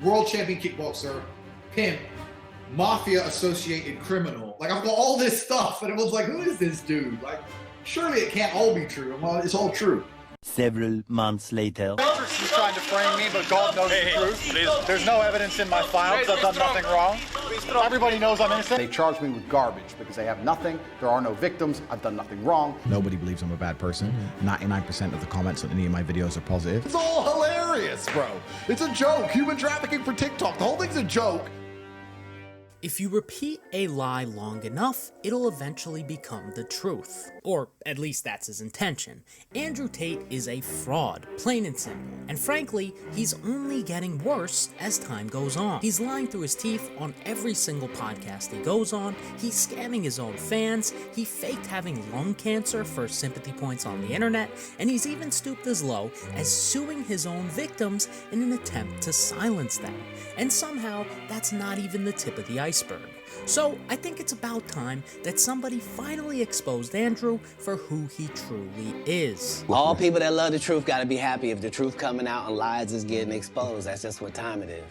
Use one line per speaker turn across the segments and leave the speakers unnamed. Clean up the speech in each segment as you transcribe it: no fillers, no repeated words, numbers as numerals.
world champion kickboxer, pimp, mafia-associated criminal. Like, I've got all this stuff, and everyone's like, who is this dude? Like, surely it can't all be true. Well, it's all true.
Several months later.
She's trying to frame me, but God knows the truth. There's no evidence in my files. I've done nothing wrong. Everybody knows I'm innocent.
They charge me with garbage because they have nothing. There are no victims. I've done nothing wrong.
Nobody believes I'm a bad person. 99% of the comments on any of my videos are positive.
It's all hilarious, bro. It's a joke. Human trafficking for TikTok. The whole thing's a joke.
If you repeat a lie long enough, it'll eventually become the truth. Or at least that's his intention. Andrew Tate is a fraud, plain and simple. And frankly, he's only getting worse as time goes on. He's lying through his teeth on every single podcast he goes on. He's scamming his own fans. He faked having lung cancer for sympathy points on the internet. And he's even stooped as low as suing his own victims in an attempt to silence them. And somehow, that's not even the tip of the iceberg. So I think it's about time that somebody finally exposed Andrew for who he truly is.
All people that love the truth gotta be happy if the truth coming out and lies is getting exposed. That's just what time it is.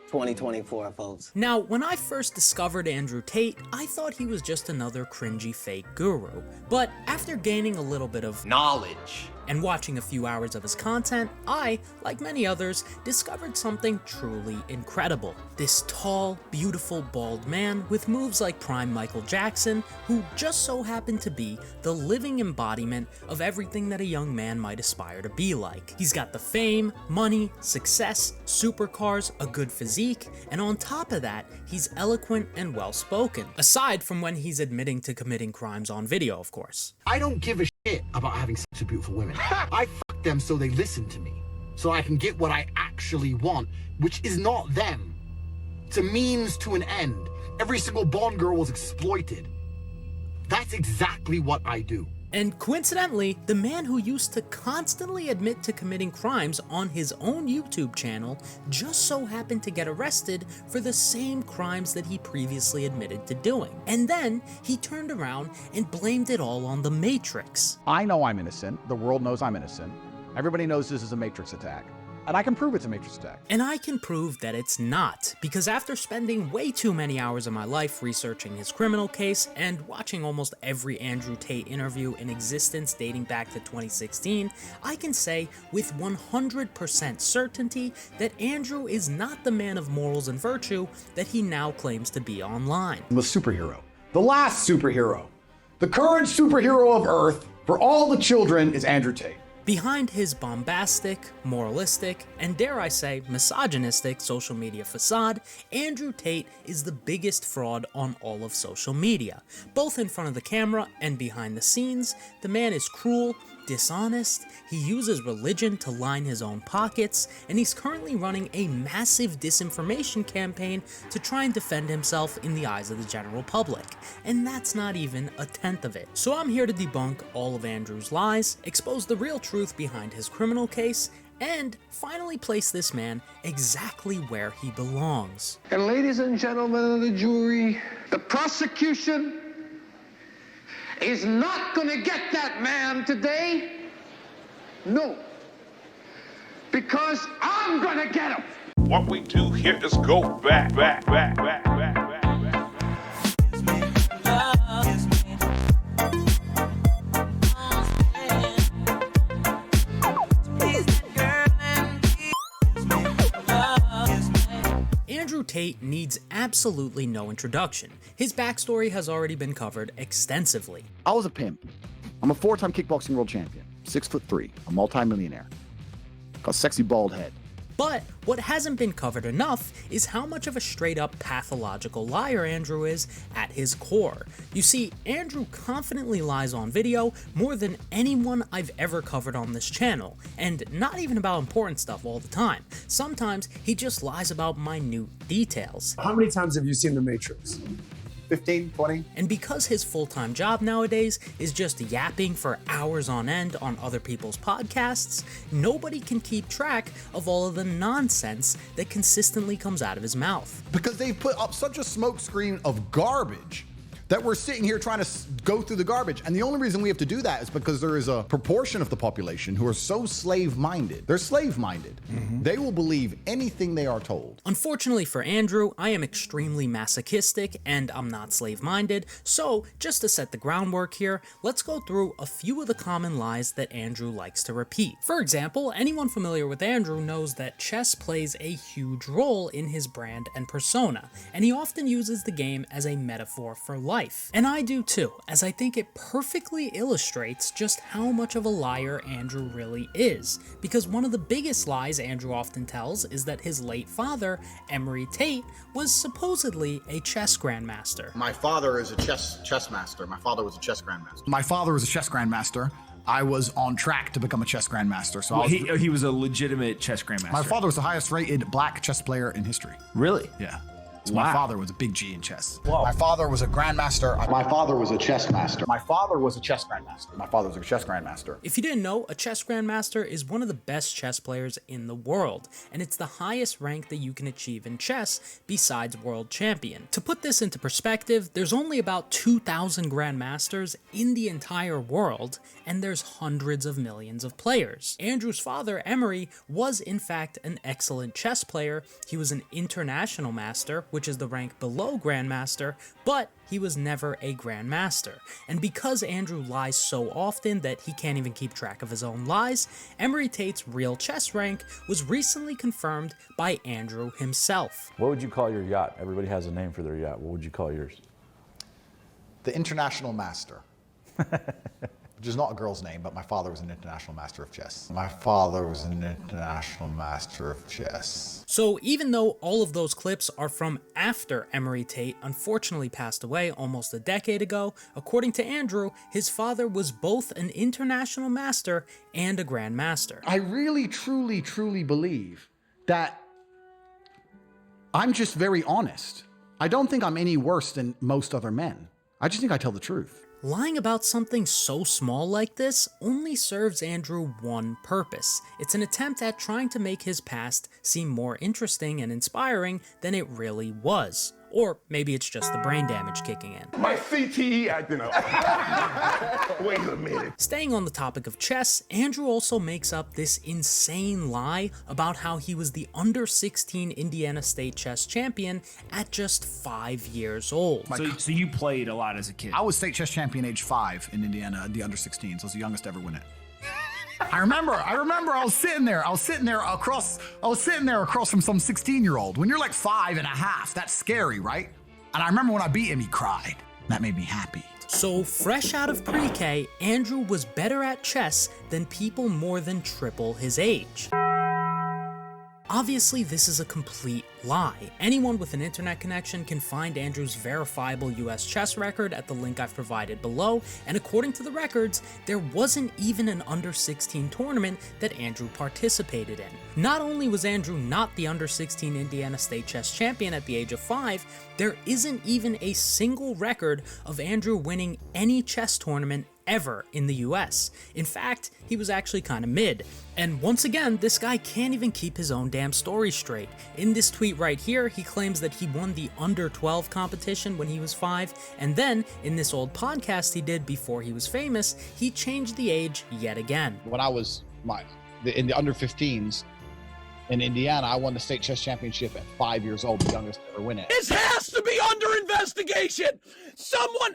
2024, folks.
Now, when I first discovered Andrew Tate, I thought he was just another cringy fake guru. But after gaining a little bit of knowledge and watching a few hours of his content, I, like many others, discovered something truly incredible. This tall, beautiful, bald man with moves like prime Michael Jackson, who just so happened to be the living embodiment of everything that a young man might aspire to be like. He's got the fame, money, success, supercars, a good physique, and on top of that, he's eloquent and well-spoken. Aside from when he's admitting to committing crimes on video, of course.
I don't give a shit about having sex with beautiful women. I fuck them so they listen to me, so I can get what I actually want, which is not them. It's a means to an end. Every single Bond girl was exploited. That's exactly what I do.
And coincidentally, the man who used to constantly admit to committing crimes on his own YouTube channel just so happened to get arrested for the same crimes that he previously admitted to doing. And then he turned around and blamed it all on the Matrix.
I know I'm innocent. The world knows I'm innocent. Everybody knows this is a Matrix attack. And I can prove it's a Matrix attack.
And I can prove that it's not, because after spending way too many hours of my life researching his criminal case and watching almost every Andrew Tate interview in existence dating back to 2016, I can say with 100% certainty that Andrew is not the man of morals and virtue that he now claims to be online.
I'm a superhero. The last superhero. The current superhero of Earth for all the children is Andrew Tate.
Behind his bombastic, moralistic, and dare I say, misogynistic social media facade, Andrew Tate is the biggest fraud on all of social media. Both in front of the camera and behind the scenes, the man is cruel, dishonest, he uses religion to line his own pockets, and he's currently running a massive disinformation campaign to try and defend himself in the eyes of the general public. And that's not even a tenth of it. So I'm here to debunk all of Andrew's lies, expose the real truth behind his criminal case, and finally place this man exactly where he belongs.
And ladies and gentlemen of the jury, the prosecution is not gonna get that man today. No. Because I'm gonna get him.
What we do here is go back.
Andrew Tate needs absolutely no introduction. His backstory has already been covered extensively.
I was a pimp. I'm a 4-time kickboxing world champion, 6'3", a multi-millionaire. Got a sexy bald head.
But what hasn't been covered enough is how much of a straight-up pathological liar Andrew is at his core. You see, Andrew confidently lies on video more than anyone I've ever covered on this channel, and not even about important stuff all the time. Sometimes he just lies about minute details.
How many times have you seen The Matrix?
15, 20.
And because his full-time job nowadays is just yapping for hours on end on other people's podcasts, nobody can keep track of all of the nonsense that consistently comes out of his mouth.
Because they've put up such a smokescreen of garbage that we're sitting here trying to go through the garbage. And the only reason we have to do that is because there is a proportion of the population who are so slave-minded. They're slave-minded. They will believe anything they are told.
Unfortunately for Andrew, I am extremely masochistic and I'm not slave-minded, so just to set the groundwork here, let's go through a few of the common lies that Andrew likes to repeat. For example, anyone familiar with Andrew knows that chess plays a huge role in his brand and persona, and he often uses the game as a metaphor for life. And I do too, as I think it perfectly illustrates just how much of a liar Andrew really is, because one of the biggest lies Andrew often tells is that his late father, Emory Tate, was supposedly a chess grandmaster.
My father is a chess master. My father was a chess grandmaster.
My father was a chess grandmaster. I was on track to become a chess grandmaster. So
he was a legitimate chess grandmaster.
My father was the highest rated black chess player in history.
Really?
Yeah. So my father was a big G in chess.
Whoa.
My father was a grandmaster.
My father was a chess master.
My father was a chess grandmaster. My father was a chess grandmaster.
If you didn't know, a chess grandmaster is one of the best chess players in the world, and it's the highest rank that you can achieve in chess besides world champion. To put this into perspective, there's only about 2,000 grandmasters in the entire world, and there's hundreds of millions of players. Andrew's father, Emory, was in fact an excellent chess player. He was an international master, which is the rank below grandmaster, but he was never a grandmaster. And because Andrew lies so often that he can't even keep track of his own lies, Emory Tate's real chess rank was recently confirmed by Andrew himself.
What would you call your yacht? Everybody has a name for their yacht. What would you call yours?
The International Master. Which is not a girl's name, but my father was an international master of chess. My father was an international master of chess.
So even though all of those clips are from after Emory Tate unfortunately passed away almost a decade ago, according to Andrew, his father was both an international master and a grandmaster.
I really, truly, truly believe that I'm just very honest. I don't think I'm any worse than most other men. I just think I tell the truth.
Lying about something so small like this only serves Andrew one purpose. It's an attempt at trying to make his past seem more interesting and inspiring than it really was. Or maybe it's just the brain damage kicking in.
My CTE acting up. Wait a minute.
Staying on the topic of chess, Andrew also makes up this insane lie about how he was the under-16 Indiana State chess champion at just 5 years old.
So you played a lot as a kid?
I was state chess champion age 5 in Indiana, the under-16s. I was the youngest to ever win it. I remember I was sitting there across from some 16-year-old. When you're like 5 and a half, that's scary, right? And I remember when I beat him, he cried. That made me happy.
So fresh out of pre-K, Andrew was better at chess than people more than triple his age. Obviously, this is a complete lie. Anyone with an internet connection can find Andrew's verifiable US chess record at the link I've provided below, and according to the records, there wasn't even an under-16 tournament that Andrew participated in. Not only was Andrew not the under-16 Indiana State chess champion at the age of 5, there isn't even a single record of Andrew winning any chess tournament ever in the US. In fact, he was actually kind of mid. And once again, this guy can't even keep his own damn story straight. In this tweet right here, he claims that he won the under 12 competition when he was 5, and then in this old podcast he did before he was famous, he changed the age yet again.
When I was in the under 15s in Indiana, I won the state chess championship at 5 years old, the youngest to ever win it.
This has to be under investigation. Someone.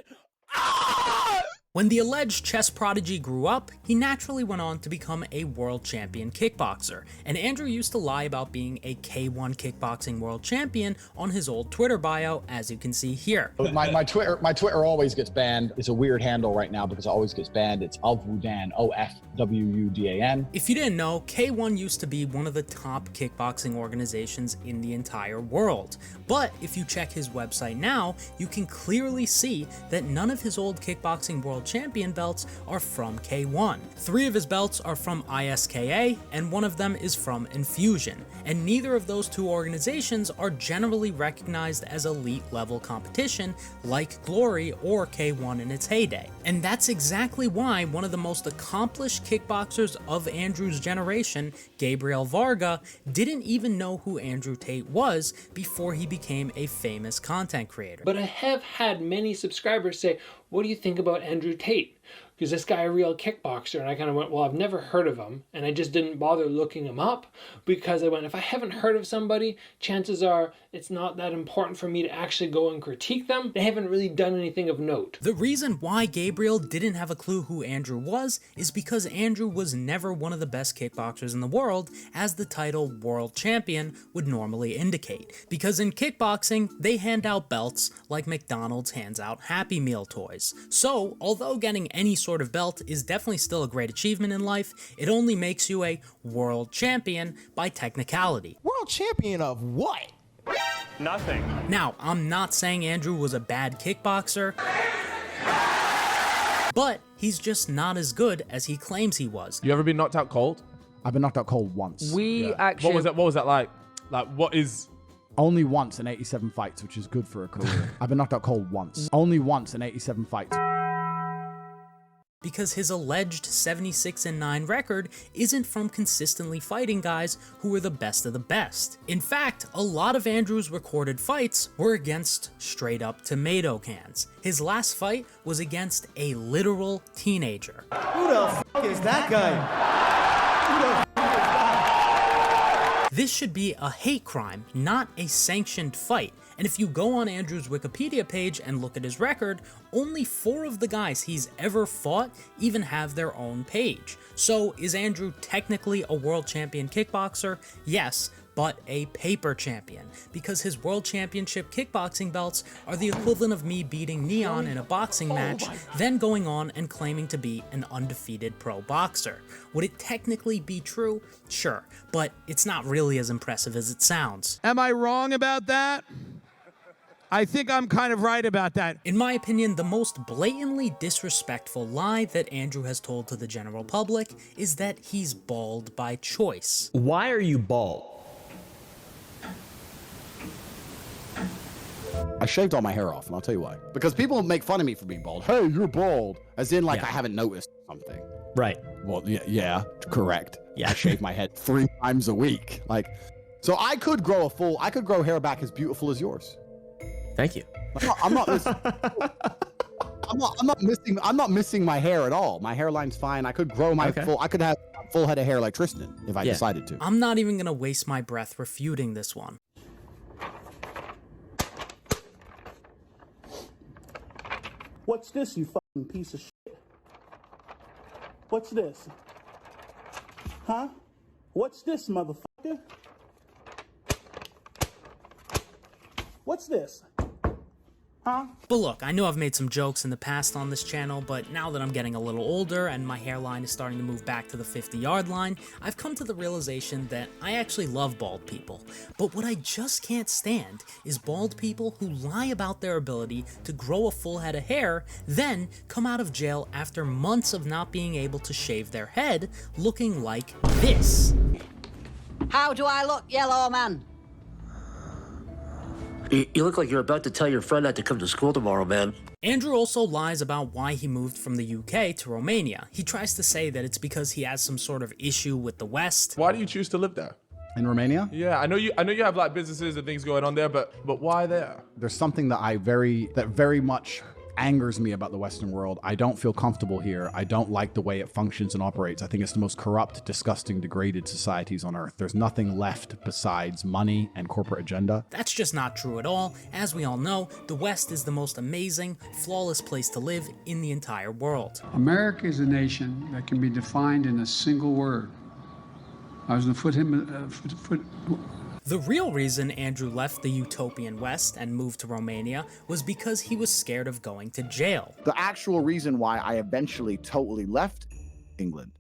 When the alleged chess prodigy grew up, he naturally went on to become a world champion kickboxer, and Andrew used to lie about being a K1 kickboxing world champion on his old Twitter bio, as you can see here.
My Twitter always gets banned. It's a weird handle right now because it always gets banned. It's Ofwudan, OFWUDAN.
If you didn't know, K1 used to be one of the top kickboxing organizations in the entire world, but if you check his website now, you can clearly see that none of his old kickboxing world world champion belts are from K1. 3 of his belts are from ISKA, and 1 of them is from Infusion, and neither of those 2 organizations are generally recognized as elite level competition like Glory or K1 in its heyday. And that's exactly why one of the most accomplished kickboxers of Andrew's generation, Gabriel Varga, didn't even know who Andrew Tate was before he became a famous content creator.
But I have had many subscribers say, what do you think about Andrew Tate? Because this guy a real kickboxer, and I kind of went, well, I've never heard of him, and I just didn't bother looking him up, because I went, if I haven't heard of somebody, chances are it's not that important for me to actually go and critique them. They haven't really done anything of note.
The reason why Gabriel didn't have a clue who Andrew was is because Andrew was never one of the best kickboxers in the world, as the title world champion would normally indicate. Because in kickboxing, they hand out belts like McDonald's hands out Happy Meal toys. So, although getting any sort of belt is definitely still a great achievement in life, it only makes you a world champion by technicality.
World champion of what?
Nothing.
Now, I'm not saying Andrew was a bad kickboxer, but he's just not as good as he claims he was.
You ever been knocked out cold?
I've been knocked out cold once.
Actually. What was that like? Like, what is...
Only once in 87 fights, which is good for a career. I've been knocked out cold once. Only once in 87 fights.
Because his alleged 76-9 record isn't from consistently fighting guys who were the best of the best. In fact, a lot of Andrew's recorded fights were against straight up tomato cans. His last fight was against a literal teenager.
Who the f*** is that guy? Who the f*** is that?
This should be a hate crime, not a sanctioned fight. And if you go on Andrew's Wikipedia page and look at his record, only 4 of the guys he's ever fought even have their own page. So is Andrew technically a world champion kickboxer? Yes, but a paper champion, because his world championship kickboxing belts are the equivalent of me beating Neon in a boxing match, then going on and claiming to be an undefeated pro boxer. Would it technically be true? Sure, but it's not really as impressive as it sounds.
Am I wrong about that? I think I'm kind of right about that.
In my opinion, the most blatantly disrespectful lie that Andrew has told to the general public is that he's bald by choice.
Why are you bald?
I shaved all my hair off, and I'll tell you why. Because people make fun of me for being bald. Hey, you're bald. As in, like, I haven't noticed something.
Right.
Well, yeah, correct.
Yeah.
I shave my head 3 times a week. Like, so I could grow hair back as beautiful as yours.
Thank you.
I'm not missing my hair at all. My hairline's fine. I could grow my I could have a full head of hair like Tristan if I decided to.
I'm not even gonna waste my breath refuting this one.
What's this, you fucking piece of shit? What's this? Huh? What's this, motherfucker? What's this? Huh?
But look, I know I've made some jokes in the past on this channel, but now that I'm getting a little older and my hairline is starting to move back to the 50-yard line, I've come to the realization that I actually love bald people. But what I just can't stand is bald people who lie about their ability to grow a full head of hair, then come out of jail after months of not being able to shave their head, looking like this.
How do I look, yellow man?
You look like you're about to tell your friend not to come to school tomorrow, man.
Andrew also lies about why he moved from the UK to Romania. He tries to say that it's because he has some sort of issue with the West.
Why do you choose to live there?
In Romania?
Yeah, I know you have like businesses and things going on there, but why there?
There's something that very much angers me about the Western world. I don't feel comfortable here. I don't like the way it functions and operates. I think it's the most corrupt, disgusting, degraded societies on earth. There's nothing left besides money and corporate agenda.
That's just not true at all. As we all know, the West is the most amazing, flawless place to live in the entire world.
America is a nation that can be defined in a single word. I was going to put
The real reason Andrew left the utopian West and moved to Romania was because he was scared of going to jail.
The actual reason why I eventually totally left England,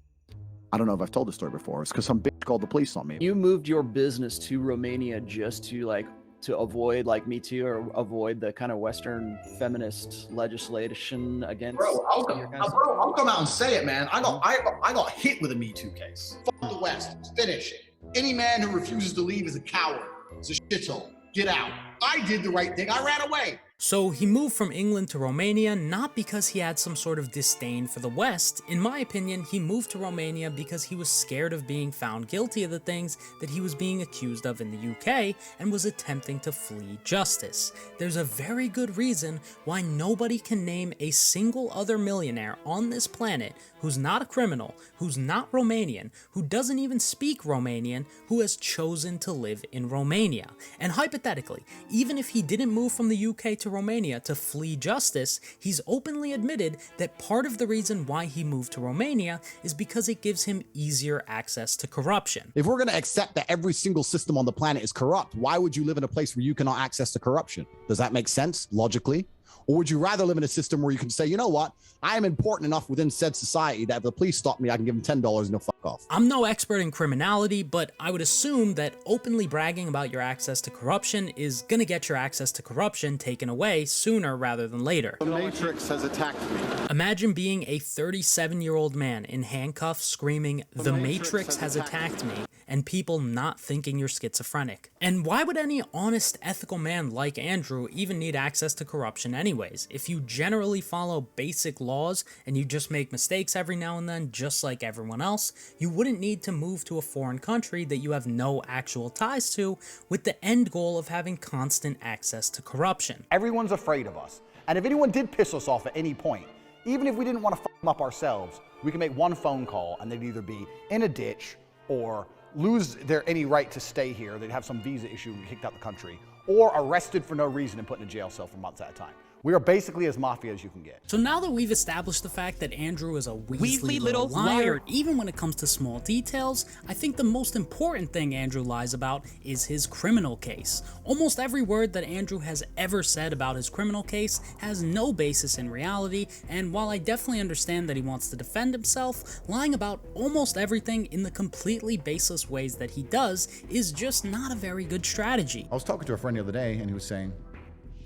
I don't know if I've told this story before, it's because some bitch called the police on me.
You moved your business to Romania just to like
to avoid like Me Too or avoid the kind of Western feminist legislation against.
Bro, I'll come out and say it, man. I got hit with a Me Too case. Fuck the West. Finish it. Any man who refuses to leave is a coward. It's a shithole. Get out. I did the right thing. I ran away.
So he moved from England to Romania not because he had some sort of disdain for the West. In my opinion, he moved to Romania because he was scared of being found guilty of the things that he was being accused of in the UK and was attempting to flee justice. There's a very good reason why nobody can name a single other millionaire on this planet who's not a criminal, who's not Romanian, who doesn't even speak Romanian, who has chosen to live in Romania. And hypothetically, even if he didn't move from the UK to Romania to flee justice, he's openly admitted that part of the reason why he moved to Romania is because it gives him easier access to corruption.
If we're going to accept that every single system on the planet is corrupt, why would you live in a place where you cannot access to corruption? Does that make sense logically? Or would you rather live in a system where you can say, you know what, I am important enough within said society that if the police stop me, I can give them $10 and they'll fuck off.
I'm no expert in criminality, but I would assume that openly bragging about your access to corruption is gonna get your access to corruption taken away sooner rather than later.
The Matrix has attacked me.
Imagine being a 37-year-old man in handcuffs screaming, "The Matrix has attacked me," and people not thinking you're schizophrenic. And why would any honest, ethical man like Andrew even need access to corruption anyways? If you generally follow basic laws and you just make mistakes every now and then, just like everyone else, you wouldn't need to move to a foreign country that you have no actual ties to with the end goal of having constant access to corruption.
Everyone's afraid of us. And if anyone did piss us off at any point, even if we didn't want to fuck them up ourselves, we can make one phone call and they'd either be in a ditch or lose any right to stay here. They'd have some visa issue and get kicked out the country, or arrested for no reason and put in a jail cell for months at a time. We are basically as mafia as you can get.
So now that we've established the fact that Andrew is a Weasley little liar, even when it comes to small details, I think the most important thing Andrew lies about is his criminal case. Almost every word that Andrew has ever said about his criminal case has no basis in reality, and while I definitely understand that he wants to defend himself, lying about almost everything in the completely baseless ways that he does is just not a very good strategy.
I was talking to a friend the other day and he was saying,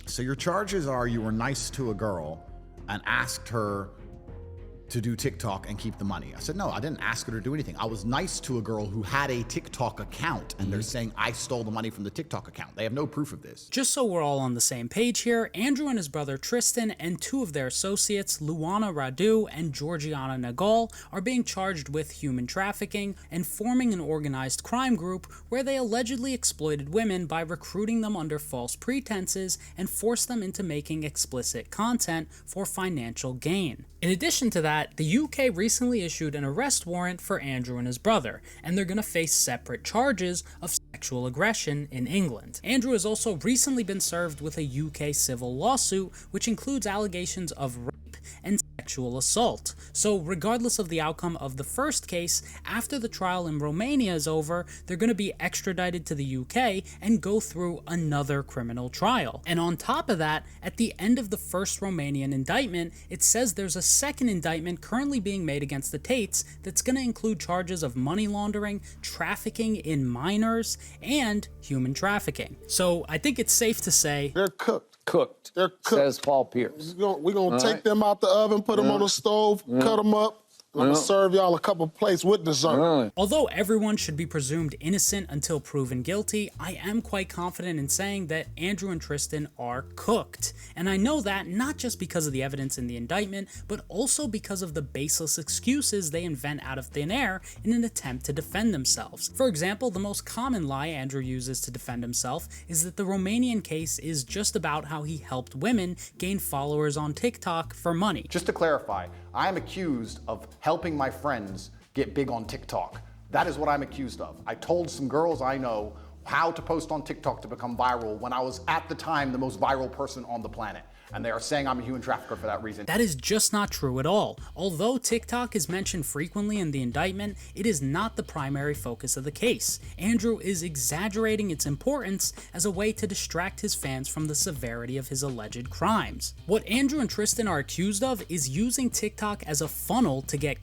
so your charges are you were nice to a girl and asked her to do TikTok and keep the money. I said, no, I didn't ask her to do anything. I was nice to a girl who had a TikTok account, and they're saying I stole the money from the TikTok account. They have no proof of this.
Just so we're all on the same page here, Andrew and his brother Tristan and two of their associates, Luana Radu and Georgiana Nagal, are being charged with human trafficking and forming an organized crime group where they allegedly exploited women by recruiting them under false pretenses and forced them into making explicit content for financial gain. In addition to that, the UK recently issued an arrest warrant for Andrew and his brother, and they're going to face separate charges of sexual aggression in England. Andrew has also recently been served with a UK civil lawsuit, which includes allegations of rape and sexual assault. So regardless of the outcome of the first case, after the trial in Romania is over, they're going to be extradited to the UK and go through another criminal trial. And on top of that, at the end of the first Romanian indictment, it says there's a second indictment currently being made against the Tates that's going to include charges of money laundering, trafficking in minors, and human trafficking. So I think it's safe to say
they're cooked.
Cooked.
They're cooked.
Says Paul Pierce.
We're gonna take them out the oven, put them on the stove, cut them up. I'm gonna serve y'all a couple plates with dessert.
Although everyone should be presumed innocent until proven guilty, I am quite confident in saying that Andrew and Tristan are cooked. And I know that not just because of the evidence in the indictment, but also because of the baseless excuses they invent out of thin air in an attempt to defend themselves. For example, the most common lie Andrew uses to defend himself is that the Romanian case is just about how he helped women gain followers on TikTok for money.
Just to clarify, I am accused of helping my friends get big on TikTok. That is what I'm accused of. I told some girls I know how to post on TikTok to become viral when I was at the time the most viral person on the planet. And they are saying I'm a human trafficker for that reason.
That is just not true at all. Although TikTok is mentioned frequently in the indictment, it is not the primary focus of the case. Andrew is exaggerating its importance as a way to distract his fans from the severity of his alleged crimes. What Andrew and Tristan are accused of is using TikTok as a funnel to get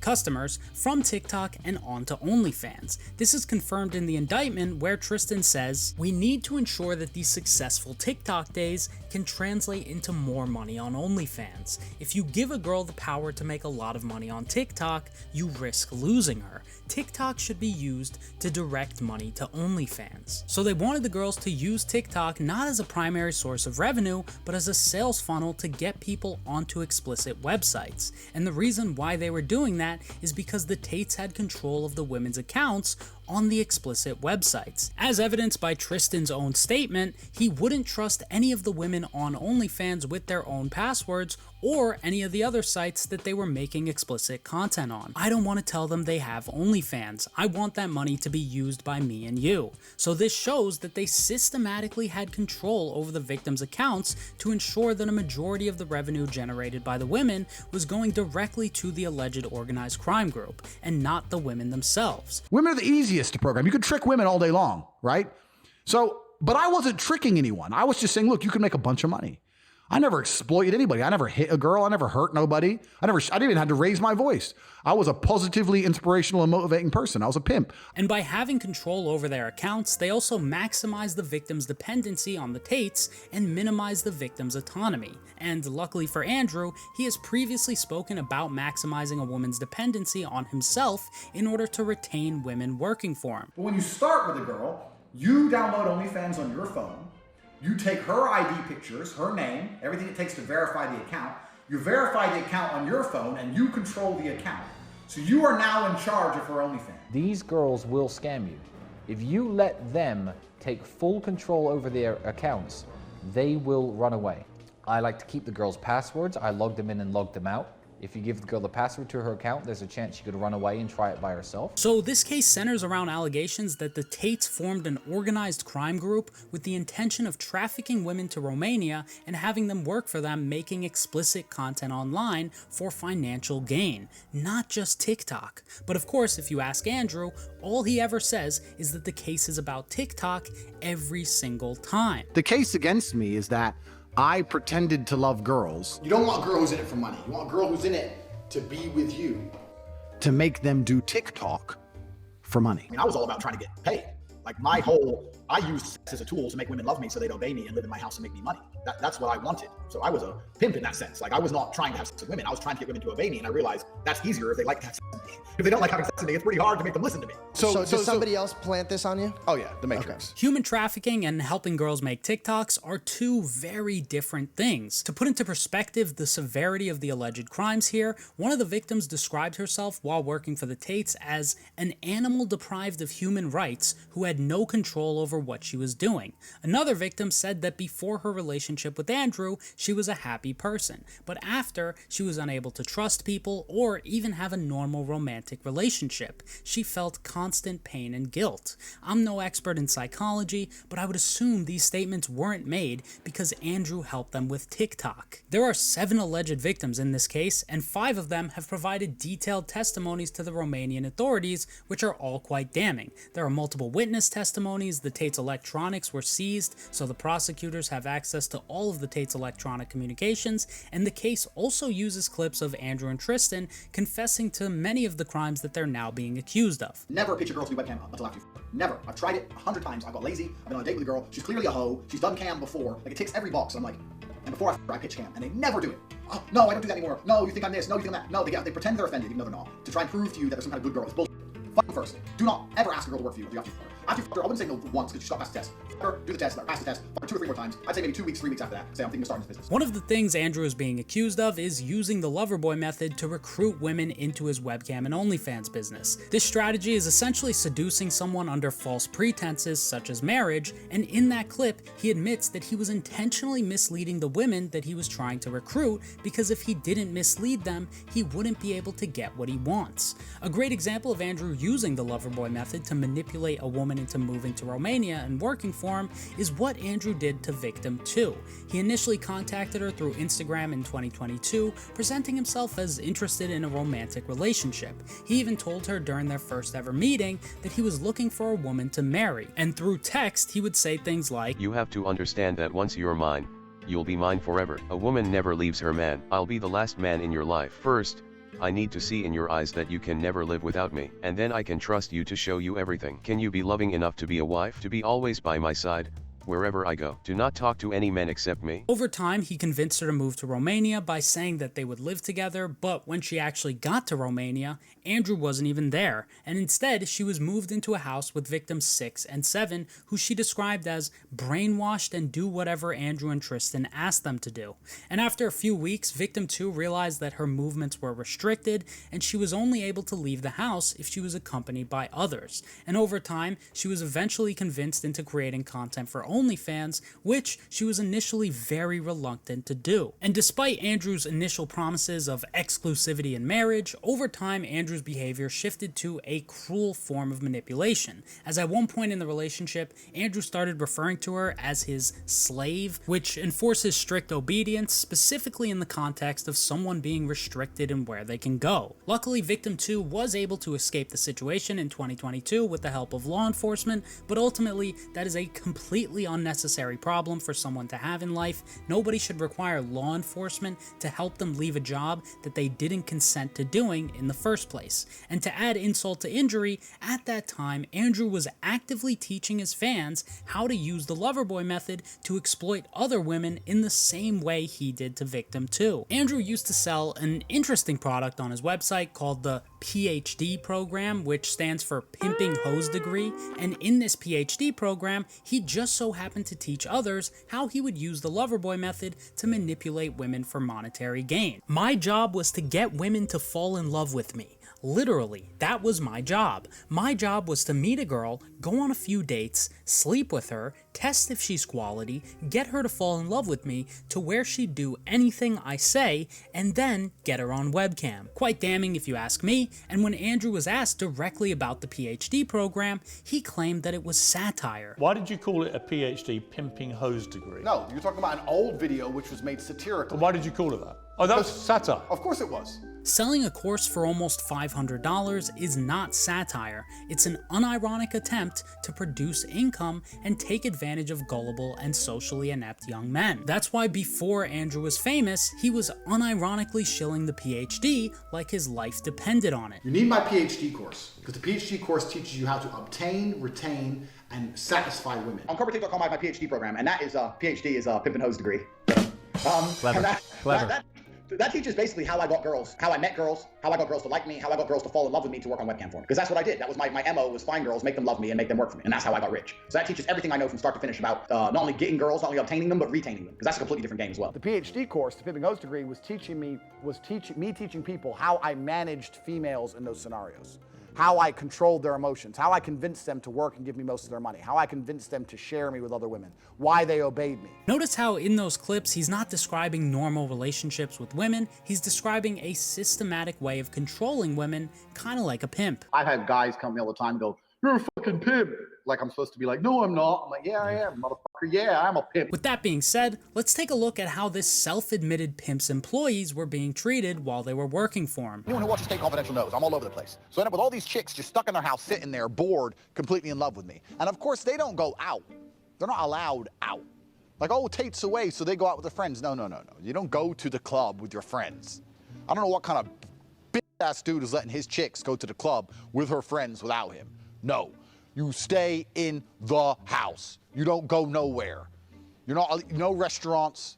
customers, from TikTok and onto OnlyFans. This is confirmed in the indictment statement where Tristan says, "We need to ensure that these successful TikTok days can translate into more money on OnlyFans. If you give a girl the power to make a lot of money on TikTok, you risk losing her. TikTok should be used to direct money to OnlyFans." So they wanted the girls to use TikTok not as a primary source of revenue, but as a sales funnel to get people onto explicit websites. And the reason why they were doing that is because the Tates had control of the women's accounts on the explicit websites. As evidenced by Tristan's own statement, he wouldn't trust any of the women on OnlyFans with their own passwords or any of the other sites that they were making explicit content on. "I don't want to tell them they have OnlyFans. I want that money to be used by me and you." So this shows that they systematically had control over the victims' accounts to ensure that a majority of the revenue generated by the women was going directly to the alleged organized crime group and not the women themselves.
Women are the easiest to program. You could trick women all day long, right? So, but I wasn't tricking anyone. I was just saying, look, you can make a bunch of money. I never exploited anybody. I never hit a girl. I never hurt nobody. I didn't even have to raise my voice. I was a positively inspirational and motivating person. I was a pimp.
And by having control over their accounts, they also maximize the victim's dependency on the Tates and minimize the victim's autonomy. And luckily for Andrew, he has previously spoken about maximizing a woman's dependency on himself in order to retain women working for him.
But when you start with a girl, you download OnlyFans on your phone. You take her ID pictures, her name, everything it takes to verify the account. You verify the account on your phone and you control the account. So you are now in charge of her OnlyFans.
These girls will scam you. If you let them take full control over their accounts, they will run away. I like to keep the girls' passwords. I log them in and log them out. If you give the girl the password to her account, there's a chance she could run away and try it by herself.
So this case centers around allegations that the Tates formed an organized crime group with the intention of trafficking women to Romania and having them work for them, making explicit content online for financial gain, not just TikTok. But of course, if you ask Andrew, all he ever says is that the case is about TikTok every single time.
The case against me is that I pretended to love girls.
You don't want a girl who's in it for money. You want a girl who's in it to be with you.
To make them do TikTok for money.
I mean, I was all about trying to get paid. Like I used sex as a tool to make women love me so they'd obey me and live in my house and make me money. That's what I wanted. So I was a pimp in that sense. Like I was not trying to have sex with women. I was trying to get women to obey me, and I realized that's easier if they like to have sex with me. If they don't like having sex with me, it's pretty hard to make them listen to me.
So did somebody else plant this on you?
Oh yeah, the Matrix.
Okay. Human trafficking and helping girls make TikToks are two very different things. To put into perspective the severity of the alleged crimes here, one of the victims described herself while working for the Tates as an animal deprived of human rights who had no control over what she was doing. Another victim said that before her relationship with Andrew, she was a happy person, but after, she was unable to trust people or even have a normal romantic relationship. She felt constant pain and guilt. I'm no expert in psychology, but I would assume these statements weren't made because Andrew helped them with TikTok. There are 7 alleged victims in this case, and 5 of them have provided detailed testimonies to the Romanian authorities, which are all quite damning. There are multiple witness testimonies, the Tate's electronics were seized, so the prosecutors have access to all of the Tate's electronic communications, and the case also uses clips of Andrew and Tristan confessing to many of the crimes that they're now being accused of.
Never pitch a girl to do webcam until after you Never. I've tried it 100 times. I've got lazy. I've been on a date with a girl. She's clearly a hoe. She's done cam before. Like, it ticks every box. I'm like, and before I pitch cam, and they never do it. Oh, no, I don't do that anymore. No, you think I'm this. No, you think I'm that. No, they pretend they're offended even though they're not. To try and prove to you that they're some kind of good girl. It's bullshit. Fuck them first. Do not ever ask a girl to work for you until you have to. After you fuck her, I wouldn't say no once because you stop passing the test. Fuck her, do the test, pass the test, fuck her 2 or 3 more times. I'd say maybe 2 weeks, 3 weeks after that. Say I'm thinking of starting this business.
One of the things Andrew is being accused of is using the Loverboy method to recruit women into his webcam and OnlyFans business. This strategy is essentially seducing someone under false pretenses such as marriage, and in that clip, he admits that he was intentionally misleading the women that he was trying to recruit because if he didn't mislead them, he wouldn't be able to get what he wants. A great example of Andrew using the Loverboy method to manipulate a woman into moving to Romania and working for him is what Andrew did to victim 2. He initially contacted her through Instagram in 2022, presenting himself as interested in a romantic relationship. He even told her during their first ever meeting that he was looking for a woman to marry, and through text he would say things like,
"You have to understand that once you're mine, you'll be mine forever. A woman never leaves her man. I'll be the last man in your life. First, I need to see in your eyes that you can never live without me, and then I can trust you to show you everything. Can you be loving enough to be a wife, to be always by my side, wherever I go? Do not talk to any men except me.
Over time, he convinced her to move to Romania by saying that they would live together, but when she actually got to Romania, Andrew wasn't even there, and instead she was moved into a house with victims 6 and 7, who she described as brainwashed and do whatever Andrew and Tristan asked them to do. And after a few weeks, victim 2 realized that her movements were restricted, and she was only able to leave the house if she was accompanied by others. And over time, she was eventually convinced into creating content for OnlyFans, which she was initially very reluctant to do. And despite Andrew's initial promises of exclusivity and marriage, over time Andrew's behavior shifted to a cruel form of manipulation, as at one point in the relationship, Andrew started referring to her as his slave, which enforces strict obedience, specifically in the context of someone being restricted in where they can go. Luckily, victim 2 was able to escape the situation in 2022 with the help of law enforcement, but ultimately that is a completely unnecessary problem for someone to have in life. Nobody should require law enforcement to help them leave a job that they didn't consent to doing in the first place. And to add insult to injury, at that time, Andrew was actively teaching his fans how to use the Loverboy method to exploit other women in the same way he did to victim 2. Andrew used to sell an interesting product on his website called the PhD program, which stands for Pimping Hose Degree, and in this PhD program, he just so happened to teach others how he would use the Loverboy method to manipulate women for monetary gain. My job was to get women to fall in love with me. Literally, that was my job. My job was to meet a girl, go on a few dates, sleep with her, test if she's quality, get her to fall in love with me to where she'd do anything I say, and then get her on webcam. Quite damning if you ask me, and when Andrew was asked directly about the PhD program, he claimed that it was satire.
Why did you call it a PhD, Pimping Hose Degree?
No, you're talking about an old video which was made satirically.
Why did you call it that? Oh, that was satire.
Of course it was.
Selling a course for almost $500 is not satire. It's an unironic attempt to produce income and take advantage of gullible and socially inept young men. That's why before Andrew was famous, he was unironically shilling the PhD like his life depended on it.
You need my PhD course, because the PhD course teaches you how to obtain, retain, and satisfy women.
On CoverTake.com, I have my PhD program, and that is PhD is a Pimpin' Hose Degree.
Clever.
That teaches basically how I got girls, how I met girls, how I got girls to like me, how I got girls to fall in love with me to work on webcam for me. Because that's what I did. That was my MO, was find girls, make them love me, and make them work for me. And that's how I got rich. So that teaches everything I know from start to finish about not only getting girls, not only obtaining them, but retaining them. Because that's a completely different game as well. The PhD course, the Pimping Hose Degree, was teaching people how I managed females in those scenarios. How I controlled their emotions, how I convinced them to work and give me most of their money, how I convinced them to share me with other women, why they obeyed me.
Notice how in those clips he's not describing normal relationships with women, he's describing a systematic way of controlling women, kind of like a pimp.
I've had guys come to me all the time and go, "You're a fucking pimp." Like I'm supposed to be like, "No, I'm not." I'm like, "Yeah, I am, motherfucker. Yeah, I'm a pimp."
With that being said, let's take a look at how this self-admitted pimp's employees were being treated while they were working for him.
Anyone who watches State Confidential knows I'm all over the place. So I end up with all these chicks just stuck in their house, sitting there, bored, completely in love with me. And of course, they don't go out. They're not allowed out. Like, oh, Tate's away, so they go out with their friends. No. You don't go to the club with your friends. I don't know what kind of bitch-ass dude is letting his chicks go to the club with her friends without him. No. You stay in the house. You don't go nowhere. You're not, no restaurants,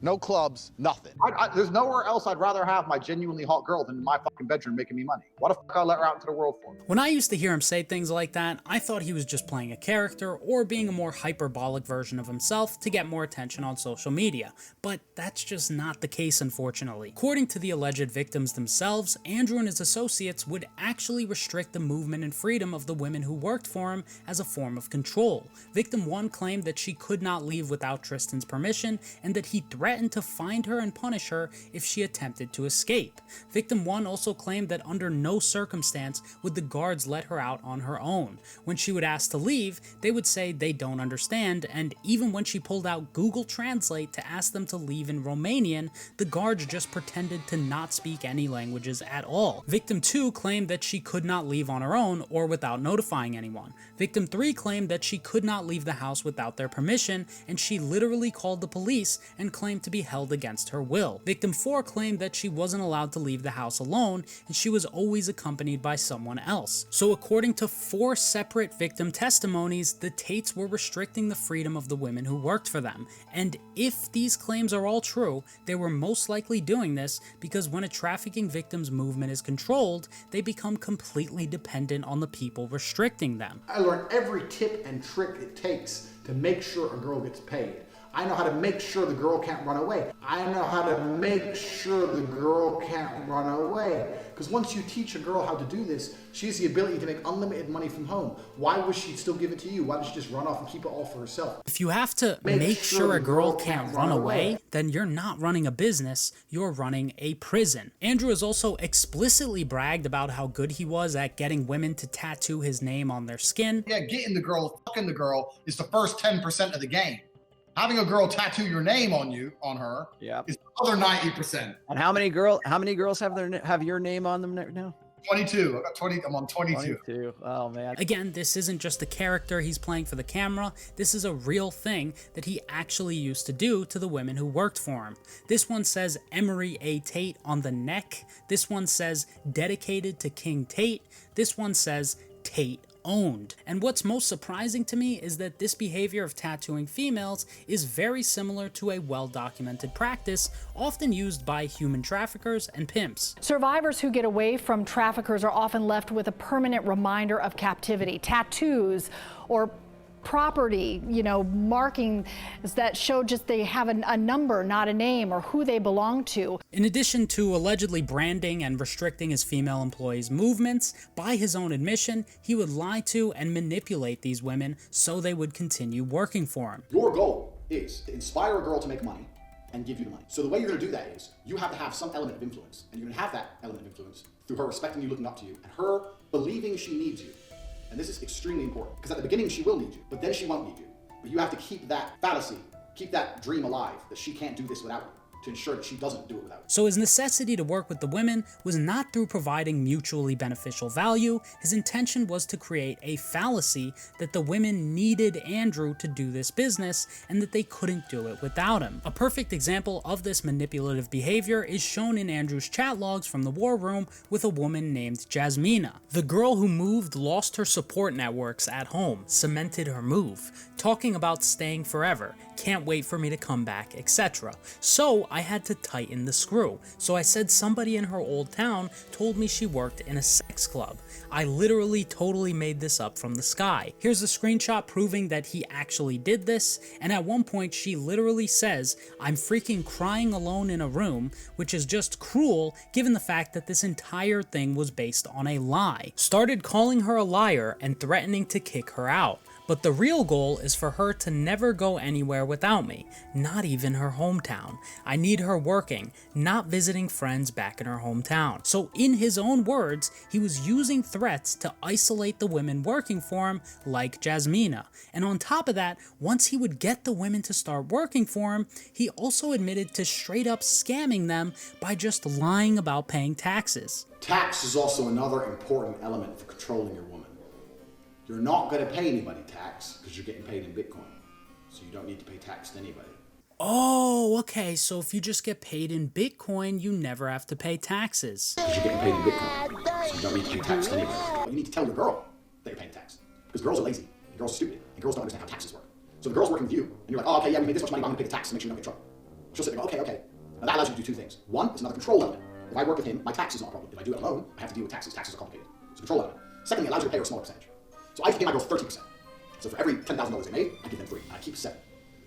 no clubs, nothing. There's nowhere else I'd rather have my genuinely hot girl than in my fucking bedroom making me money. What the fuck I let her out into the world for?
When I used to hear him say things like that, I thought he was just playing a character or being a more hyperbolic version of himself to get more attention on social media. But that's just not the case, unfortunately. According to the alleged victims themselves, Andrew and his associates would actually restrict the movement and freedom of the women who worked for him as a form of control. Victim 1 claimed that she could not leave without Tristan's permission, and that he threatened to find her and punish her if she attempted to escape. Victim 1 also claimed that under no circumstance would the guards let her out on her own. When she would ask to leave, they would say they don't understand, and even when she pulled out Google Translate to ask them to leave in Romanian, the guards just pretended to not speak any languages at all. Victim 2 claimed that she could not leave on her own or without notifying anyone. Victim 3 claimed that she could not leave the house without their permission, and she literally called the police and claimed to be held against her will. Victim 4 claimed that she wasn't allowed to leave the house alone and she was always accompanied by someone else. So according to 4 separate victim testimonies, the Tates were restricting the freedom of the women who worked for them. And if these claims are all true, they were most likely doing this because when a trafficking victim's movement is controlled, they become completely dependent on the people restricting them.
I learned every tip and trick it takes to make sure a girl gets paid. I know how to make sure the girl can't run away. I know how to make sure the girl can't run away. Because once you teach a girl how to do this, she has the ability to make unlimited money from home. Why would she still give it to you? Why does she just run off and keep it all for herself?
If you have to make sure a girl can't run away, then you're not running a business, you're running a prison. Andrew has also explicitly bragged about how good he was at getting women to tattoo his name on their skin.
Yeah, getting the girl, fucking the girl is the first 10% of the game. Having a girl tattoo your name on her is the other 90%.
And how many girls have your name on them now?
22. I got 20. I'm on 22.
Oh man.
Again, this isn't just a character he's playing for the camera. This is a real thing that he actually used to do to the women who worked for him. This one says Emory A. Tate on the neck. This one says dedicated to King Tate. This one says Tate owned. And what's most surprising to me is that this behavior of tattooing females is very similar to a well-documented practice often used by human traffickers and pimps.
Survivors who get away from traffickers are often left with a permanent reminder of captivity. Tattoos or property, markings that show just they have a number, not a name, or who they belong to.
In addition to allegedly branding and restricting his female employees' movements, by his own admission, he would lie to and manipulate these women so they would continue working for him.
Your goal is to inspire a girl to make money and give you the money. So the way you're going to do that is you have to have some element of influence, and you're going to have that element of influence through her respecting you, looking up to you, and her believing she needs you. And this is extremely important, because at the beginning she will need you, but then she won't need you. But you have to keep that fallacy, keep that dream alive, that she can't do this without you, to ensure that she doesn't do it without you.
So his necessity to work with the women was not through providing mutually beneficial value. His intention was to create a fallacy that the women needed Andrew to do this business and that they couldn't do it without him. A perfect example of this manipulative behavior is shown in Andrew's chat logs from the war room with a woman named Jasmina. The girl who moved lost her support networks at home, cemented her move, talking about staying forever, can't wait for me to come back, etc. So I had to tighten the screw. So I said somebody in her old town told me she worked in a sex club. I literally totally made this up from the sky. Here's a screenshot proving that he actually did this, and at one point she literally says, "I'm freaking crying alone in a room," which is just cruel given the fact that this entire thing was based on a lie. Started calling her a liar and threatening to kick her out. But the real goal is for her to never go anywhere without me, not even her hometown. I need her working, not visiting friends back in her hometown. So in his own words, he was using threats to isolate the women working for him, like Jasmina. And on top of that, once he would get the women to start working for him, he also admitted to straight up scamming them by just lying about paying taxes.
Tax is also another important element for controlling your woman. You're not going to pay anybody tax because you're getting paid in Bitcoin. So you don't need to pay tax to anybody.
Oh, okay, so if you just get paid in Bitcoin, you never have to pay taxes.
Because you're getting paid in Bitcoin. So you don't need to pay tax to anybody. You need to tell your girl that you're paying tax. Because girls are lazy, and girls are stupid, and girls don't understand how taxes work. So the girl's working with you, and you're like, oh, okay, yeah, we made this much money, but I'm going to pay the tax to make sure you don't get in trouble. She'll sit there and go, okay. Now that allows you to do two things. One, it's another control element. If I work with him, my tax is not a problem. If I do it alone, I have to deal with taxes. Taxes are complicated. It's a control element. Secondly, it allows you to pay her a smaller percentage. So I used to pay my girls 30%. So for every $10,000 they made, I give them 3, and I keep 7.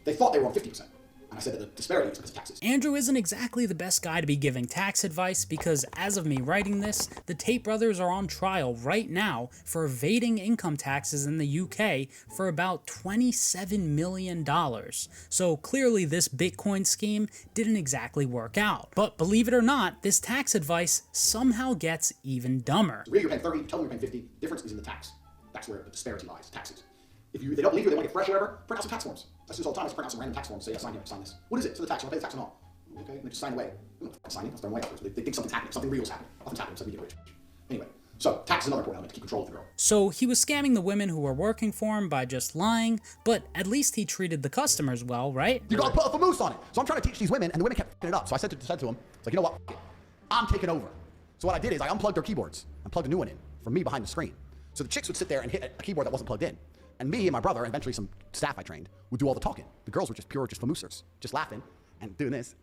They thought they were on 50%. And I said that the disparity is because of taxes.
Andrew isn't exactly the best guy to be giving tax advice because as of me writing this, the Tate brothers are on trial right now for evading income taxes in the UK for about $27 million. So clearly this Bitcoin scheme didn't exactly work out. But believe it or not, this tax advice somehow gets even dumber.
So really you're paying 30, tell them you're paying 50, the difference is in the tax. That's where the disparity lies, taxes. If they don't believe you, they want to get fresh or whatever, print out some tax forms. That's just all the time, I print out some random tax forms, say, yeah, sign here, sign this. What is it? So the tax, you want to pay the tax or not? Okay, and they just sign away. I'm not signing, I'll throw them away afterwards. They think something's happening, something real's happening. Nothing's happening, so we get rich. Anyway,
So tax is another important element to keep control of the girl.
So he was scamming the women who were working for him by just lying, but at least he treated the customers well, right?
You gotta put a mousse on it. So I'm trying to teach these women, and the women kept f***ing it up. So I said to them, it's like, you know what, f*** it. I'm taking over. So what I did is I unplugged their keyboards and plugged a new one in from me behind the screen. So the chicks would sit there and hit a keyboard that wasn't plugged in. And me and my brother, and eventually some staff I trained, would do all the talking. The girls were just pure famoosers, just laughing and doing this.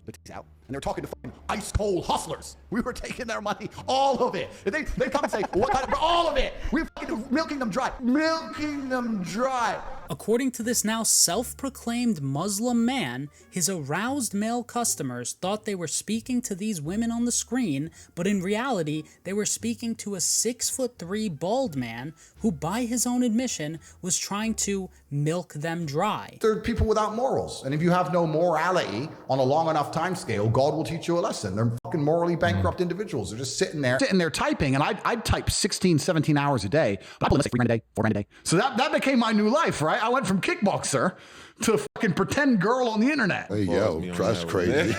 But out, and they're talking to fucking ice cold hustlers. We were taking their money, all of it. They come and say, what kind of, all of it. We were fucking milking them dry. Milking them dry.
According to this now self-proclaimed Muslim man, his aroused male customers thought they were speaking to these women on the screen, but in reality, they were speaking to a 6'3" bald man who, by his own admission, was trying to milk them dry.
They're people without morals. And if you have no morality on a long enough time scale, God will teach you a lesson. They're fucking morally bankrupt individuals. They're just sitting there typing, and I'd type 16, 17 hours a day. But I pull in, say, 3 grand a day, 4 grand a day. So that became my new life, right? I went from kickboxer to fucking pretend girl on the internet.
Hey, yo, that's crazy.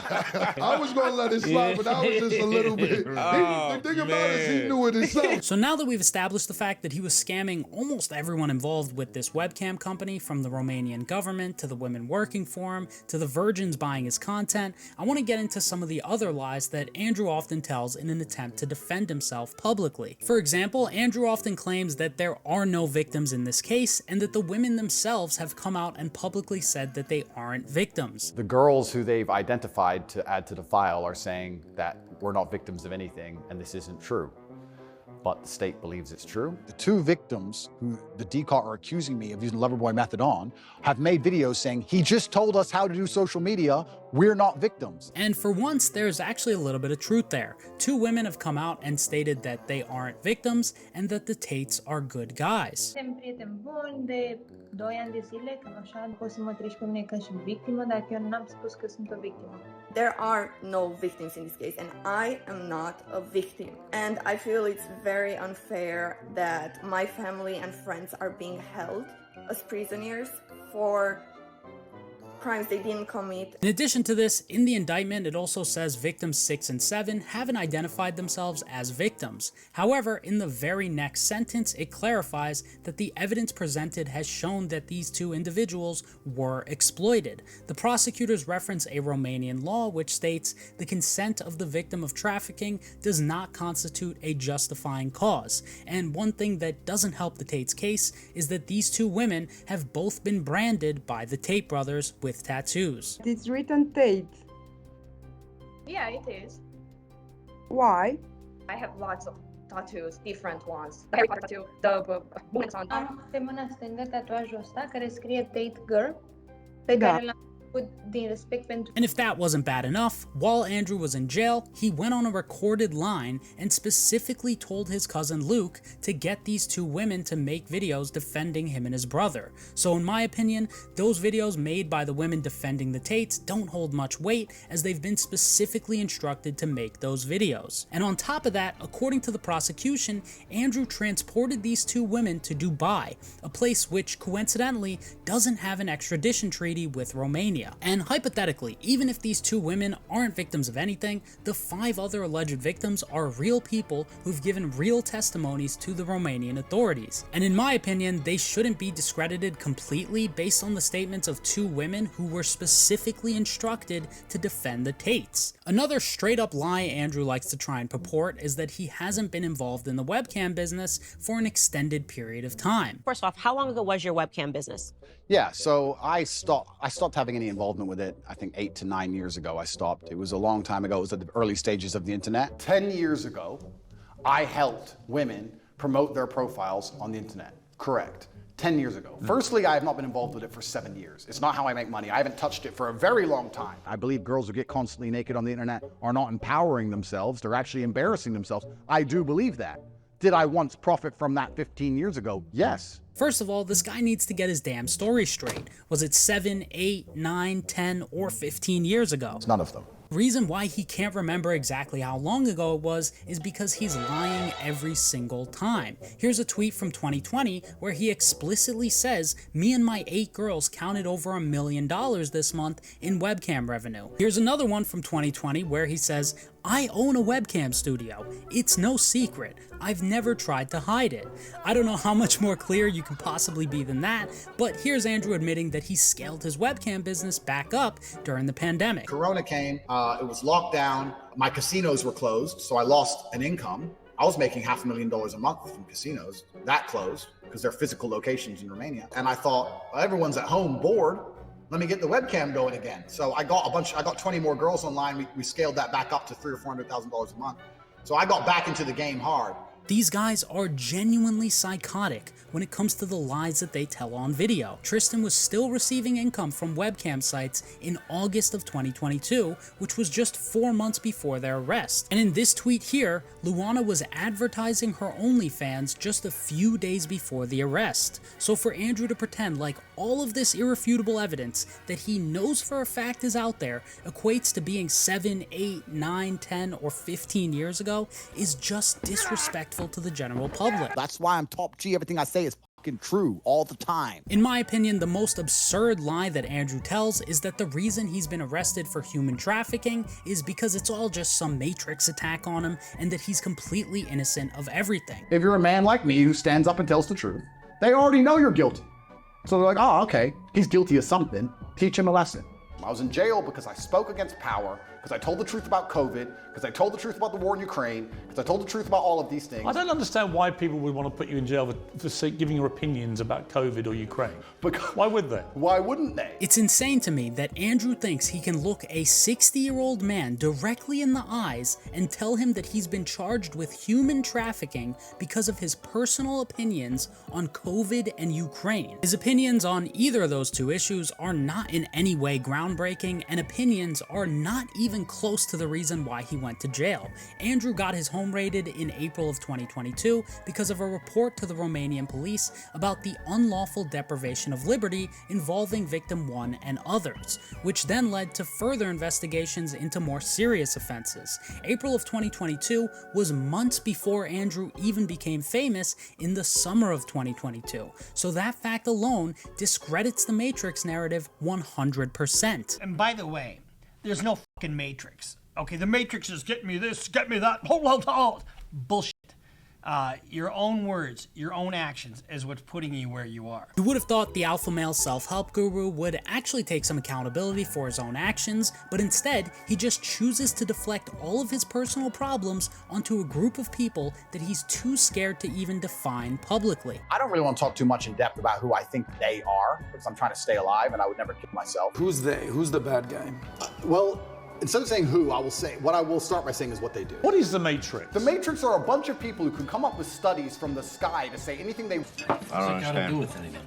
I was going to let it slide, but that was just a little bit. The thing about it is he knew it himself.
So now that we've established the fact that he was scamming almost everyone involved with this webcam company, from the Romanian government to the women working for him to the virgins buying his content, I want to get into some of the other lies that Andrew often tells in an attempt to defend himself publicly. For example, Andrew often claims that there are no victims in this case and that the women themselves have come out and publicly said that they aren't victims.
The girls who they've identified to add to the file are saying that we're not victims of anything and this isn't true. But the state believes it's true.
The 2 victims who the DCOT are accusing me of using the Loverboy method on have made videos saying, he just told us how to do social media, we're not victims.
And for once, there's actually a little bit of truth there. 2 women have come out and stated that they aren't victims and that the Tates are good guys.
There are no victims in this case, and I am not a victim. And I feel it's very unfair that my family and friends are being held as prisoners for crimes they didn't commit.
In addition to this, in the indictment, it also says victims 6 and 7 haven't identified themselves as victims. However, in the very next sentence, it clarifies that the evidence presented has shown that these 2 individuals were exploited. The prosecutors reference a Romanian law which states the consent of the victim of trafficking does not constitute a justifying cause. And one thing that doesn't help the Tate's case is that these 2 women have both been branded by the Tate brothers with tattoos.
It's written Tate.
Yeah, it is.
Why?
I have lots of tattoos, different ones. The Harry Potter tattoo, the woman's on. Am pe mâna stângă tatuajul ăsta care scrie Tate Girl, pe care l-am făcut din respect pentru.
And if that wasn't bad enough, while Andrew was in jail, he went on a recorded line and specifically told his cousin Luke to get these 2 women to make videos defending him and his brother. So in my opinion, those videos made by the women defending the Tates don't hold much weight, as they've been specifically instructed to make those videos. And on top of that, according to the prosecution, Andrew transported these 2 women to Dubai, a place which coincidentally doesn't have an extradition treaty with Romania. And hypothetically, even if these 2 women aren't victims of anything, the 5 other alleged victims are real people who've given real testimonies to the Romanian authorities. And in my opinion, they shouldn't be discredited completely based on the statements of 2 women who were specifically instructed to defend the Tates. Another straight up lie Andrew likes to try and purport is that he hasn't been involved in the webcam business for an extended period of time.
First off, how long ago was your webcam business?
Yeah, so I stopped having any involvement with it, I think 8 to 9 years ago I stopped. It was a long time ago. It was at the early stages of the internet. 10 years ago, I helped women promote their profiles on the internet. Correct. 10 years ago. Firstly, I have not been involved with it for 7 years. It's not how I make money. I haven't touched it for a very long time. I believe girls who get constantly naked on the internet are not empowering themselves. They're actually embarrassing themselves. I do believe that. Did I once profit from that 15 years ago? Yes.
First of all, this guy needs to get his damn story straight. Was it 7, 8, 9, 10, or 15 years ago?
It's none of them.
Reason why he can't remember exactly how long ago it was is because he's lying every single time. Here's a tweet from 2020 where he explicitly says, "Me and my 8 girls counted over $1 million this month in webcam revenue." Here's another one from 2020 where he says, I own a webcam studio. It's no secret. I've never tried to hide it. I don't know how much more clear you can possibly be than that, but here's Andrew admitting that he scaled his webcam business back up during the pandemic.
Corona came, it was locked down, my casinos were closed, so I lost an income. I was making $500,000 a month from casinos. That closed because they're physical locations in Romania. And I thought, well, everyone's at home bored. Let me get the webcam going again. So I got 20 more girls online. We scaled that back up to $300,000 or $400,000 a month. So I got back into the game hard.
These guys are genuinely psychotic when it comes to the lies that they tell on video. Tristan was still receiving income from webcam sites in August of 2022, which was just 4 months before their arrest. And in this tweet here, Luana was advertising her OnlyFans just a few days before the arrest. So for Andrew to pretend like all of this irrefutable evidence that he knows for a fact is out there equates to being 7, 8, 9, 10, or 15 years ago is just disrespectful to the general public.
That's why I'm top G. Everything I say is fucking true all the time.
In my opinion, the most absurd lie that Andrew tells is that the reason he's been arrested for human trafficking is because it's all just some Matrix attack on him and that he's completely innocent of everything.
If you're a man like me who stands up and tells the truth, they already know you're guilty. So they're like, oh, okay, he's guilty of something. Teach him a lesson.
I was in jail because I spoke against power, because I told the truth about COVID, because I told the truth about the war in Ukraine, because I told the truth about all of these things.
I don't understand why people would want to put you in jail for giving your opinions about COVID or Ukraine. Why would they?
Why wouldn't they?
It's insane to me that Andrew thinks he can look a 60-year-old man directly in the eyes and tell him that he's been charged with human trafficking because of his personal opinions on COVID and Ukraine. His opinions on either of those two issues are not in any way groundbreaking, and opinions are not even close to the reason why he went to jail. Andrew got his home raided in April of 2022 because of a report to the Romanian police about the unlawful deprivation of liberty involving victim 1 and others, which then led to further investigations into more serious offenses. April of 2022 was months before Andrew even became famous in the summer of 2022, so that fact alone discredits the Matrix narrative 100%.
And by the way, there's no fucking Matrix. Okay, the Matrix is get me this, get me that, hold. Bullshit. Your own words, your own actions is what's putting you where you are.
You would have thought the alpha male self-help guru would actually take some accountability for his own actions, but instead, he just chooses to deflect all of his personal problems onto a group of people that he's too scared to even define publicly.
I don't really want to talk too much in depth about who I think they are, because I'm trying to stay alive and I would never kill myself.
Who's they? Who's the bad guy?
Well, instead of saying who, what I will start by saying is what they do.
What is the Matrix?
The Matrix are a bunch of people who can come up with studies from the sky to say anything they...
I don't understand. Got to do with anything?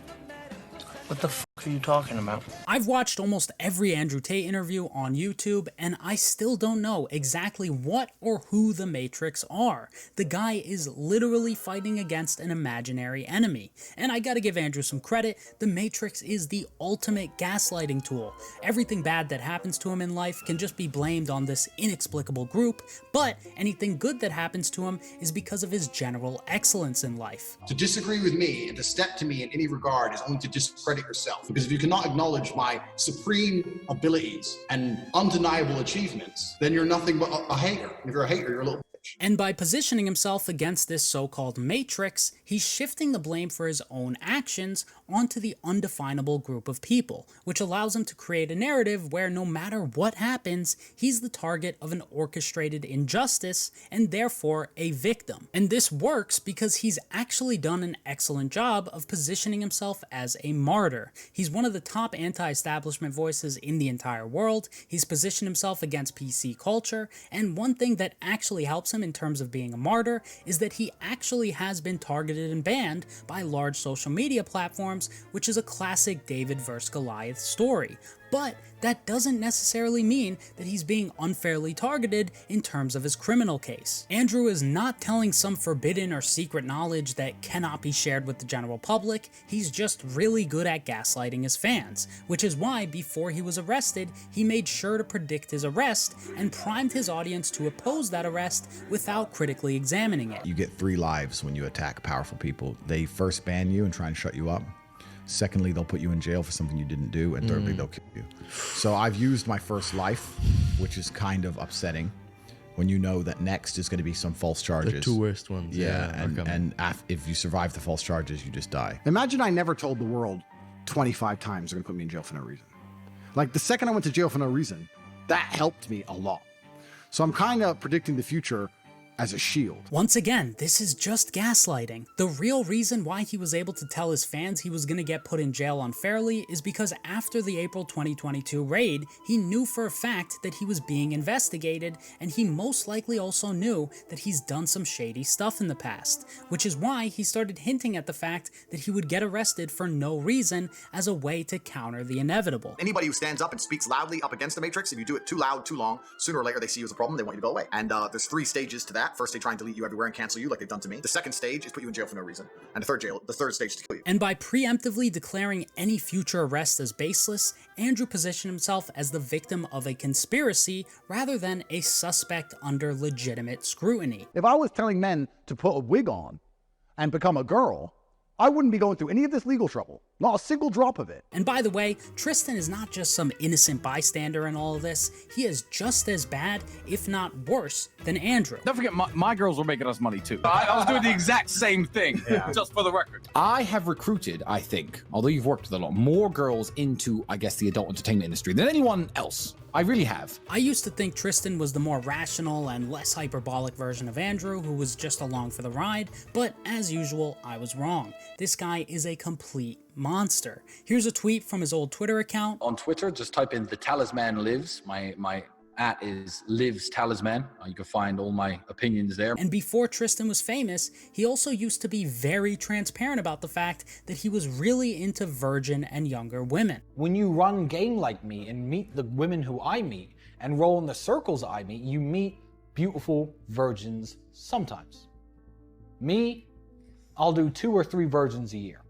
What the fuck are you talking about?
I've watched almost every Andrew Tate interview on YouTube, and I still don't know exactly what or who the Matrix are. The guy is literally fighting against an imaginary enemy. And I gotta give Andrew some credit, the Matrix is the ultimate gaslighting tool. Everything bad that happens to him in life can just be blamed on this inexplicable group, but anything good that happens to him is because of his general excellence in life.
To disagree with me and to step to me in any regard is only to discredit yourself. Because if you cannot acknowledge my supreme abilities and undeniable achievements, then you're nothing but a hater. And if you're a hater, you're a little bitch.
And by positioning himself against this so-called Matrix, he's shifting the blame for his own actions onto the undefinable group of people, which allows him to create a narrative where no matter what happens, he's the target of an orchestrated injustice and therefore a victim. And this works because he's actually done an excellent job of positioning himself as a martyr. He's one of the top anti-establishment voices in the entire world, he's positioned himself against PC culture, and one thing that actually helps him in terms of being a martyr is that he actually has been targeted and banned by large social media platforms, which is a classic David versus Goliath story. But that doesn't necessarily mean that he's being unfairly targeted in terms of his criminal case. Andrew is not telling some forbidden or secret knowledge that cannot be shared with the general public, he's just really good at gaslighting his fans, which is why before he was arrested, he made sure to predict his arrest and primed his audience to oppose that arrest without critically examining it.
You get 3 lives when you attack powerful people. They first ban you and try and shut you up. Secondly, they'll put you in jail for something you didn't do. And thirdly, they'll kill you. So I've used my first life, which is kind of upsetting, when you know that next is going to be some false charges.
The two worst ones.
Yeah, and if you survive the false charges, you just die.
Imagine I never told the world 25 times they're gonna put me in jail for no reason. Like the second I went to jail for no reason, that helped me a lot. So I'm kind of predicting the future as a shield.
Once again, this is just gaslighting. The real reason why he was able to tell his fans he was gonna get put in jail unfairly is because after the April 2022 raid, he knew for a fact that he was being investigated, and he most likely also knew that he's done some shady stuff in the past, which is why he started hinting at the fact that he would get arrested for no reason as a way to counter the inevitable.
Anybody who stands up and speaks loudly up against the Matrix, if you do it too loud, too long, sooner or later they see you as a problem, they want you to go away. And there's 3 stages to that. First, they try and delete you everywhere and cancel you like they've done to me. The second stage is put you in jail for no reason. And the third stage is to kill you.
And by preemptively declaring any future arrest as baseless, Andrew positioned himself as the victim of a conspiracy rather than a suspect under legitimate scrutiny.
If I was telling men to put a wig on and become a girl, I wouldn't be going through any of this legal trouble. Not a single drop of it.
And by the way, Tristan is not just some innocent bystander in all of this. He is just as bad, if not worse, than Andrew.
Don't forget, my girls were making us money too. I was doing the exact same thing, just for the record. I have recruited, I think, although you've worked with a lot, more girls into, I guess, the adult entertainment industry than anyone else. I really have.
I used to think Tristan was the more rational and less hyperbolic version of Andrew, who was just along for the ride, but as usual, I was wrong. This guy is a complete monster. Here's a tweet from his old Twitter account.
On Twitter, just type in "The Talisman Lives." My @ is Lives Talisman. You can find all my opinions there.
And before Tristan was famous, he also used to be very transparent about the fact that he was really into virgin and younger women.
When you run game like me and meet the women who I meet and roll in the circles I meet, you meet beautiful virgins sometimes. Me, I'll do 2 or 3 virgins a year.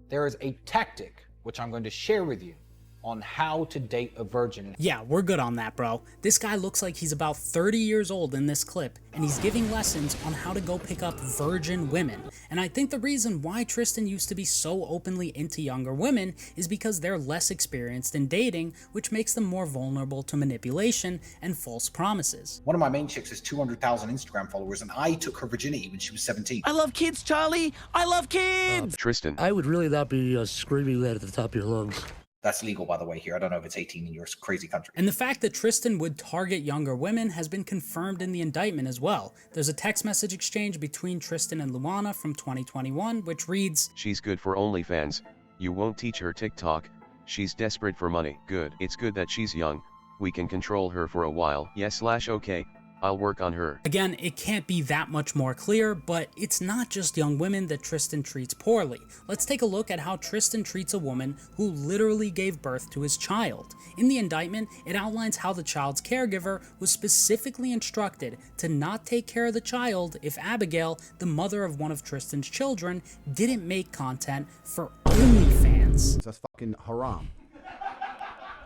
There is a tactic which I'm going to share with you on how to date a virgin.
Yeah, we're good on that, bro. This guy looks like he's about 30 years old in this clip, and he's giving lessons on how to go pick up virgin women. And I think the reason why Tristan used to be so openly into younger women is because they're less experienced in dating, which makes them more vulnerable to manipulation and false promises.
One of my main chicks has 200,000 Instagram followers, and I took her virginity when she was 17.
I love kids, Charlie. I love kids.
Tristan.
I would really not be screaming that at the top of your lungs.
That's legal, by the way, here. I don't know if it's 18 in your crazy country.
And the fact that Tristan would target younger women has been confirmed in the indictment as well. There's a text message exchange between Tristan and Luana from 2021, which reads,
"She's good for OnlyFans. You won't teach her TikTok. She's desperate for money. Good. It's good that she's young. We can control her for a while. Yes/okay. I'll work on her."
Again, it can't be that much more clear, but it's not just young women that Tristan treats poorly. Let's take a look at how Tristan treats a woman who literally gave birth to his child. In the indictment, it outlines how the child's caregiver was specifically instructed to not take care of the child if Abigail, the mother of one of Tristan's children, didn't make content for OnlyFans.
That's fucking haram.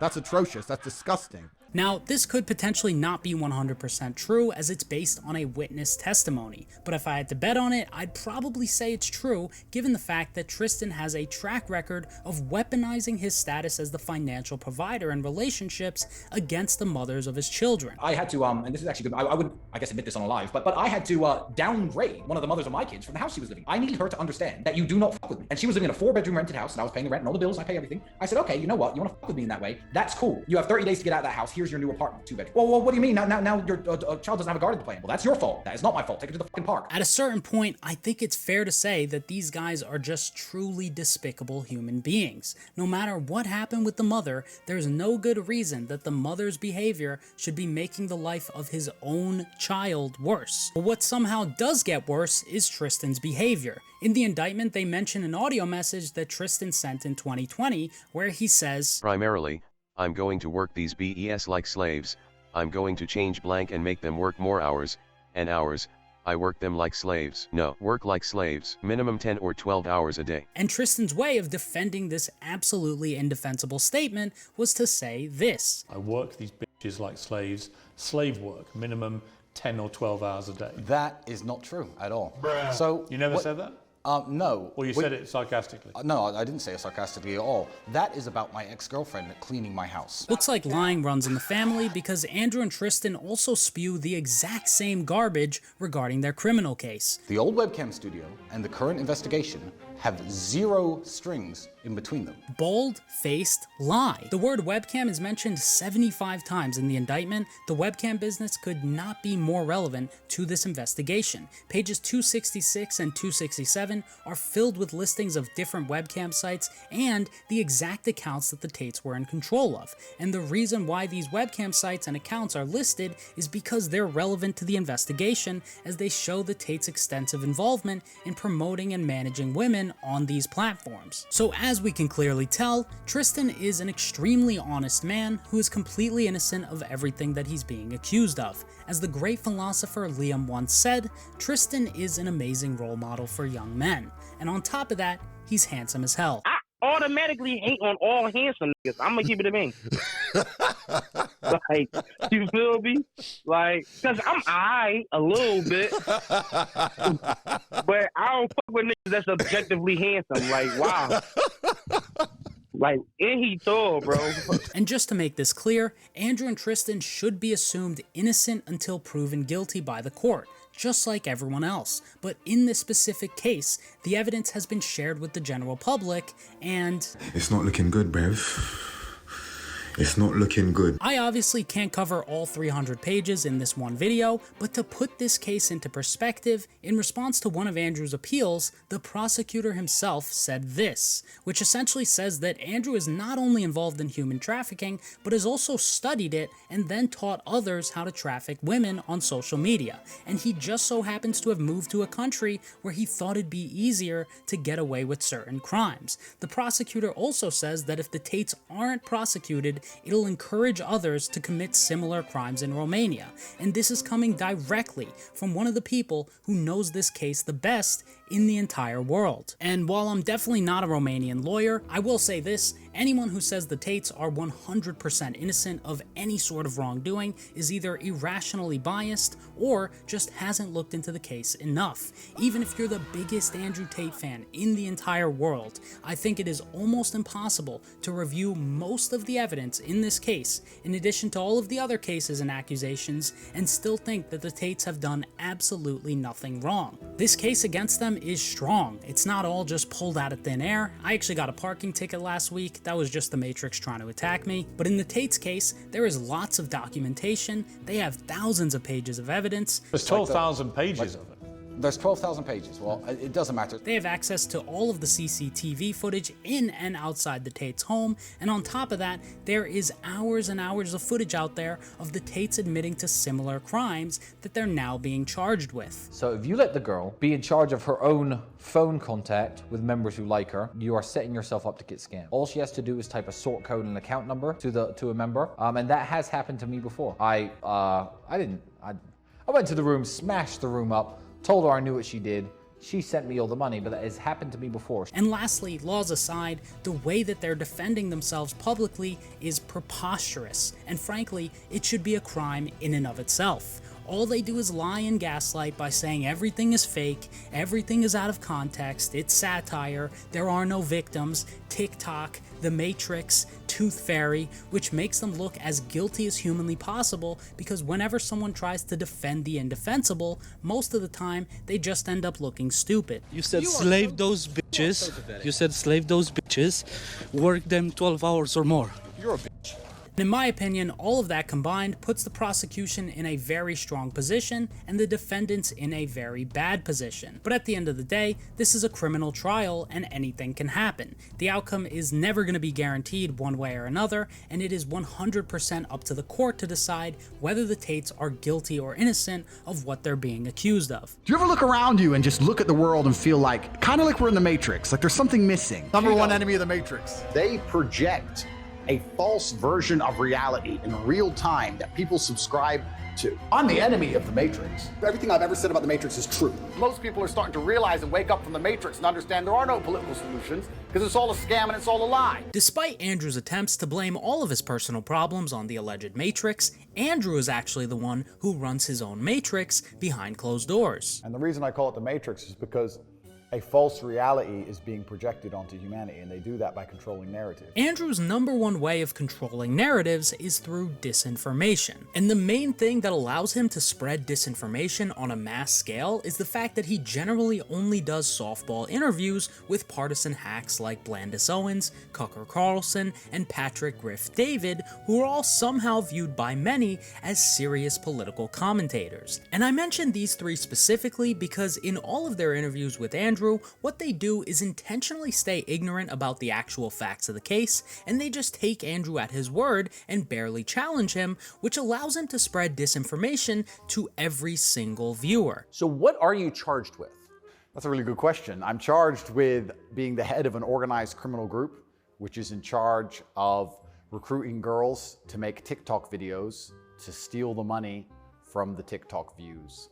That's atrocious. That's disgusting.
Now, this could potentially not be 100% true as it's based on a witness testimony, but if I had to bet on it, I'd probably say it's true given the fact that Tristan has a track record of weaponizing his status as the financial provider in relationships against the mothers of his children.
I had to, and this is actually good, I wouldn't, I guess, admit this on a live, but I had to downgrade one of the mothers of my kids from the house she was living. I need her to understand that you do not fuck with me. And she was living in a 4-bedroom rented house, and I was paying the rent and all the bills, I pay everything. I said, okay, you know what? You want to fuck with me in that way? That's cool. You have 30 days to get out of that house. Here's your new apartment, 2-bedroom. Well, what do you mean? Now your child doesn't have a garden to play in. Well, that's your fault. That is not my fault. Take her to the fucking park.
At a certain point, I think it's fair to say that these guys are just truly despicable human beings. No matter what happened with the mother, there's no good reason that the mother's behavior should be making the life of his own child worse. But what somehow does get worse is Tristan's behavior. In the indictment, they mention an audio message that Tristan sent in 2020 where he says,
"Primarily, I'm going to work these BES like slaves. I'm going to change blank and make them work more hours, and hours. I work them like slaves. No, work like slaves. Minimum 10 or 12 hours a day."
And Tristan's way of defending this absolutely indefensible statement was to say this.
I work these bitches like slaves. Slave work, minimum 10 or 12 hours a day.
That is not true at all.
Bruh.
So
you never said that?
No.
Well, you said it sarcastically.
No, I didn't say it sarcastically at all. That is about my ex-girlfriend cleaning my house.
Looks like lying runs in the family because Andrew and Tristan also spew the exact same garbage regarding their criminal case.
The old webcam studio and the current investigation have 0 strings in between them.
Bold-faced lie. The word webcam is mentioned 75 times in the indictment. The webcam business could not be more relevant to this investigation. Pages 266 and 267 are filled with listings of different webcam sites and the exact accounts that the Tates were in control of. And the reason why these webcam sites and accounts are listed is because they're relevant to the investigation, as they show the Tates' extensive involvement in promoting and managing women on these platforms. So as we can clearly tell, Tristan is an extremely honest man who is completely innocent of everything that he's being accused of. As the great philosopher Liam once said, Tristan is an amazing role model for young men. And on top of that, he's handsome as hell.
I automatically hate on all handsome niggas. I'm gonna keep it a me. Like, you feel me? Like, cause I'm aight a little bit, but I don't fuck with niggas that's objectively handsome. Like, wow. Like, and he tall, bro.
And just to make this clear, Andrew and Tristan should be assumed innocent until proven guilty by the court, just like everyone else. But in this specific case, the evidence has been shared with the general public, and
it's not looking good, bruv. It's not looking good.
I obviously can't cover all 300 pages in this one video, but to put this case into perspective, in response to one of Andrew's appeals, the prosecutor himself said this, which essentially says that Andrew is not only involved in human trafficking, but has also studied it and then taught others how to traffic women on social media. And he just so happens to have moved to a country where he thought it'd be easier to get away with certain crimes. The prosecutor also says that if the Tates aren't prosecuted, it'll encourage others to commit similar crimes in Romania. And this is coming directly from one of the people who knows this case the best in the entire world. And while I'm definitely not a Romanian lawyer, I will say this: anyone who says the Tates are 100% innocent of any sort of wrongdoing is either irrationally biased or just hasn't looked into the case enough. Even if you're the biggest Andrew Tate fan in the entire world, I think it is almost impossible to review most of the evidence in this case, in addition to all of the other cases and accusations, and still think that the Tates have done absolutely nothing wrong. This case against them is strong. It's not all just pulled out of thin air. I actually got a parking ticket last week. That was just the Matrix trying to attack me. But in the Tates case, there is lots of documentation. They have thousands of pages of evidence.
There's 12,000 pages of it.
There's 12,000 pages. Well, it doesn't matter.
They have access to all of the CCTV footage in and outside the Tates' home, and on top of that, there is hours and hours of footage out there of the Tates admitting to similar crimes that they're now being charged with.
So if you let the girl be in charge of her own phone contact with members who like her, you are setting yourself up to get scammed. All she has to do is type a sort code and account number to a member, and that has happened to me before. I went to the room, smashed the room up, told her I knew what she did. She sent me all the money, but that has happened to me before.
And lastly, laws aside, the way that they're defending themselves publicly is preposterous. And frankly, it should be a crime in and of itself. All they do is lie and gaslight by saying everything is fake, everything is out of context, it's satire, there are no victims, TikTok, The Matrix, Tooth Fairy, which makes them look as guilty as humanly possible, because whenever someone tries to defend the indefensible, most of the time they just end up looking stupid.
You said slave those bitches, work them 12 hours or more.
You're a bitch.
In my opinion, all of that combined puts the prosecution in a very strong position and the defendants in a very bad position. But at the end of the day, this is a criminal trial and anything can happen. The outcome is never going to be guaranteed one way or another, and it is 100% up to the court to decide whether the Tates are guilty or innocent of what they're being accused of.
Do you ever look around you and just look at the world and feel like, kind of like we're in the Matrix, like there's something missing?
Number one enemy of the Matrix.
They project a false version of reality in real time that people subscribe to.
I'm the enemy of the Matrix.
Everything I've ever said about the Matrix is true.
Most people are starting to realize and wake up from the Matrix and understand there are no political solutions because it's all a scam and it's all a lie.
Despite Andrew's attempts to blame all of his personal problems on the alleged Matrix, Andrew is actually the one who runs his own Matrix behind closed doors.
And the reason I call it the Matrix is because A false reality is being projected onto humanity, and they do that by controlling narrative.
Andrew's #1 way of controlling narratives is through disinformation. And the main thing that allows him to spread disinformation on a mass scale is the fact that he generally only does softball interviews with partisan hacks like Candace Owens, Carlson, and Patrick Grift David, who are all somehow viewed by many as serious political commentators. And I mentioned these three specifically because in all of their interviews with Andrew, what they do is intentionally stay ignorant about the actual facts of the case, and they just take Andrew at his word and barely challenge him, which allows him to spread disinformation to every single viewer.
So what are you charged with?
That's a really good question. I'm charged with being the head of an organized criminal group, which is in charge of recruiting girls to make TikTok videos to steal the money from the TikTok views.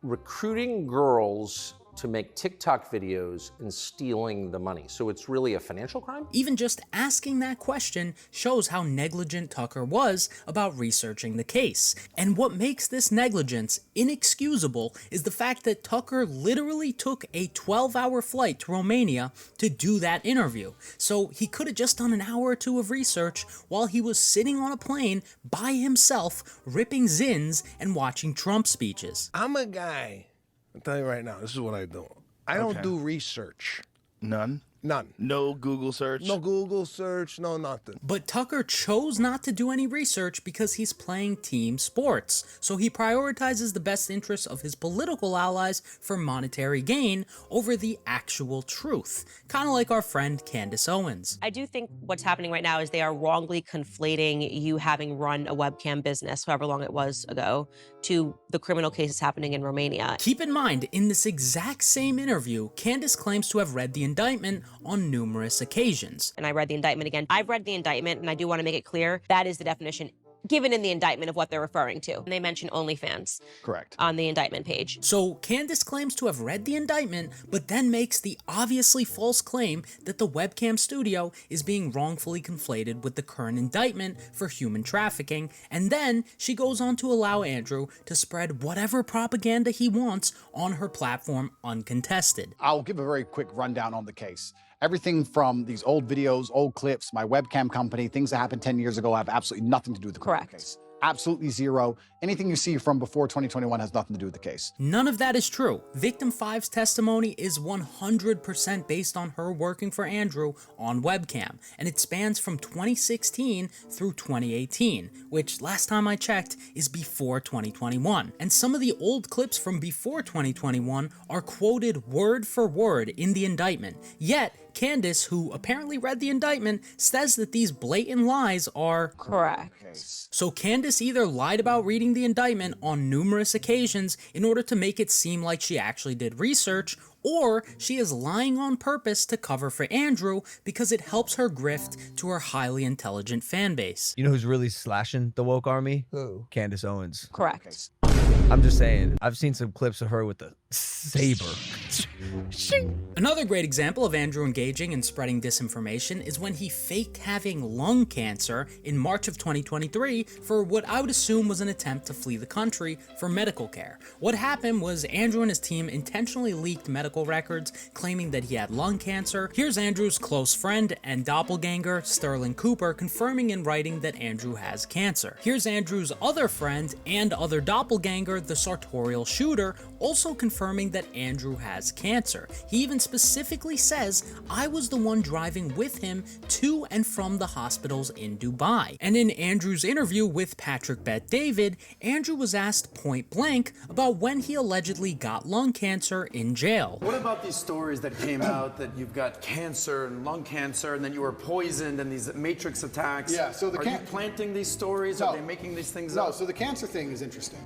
Recruiting girls to make TikTok videos and stealing the money. So it's really a financial crime?
Even just asking that question shows how negligent Tucker was about researching the case. And what makes this negligence inexcusable is the fact that Tucker literally took a 12-hour flight to Romania to do that interview. So he could have just done an hour or two of research while he was sitting on a plane by himself, ripping zins and watching Trump speeches.
I'm a guy, I'll tell you right now, this is what I do. I don't do research.
None?
None.
No Google search?
No Google search, no nothing.
But Tucker chose not to do any research because he's playing team sports, so he prioritizes the best interests of his political allies for monetary gain over the actual truth, kind of like our friend Candace Owens.
I do think what's happening right now is they are wrongly conflating you having run a webcam business, however long it was ago, to the criminal cases happening in Romania.
Keep in mind, in this exact same interview, Candace claims to have read the indictment on numerous occasions.
And I read the indictment again. I've read the indictment, and I do want to make it clear that is the definition given in the indictment of what they're referring to. And they mention OnlyFans.
Correct.
On the indictment page.
So Candace claims to have read the indictment, but then makes the obviously false claim that the webcam studio is being wrongfully conflated with the current indictment for human trafficking, and then she goes on to allow Andrew to spread whatever propaganda he wants on her platform uncontested.
I'll give a very quick rundown on the case. Everything from these old videos, old clips, my webcam company, things that happened 10 years ago have absolutely nothing to do with the criminal case. Absolutely zero. Anything you see from before 2021 has nothing to do with the case.
None of that is true. Victim 5's testimony is 100% based on her working for Andrew on webcam, and it spans from 2016 through 2018, which last time I checked is before 2021. And some of the old clips from before 2021 are quoted word for word in the indictment. Yet, Candace, who apparently read the indictment, says that these blatant lies are
correct.
So Candace either lied about reading the indictment on numerous occasions in order to make it seem like she actually did research, or she is lying on purpose to cover for Andrew because it helps her grift to her highly intelligent fan base.
You know who's really slashing the woke army?
Who?
Candace Owens.
Correct.
I'm just saying, I've seen some clips of her with the saber.
Another great example of Andrew engaging in spreading disinformation is when he faked having lung cancer in March of 2023 for what I would assume was an attempt to flee the country for medical care. What happened was Andrew and his team intentionally leaked medical records claiming that he had lung cancer. Here's Andrew's close friend and doppelganger, Sterling Cooper, confirming in writing that Andrew has cancer. Here's Andrew's other friend and other doppelganger, the sartorial shooter, also confirming that Andrew has cancer. He even specifically says, I was the one driving with him to and from the hospitals in Dubai. And in Andrew's interview with Patrick Bet David, Andrew was asked point blank about when he allegedly got lung cancer in jail.
What about these stories that came out that you've got cancer and lung cancer and then you were poisoned and these matrix attacks?
Yeah, so
are you planting these stories?
No.
Are they making these things up?
No, so the cancer thing is interesting.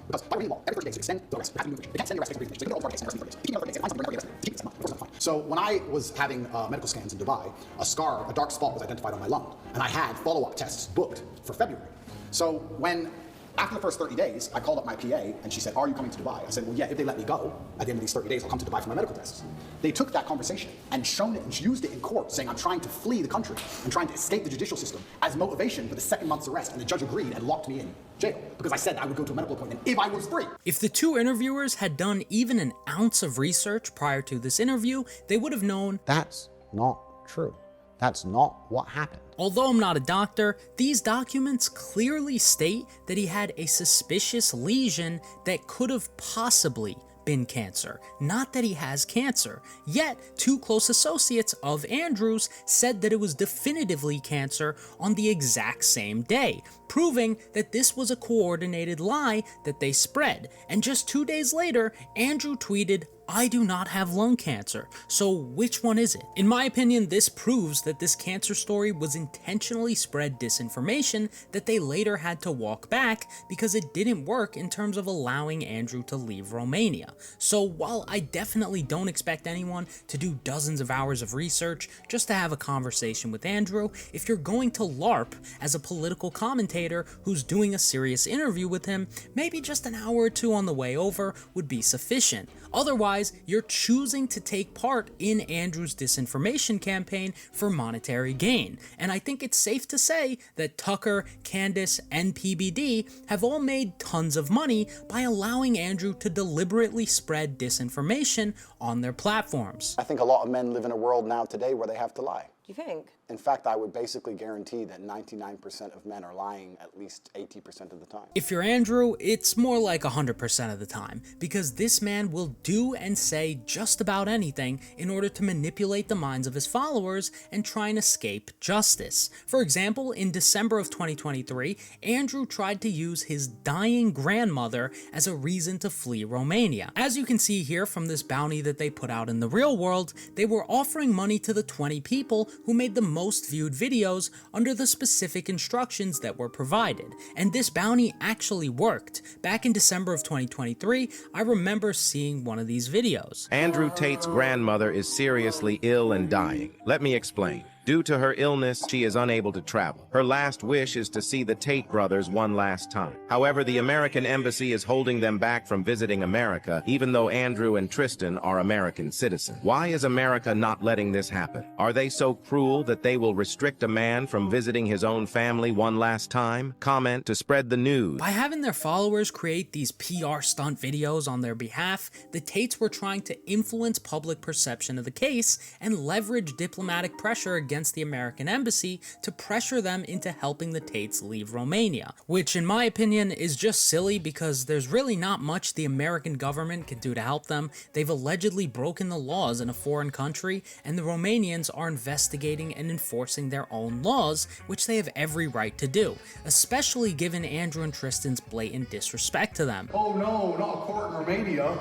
So when I was having medical scans in Dubai, a scar, a dark spot was identified on my lung, and I had follow-up tests booked for February. So when After the first 30 days, I called up my PA and she said, are you coming to Dubai? I said, well, yeah, if they let me go at the end of these 30 days, I'll come to Dubai for my medical tests. They took that conversation and shown it and used it in court, saying I'm trying to flee the country. I'm trying to escape the judicial system as motivation for the second month's arrest. And the judge agreed and locked me in jail because I said I would go to a medical appointment if I was free.
If the two interviewers had done even an ounce of research prior to this interview, they would have known
that's not true. That's not what happened.
Although I'm not a doctor, these documents clearly state that he had a suspicious lesion that could have possibly been cancer, not that he has cancer. Yet, two close associates of Andrew's said that it was definitively cancer on the exact same day, proving that this was a coordinated lie that they spread. And just 2 days later, Andrew tweeted, I do not have lung cancer, so which one is it? In my opinion, this proves that this cancer story was intentionally spread disinformation that they later had to walk back because it didn't work in terms of allowing Andrew to leave Romania. So while I definitely don't expect anyone to do dozens of hours of research just to have a conversation with Andrew, if you're going to LARP as a political commentator who's doing a serious interview with him, maybe just an hour or two on the way over would be sufficient. Otherwise, you're choosing to take part in Andrew's disinformation campaign for monetary gain. And I think it's safe to say that Tucker, Candace, and PBD have all made tons of money by allowing Andrew to deliberately spread disinformation on their platforms.
I think a lot of men live in a world now today where they have to lie.
You think?
In fact, I would basically guarantee that 99% of men are lying at least 80% of the time.
If you're Andrew, it's more like 100% of the time, because this man will do and say just about anything in order to manipulate the minds of his followers and try and escape justice. For example, in December of 2023, Andrew tried to use his dying grandmother as a reason to flee Romania. As you can see here from this bounty that they put out in the real world, they were offering money to the 20 people who made the most viewed videos under the specific instructions that were provided. And this bounty actually worked. Back in December of 2023, I remember seeing one of these videos.
Andrew Tate's grandmother is seriously ill and dying. Let me explain. Due to her illness, she is unable to travel. Her last wish is to see the Tate brothers one last time. However, the American embassy is holding them back from visiting America, even though Andrew and Tristan are American citizens. Why is America not letting this happen? Are they so cruel that they will restrict a man from visiting his own family one last time? Comment to spread the news.
By having their followers create these PR stunt videos on their behalf, the Tates were trying to influence public perception of the case and leverage diplomatic pressure against the American embassy to pressure them into helping the Tates leave Romania, which in my opinion is just silly because there's really not much the American government can do to help them. They've allegedly broken the laws in a foreign country, and the Romanians are investigating and enforcing their own laws, which they have every right to do, especially given Andrew and Tristan's blatant disrespect to them.
Oh no, not a court in Romania.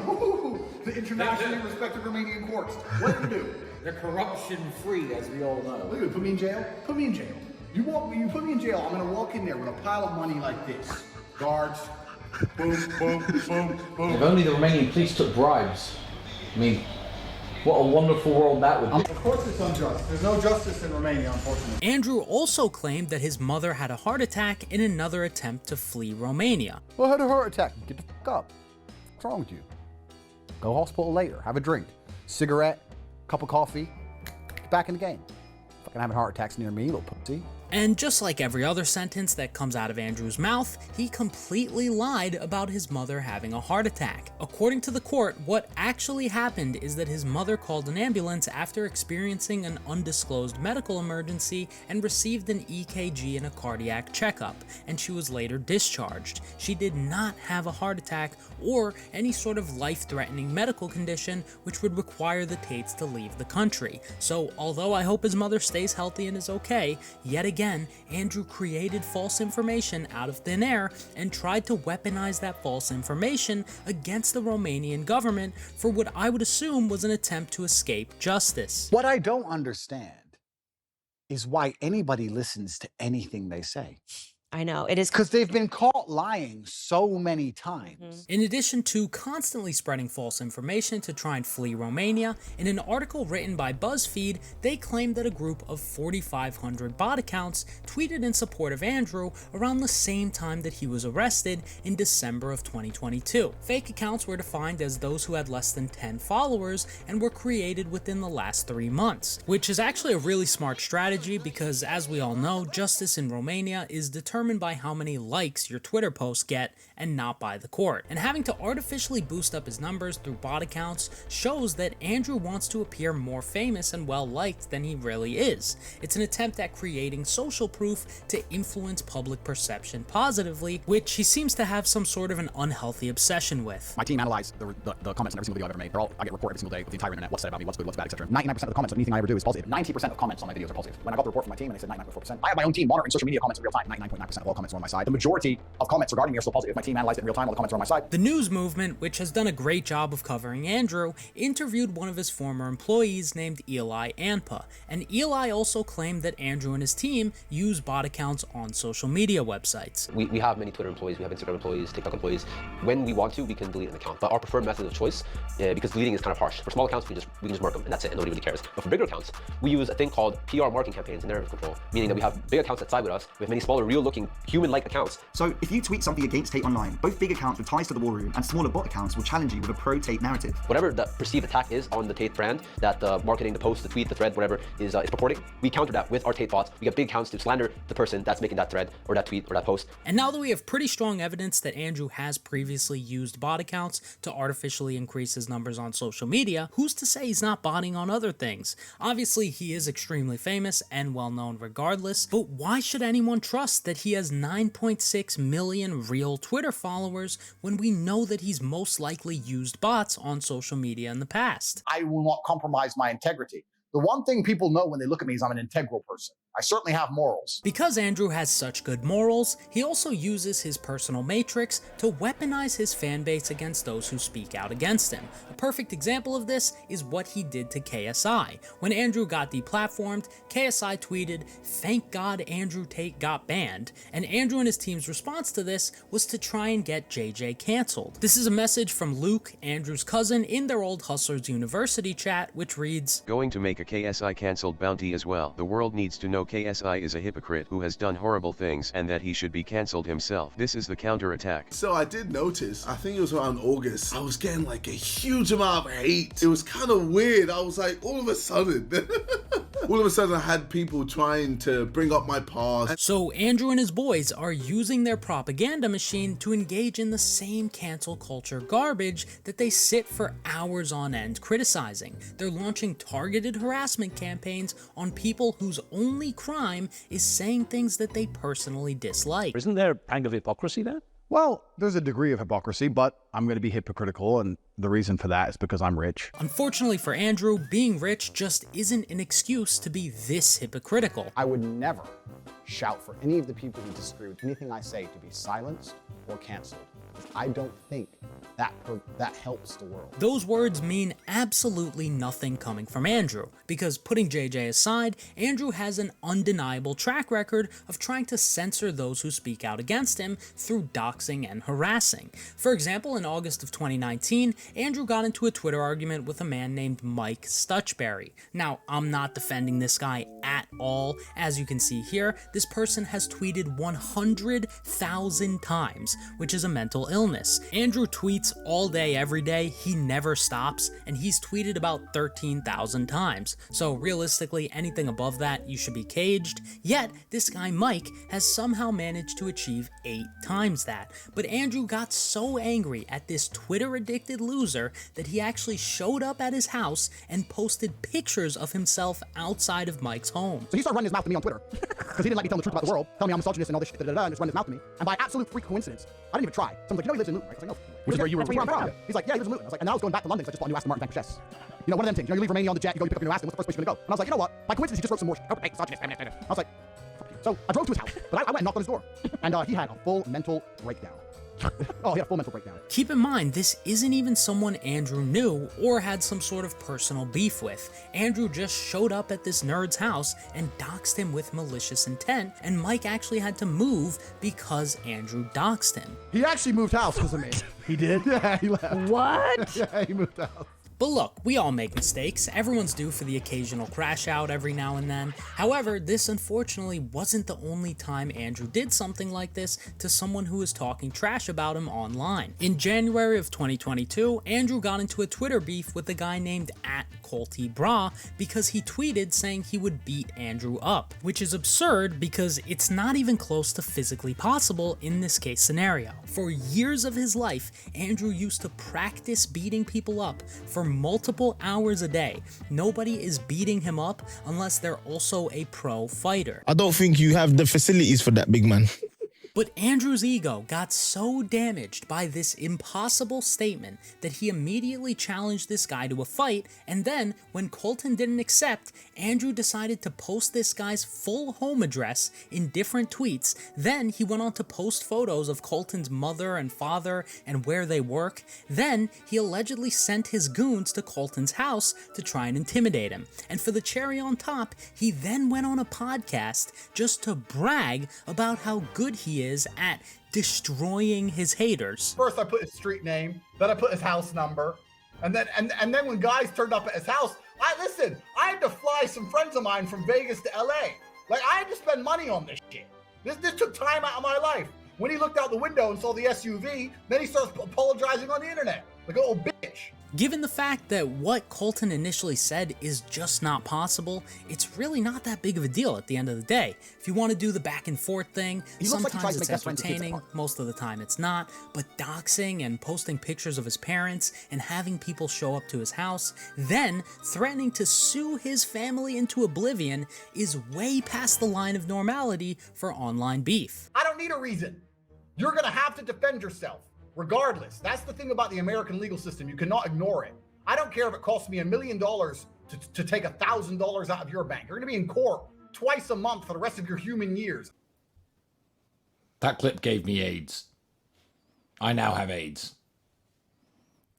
The internationally respected Romanian courts. What do you do?
They're corruption-free, as we all know.
Look at it, put me in jail? Put me in jail. You put me in jail, I'm gonna walk in there with a pile of money like this. Guards, boom, boom, boom, boom.
If only the Romanian police took bribes. I mean, what a wonderful world that would be.
Of course it's unjust. There's no justice in Romania, unfortunately.
Andrew also claimed that his mother had a heart attack in another attempt to flee Romania.
Well, I had a heart attack. Get the fuck up. What's wrong with you? Go to hospital later. Have a drink. Cigarette. Cup of coffee, back in the game. Fucking having heart attacks near me, little pussy.
And just like every other sentence that comes out of Andrew's mouth, he completely lied about his mother having a heart attack. According to the court, what actually happened is that his mother called an ambulance after experiencing an undisclosed medical emergency and received an EKG and a cardiac checkup, and she was later discharged. She did not have a heart attack or any sort of life-threatening medical condition which would require the Tates to leave the country. So although I hope his mother stays healthy and is okay, yet again, Andrew created false information out of thin air and tried to weaponize that false information against the Romanian government for what I would assume was an attempt to escape justice.
What I don't understand is why anybody listens to anything they say.
I know, it is
because they've been caught lying so many times.
In addition to constantly spreading false information to try and flee Romania, in an article written by BuzzFeed, they claimed that a group of 4,500 bot accounts tweeted in support of Andrew around the same time that he was arrested in December of 2022. Fake accounts were defined as those who had less than 10 followers and were created within the last 3 months, which is actually a really smart strategy because, as we all know, justice in Romania is determined by how many likes your Twitter posts get and not by the court. And having to artificially boost up his numbers through bot accounts shows that Andrew wants to appear more famous and well-liked than he really is. It's an attempt at creating social proof to influence public perception positively, which he seems to have some sort of an unhealthy obsession with.
My team analyzed the comments on every single video I've ever made. I get a report every single day with the entire internet, what's said about me, what's good, what's bad, etc. 99% of the comments on anything I ever do is positive. 90% of comments on my videos are positive. When I got the report from my team and they said 99.4%, I have my own team monitoring social media comments in real time. 99.9% of all comments are on my side. The majority of comments regarding me are still positive. My team analyzed it in real time, all the comments are on my side.
The news movement, which has done a great job of covering Andrew, interviewed one of his former employees named Eli Anpa, and Eli also claimed that Andrew and his team use bot accounts on social media websites.
We have many Twitter employees, we have Instagram employees, TikTok employees. When we want to, we can delete an account, but our preferred method of choice, because deleting is kind of harsh. For small accounts, we can just mark them, and that's it, and nobody really cares. But for bigger accounts, we use a thing called PR marketing campaigns and narrative control, meaning that we have big accounts that side with us, we have many smaller, real-looking, human-like accounts.
So if you tweet something against Tate online, both big accounts with ties to the war room and smaller bot accounts will challenge you with a pro-Tate narrative.
Whatever the perceived attack is on the Tate brand, that the marketing, the post, the tweet, the thread, whatever is purporting, we counter that with our Tate bots. We get big accounts to slander the person that's making that thread or that tweet or that post.
And now that we have pretty strong evidence that Andrew has previously used bot accounts to artificially increase his numbers on social media, who's to say he's not botting on other things? Obviously, he is extremely famous and well-known regardless, but why should anyone trust that he has 9.6 million real Twitter followers when we know that he's most likely used bots on social media in the past?
I will not compromise my integrity. The one thing people know when they look at me is I'm an integral person. I certainly have morals.
Because Andrew has such good morals, he also uses his personal matrix to weaponize his fan base against those who speak out against him. A perfect example of this is what he did to KSI. When Andrew got deplatformed, KSI tweeted, "Thank God Andrew Tate got banned," and Andrew and his team's response to this was to try and get JJ cancelled. This is a message from Luke, Andrew's cousin, in their old Hustlers University chat, which reads,
"Going to make a KSI cancelled bounty as well. The world needs to know KSI is a hypocrite who has done horrible things and that he should be cancelled himself. This is the counter-attack."
So I did notice, I think it was around August, I was getting like a huge amount of hate. It was kind of weird. I was like, all of a sudden I had people trying to bring up my past.
So Andrew and his boys are using their propaganda machine to engage in the same cancel culture garbage that they sit for hours on end criticizing. They're launching targeted harassment campaigns on people whose only crime is saying things that they personally dislike.
Isn't there a pang of hypocrisy there?
Well, there's a degree of hypocrisy, but I'm going to be hypocritical, and the reason for that is because I'm rich.
Unfortunately for Andrew, being rich just isn't an excuse to be this hypocritical.
I would never shout for any of the people who disagree with anything I say to be silenced or canceled. I don't think that helps the world.
Those words mean absolutely nothing coming from Andrew, because putting JJ aside, Andrew has an undeniable track record of trying to censor those who speak out against him through doxing and harassing. For example, in August of 2019, Andrew got into a Twitter argument with a man named Mike Stuchbery. Now, I'm not defending this guy at all. As you can see here, this person has tweeted 100,000 times, which is a mental illness. Andrew tweets all day, every day. He never stops, and he's tweeted about 13,000 times. So realistically, anything above that, you should be caged. Yet, this guy Mike has somehow managed to achieve 8 times that. But Andrew got so angry at this Twitter-addicted loser that he actually showed up at his house and posted pictures of himself outside of Mike's home.
So he started running his mouth to me on Twitter because he didn't like me telling the truth about the world, telling me I'm a misogynist and all this shit, and just running his mouth to me. And by absolute freak coincidence, I didn't even try. Someone's like, "You know he lives in Luton, right?" I was like, "No."
Which is where you were
from? He's like, "Yeah, he lives in Luton." I was like, and then I was going back to London because I just bought a new Aston Martin Vanquish S. You know, one of them things. You know, you leave Romania on the jet, you pick up your new Aston, what's the first place you're gonna go? And I was like, you know what? By coincidence, he just wrote some more shit. Oh, hey, misogynist, feminist. I was like, fuck you. So I drove to his house, but I went and knocked on his door, and he had a full mental breakdown.
Oh, he had a full mental breakdown.
Keep in mind, this isn't even someone Andrew knew or had some sort of personal beef with. Andrew just showed up at this nerd's house and doxed him with malicious intent, and Mike actually had to move because Andrew doxed him.
He actually moved house because of me. He did? Yeah, he left.
What?
Yeah, he moved house.
But look, we all make mistakes. Everyone's due for the occasional crash out every now and then. However, this unfortunately wasn't the only time Andrew did something like this to someone who was talking trash about him online. In January of 2022, Andrew got into a Twitter beef with a guy named @Colty Brah because he tweeted saying he would beat Andrew up, which is absurd because it's not even close to physically possible in this case scenario. For years of his life, Andrew used to practice beating people up for multiple hours a day. Nobody is beating him up unless they're also a pro fighter.
I don't think you have the facilities for that, big man.
But Andrew's ego got so damaged by this impossible statement that he immediately challenged this guy to a fight, and then, when Colton didn't accept, Andrew decided to post this guy's full home address in different tweets. Then he went on to post photos of Colton's mother and father and where they work. Then he allegedly sent his goons to Colton's house to try and intimidate him. And for the cherry on top, he then went on a podcast just to brag about how good he is at destroying his haters.
First I put his street name, then I put his house number, and then when guys turned up at his house, I had to fly some friends of mine from Vegas to LA. Like, I had to spend money on this shit. This took time out of my life. When he looked out the window and saw the SUV, then he starts apologizing on the internet like a little bitch.
Given the fact that what Colton initially said is just not possible, it's really not that big of a deal at the end of the day. If you want to do the back and forth thing, sometimes it's entertaining, most of the time it's not, but doxing and posting pictures of his parents and having people show up to his house, then threatening to sue his family into oblivion is way past the line of normality for online beef.
I don't need a reason. You're gonna have to defend yourself. Regardless, that's the thing about the American legal system. You cannot ignore it. I don't care if it costs me $1 million to take $1,000 out of your bank. You're going to be in court twice a month for the rest of your human years.
That clip gave me AIDS. I now have AIDS.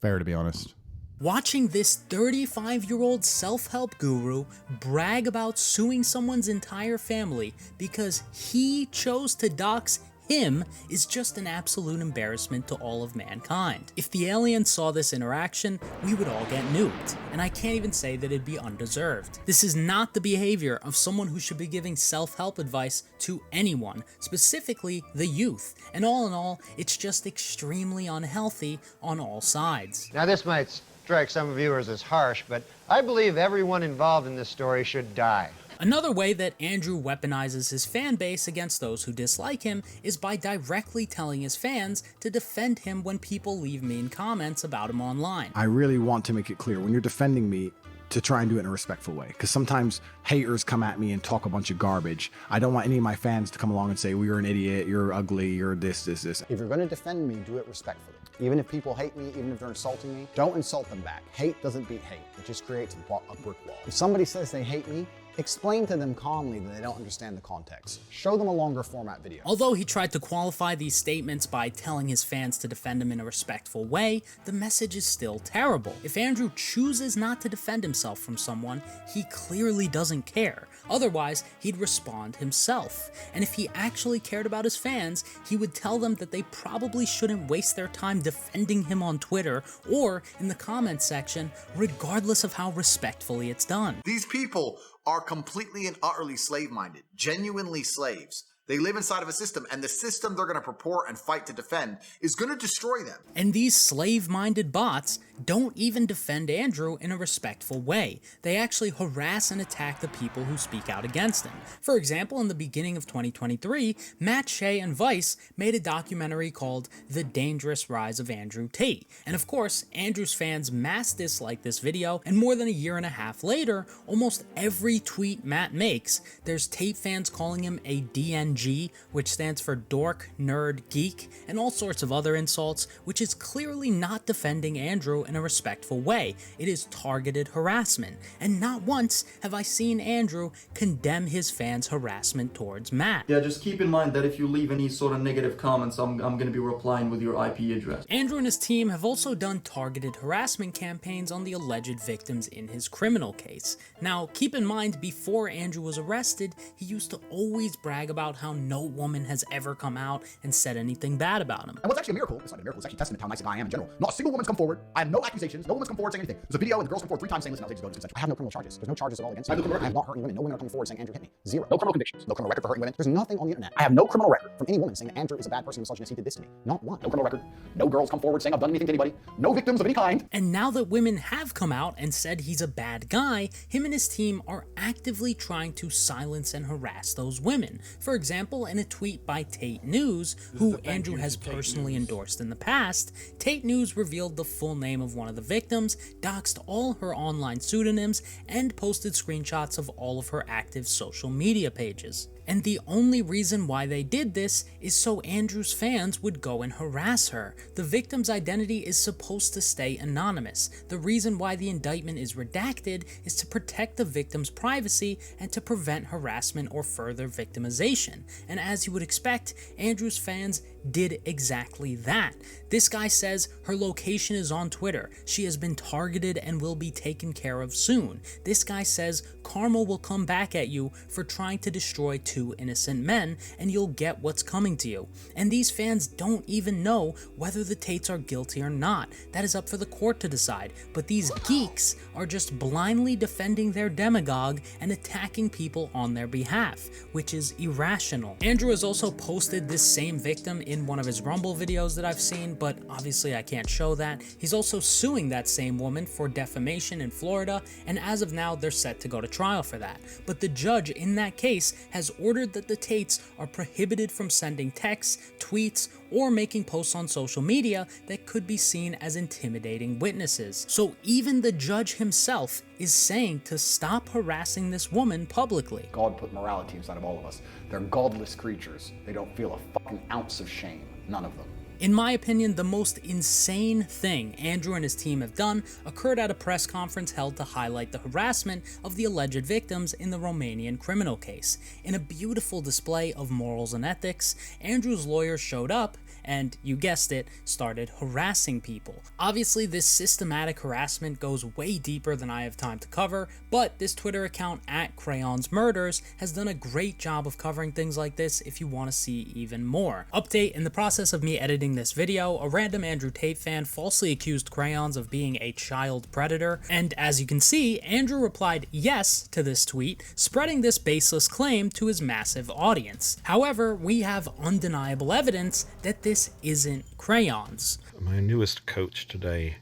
Fair, to be honest.
Watching this 35-year-old self-help guru brag about suing someone's entire family because he chose to dox him is just an absolute embarrassment to all of mankind. If the aliens saw this interaction, we would all get nuked, and I can't even say that it'd be undeserved. This is not the behavior of someone who should be giving self-help advice to anyone, specifically the youth, and all in all, it's just extremely unhealthy on all sides.
Now this might strike some viewers as harsh, but I believe everyone involved in this story should die.
Another way that Andrew weaponizes his fan base against those who dislike him is by directly telling his fans to defend him when people leave mean comments about him online.
I really want to make it clear when you're defending me to try and do it in a respectful way, because sometimes haters come at me and talk a bunch of garbage. I don't want any of my fans to come along and say, well, you're an idiot, you're ugly, you're this.
If you're going to defend me, do it respectfully. Even if people hate me, even if they're insulting me, don't insult them back. Hate doesn't beat hate. It just creates a brick wall. If somebody says they hate me, explain to them calmly that they don't understand the context. Show them a longer format video.
Although he tried to qualify these statements by telling his fans to defend him in a respectful way, the message is still terrible. If Andrew chooses not to defend himself from someone, he clearly doesn't care. Otherwise, he'd respond himself. And if he actually cared about his fans, he would tell them that they probably shouldn't waste their time defending him on Twitter or in the comments section, regardless of how respectfully it's done.
These people are completely and utterly slave-minded, genuinely slaves. They live inside of a system, and the system they're going to purport and fight to defend is going to destroy them.
And these slave-minded bots don't even defend Andrew in a respectful way. They actually harass and attack the people who speak out against him. For example, in the beginning of 2023, Matt Shea and Vice made a documentary called The Dangerous Rise of Andrew Tate. And of course, Andrew's fans mass dislike this video, and more than a year and a half later, almost every tweet Matt makes, there's Tate fans calling him a DNG TOPG, which stands for dork, nerd, geek, and all sorts of other insults, which is clearly not defending Andrew in a respectful way. It is targeted harassment, and not once have I seen Andrew condemn his fans' harassment towards Matt.
Yeah, just keep in mind that if you leave any sort of negative comments, I'm going to be replying with your IP address.
Andrew and his team have also done targeted harassment campaigns on the alleged victims in his criminal case. Now, keep in mind, before Andrew was arrested, he used to always brag about how no woman has ever come out and said anything bad about him.
And what's actually a miracle, it's not a miracle, it's actually a testament to how nice a guy I am in general. Not a single woman's come forward. I have no accusations. No woman's come forward saying anything. There's a video and the girls come forward 3 times saying, listen, I'll take you to go to consent. I have no criminal charges. There's no charges at all against me. I have not hurt any women. No women are coming forward saying Andrew hit me. Zero. No criminal convictions. No criminal record for hurting women. There's nothing on the internet. I have no criminal record from any woman saying that Andrew is a bad person, misogynist, he did this to me. Not one. No criminal record. No girls come forward saying I've done anything to anybody. No victims of any kind.
And now that women have come out and said he's a bad guy, him and his team are actively trying to silence and harass those women. For example, in a tweet by Tate News, who Andrew has personally endorsed in the past, Tate News revealed the full name of one of the victims, doxed all her online pseudonyms, and posted screenshots of all of her active social media pages. And the only reason why they did this is so Andrew's fans would go and harass her. The victim's identity is supposed to stay anonymous. The reason why the indictment is redacted is to protect the victim's privacy and to prevent harassment or further victimization. And as you would expect, Andrew's fans did exactly that. This guy says her location is on Twitter. She has been targeted and will be taken care of soon. This guy says karma will come back at you for trying to destroy 2 innocent men, and you'll get what's coming to you. And these fans don't even know whether the Tates are guilty or not. That is up for the court to decide. But these geeks are just blindly defending their demagogue and attacking people on their behalf, which is irrational. Andrew has also posted this same victim in one of his Rumble videos that I've seen, but obviously I can't show that. He's also suing that same woman for defamation in Florida, and as of now, they're set to go to trial for that. But the judge in that case has ordered that the Tates are prohibited from sending texts, tweets, or making posts on social media that could be seen as intimidating witnesses. So even the judge himself is saying to stop harassing this woman publicly.
God put morality inside of all of us. They're godless creatures. They don't feel a fucking ounce of shame. None of them.
In my opinion, the most insane thing Andrew and his team have done occurred at a press conference held to highlight the harassment of the alleged victims in the Romanian criminal case. In a beautiful display of morals and ethics, Andrew's lawyers showed up and, you guessed it, started harassing people. Obviously, this systematic harassment goes way deeper than I have time to cover, but this Twitter account at crayonmurders has done a great job of covering things like this if you want to see even more. Update: in the process of me editing this video, a random Andrew Tate fan falsely accused Crayons of being a child predator, and as you can see, Andrew replied yes to this tweet, spreading this baseless claim to his massive audience. However, we have undeniable evidence that this isn't Crayons.
My newest coach today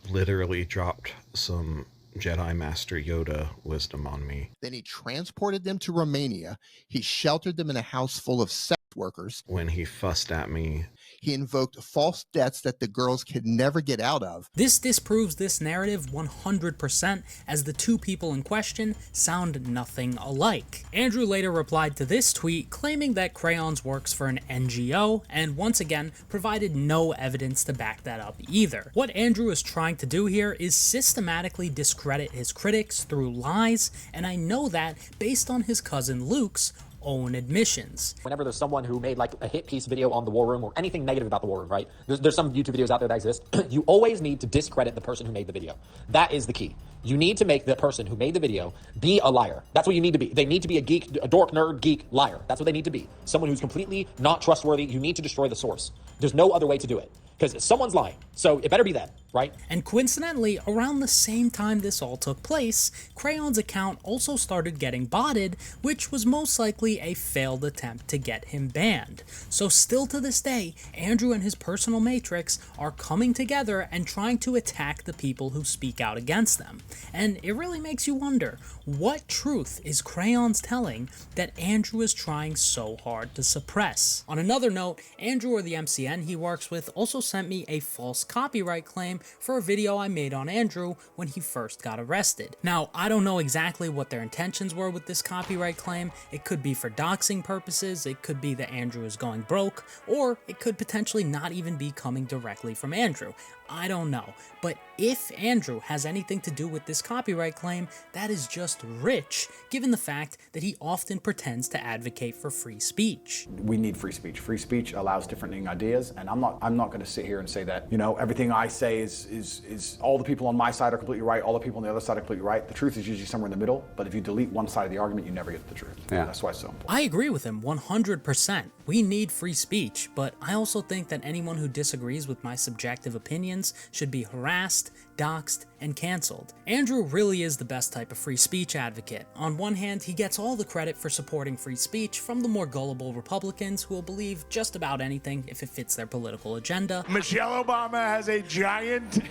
literally dropped some Jedi Master Yoda wisdom on me.
Then he transported them to Romania. He sheltered them in a house full of sex workers.
When he fussed at me,
he invoked false debts that the girls could never get out of.
This disproves this narrative 100%, as the 2 people in question sound nothing alike. Andrew later replied to this tweet claiming that Crayons works for an NGO, and once again provided no evidence to back that up either. What Andrew is trying to do here is systematically discredit his critics through lies, and I know that based on his cousin Luke's own admissions.
Whenever there's someone who made like a hit piece video on the War Room or anything negative about the War Room, right? There's some YouTube videos out there that exist. You always need to discredit the person who made the video. That is the key. You need to make the person who made the video be a liar. That's what you need to be. They need to be a geek, a dork, nerd, geek, liar. That's what they need to be. Someone who's completely not trustworthy. You need to destroy the source. There's no other way to do it. Because someone's lying, so it better be them, right?
And coincidentally, around the same time this all took place, Crayon's account also started getting botted, which was most likely a failed attempt to get him banned. So still to this day, Andrew and his personal matrix are coming together and trying to attack the people who speak out against them. And it really makes you wonder, what truth is Crayons telling that Andrew is trying so hard to suppress? On another note, Andrew, or the MCN he works with, also sent me a false copyright claim for a video I made on Andrew when he first got arrested. Now, I don't know exactly what their intentions were with this copyright claim. It could be for doxing purposes, it could be that Andrew is going broke, or it could potentially not even be coming directly from Andrew. I don't know. But if Andrew has anything to do with this copyright claim, that is just rich, given the fact that he often pretends to advocate for free speech.
We need free speech. Free speech allows different ideas, and I'm not going to sit here and say that, you know, everything I say is all the people on my side are completely right, all the people on the other side are completely right. The truth is usually somewhere in the middle, but if you delete one side of the argument, you never get the truth. Yeah. That's why it's so important.
I agree with him 100%. We need free speech, but I also think that anyone who disagrees with my subjective opinions should be harassed, doxed, and cancelled. Andrew really is the best type of free speech advocate. On one hand, he gets all the credit for supporting free speech from the more gullible Republicans who will believe just about anything if it fits their political agenda.
Michelle Obama has a giant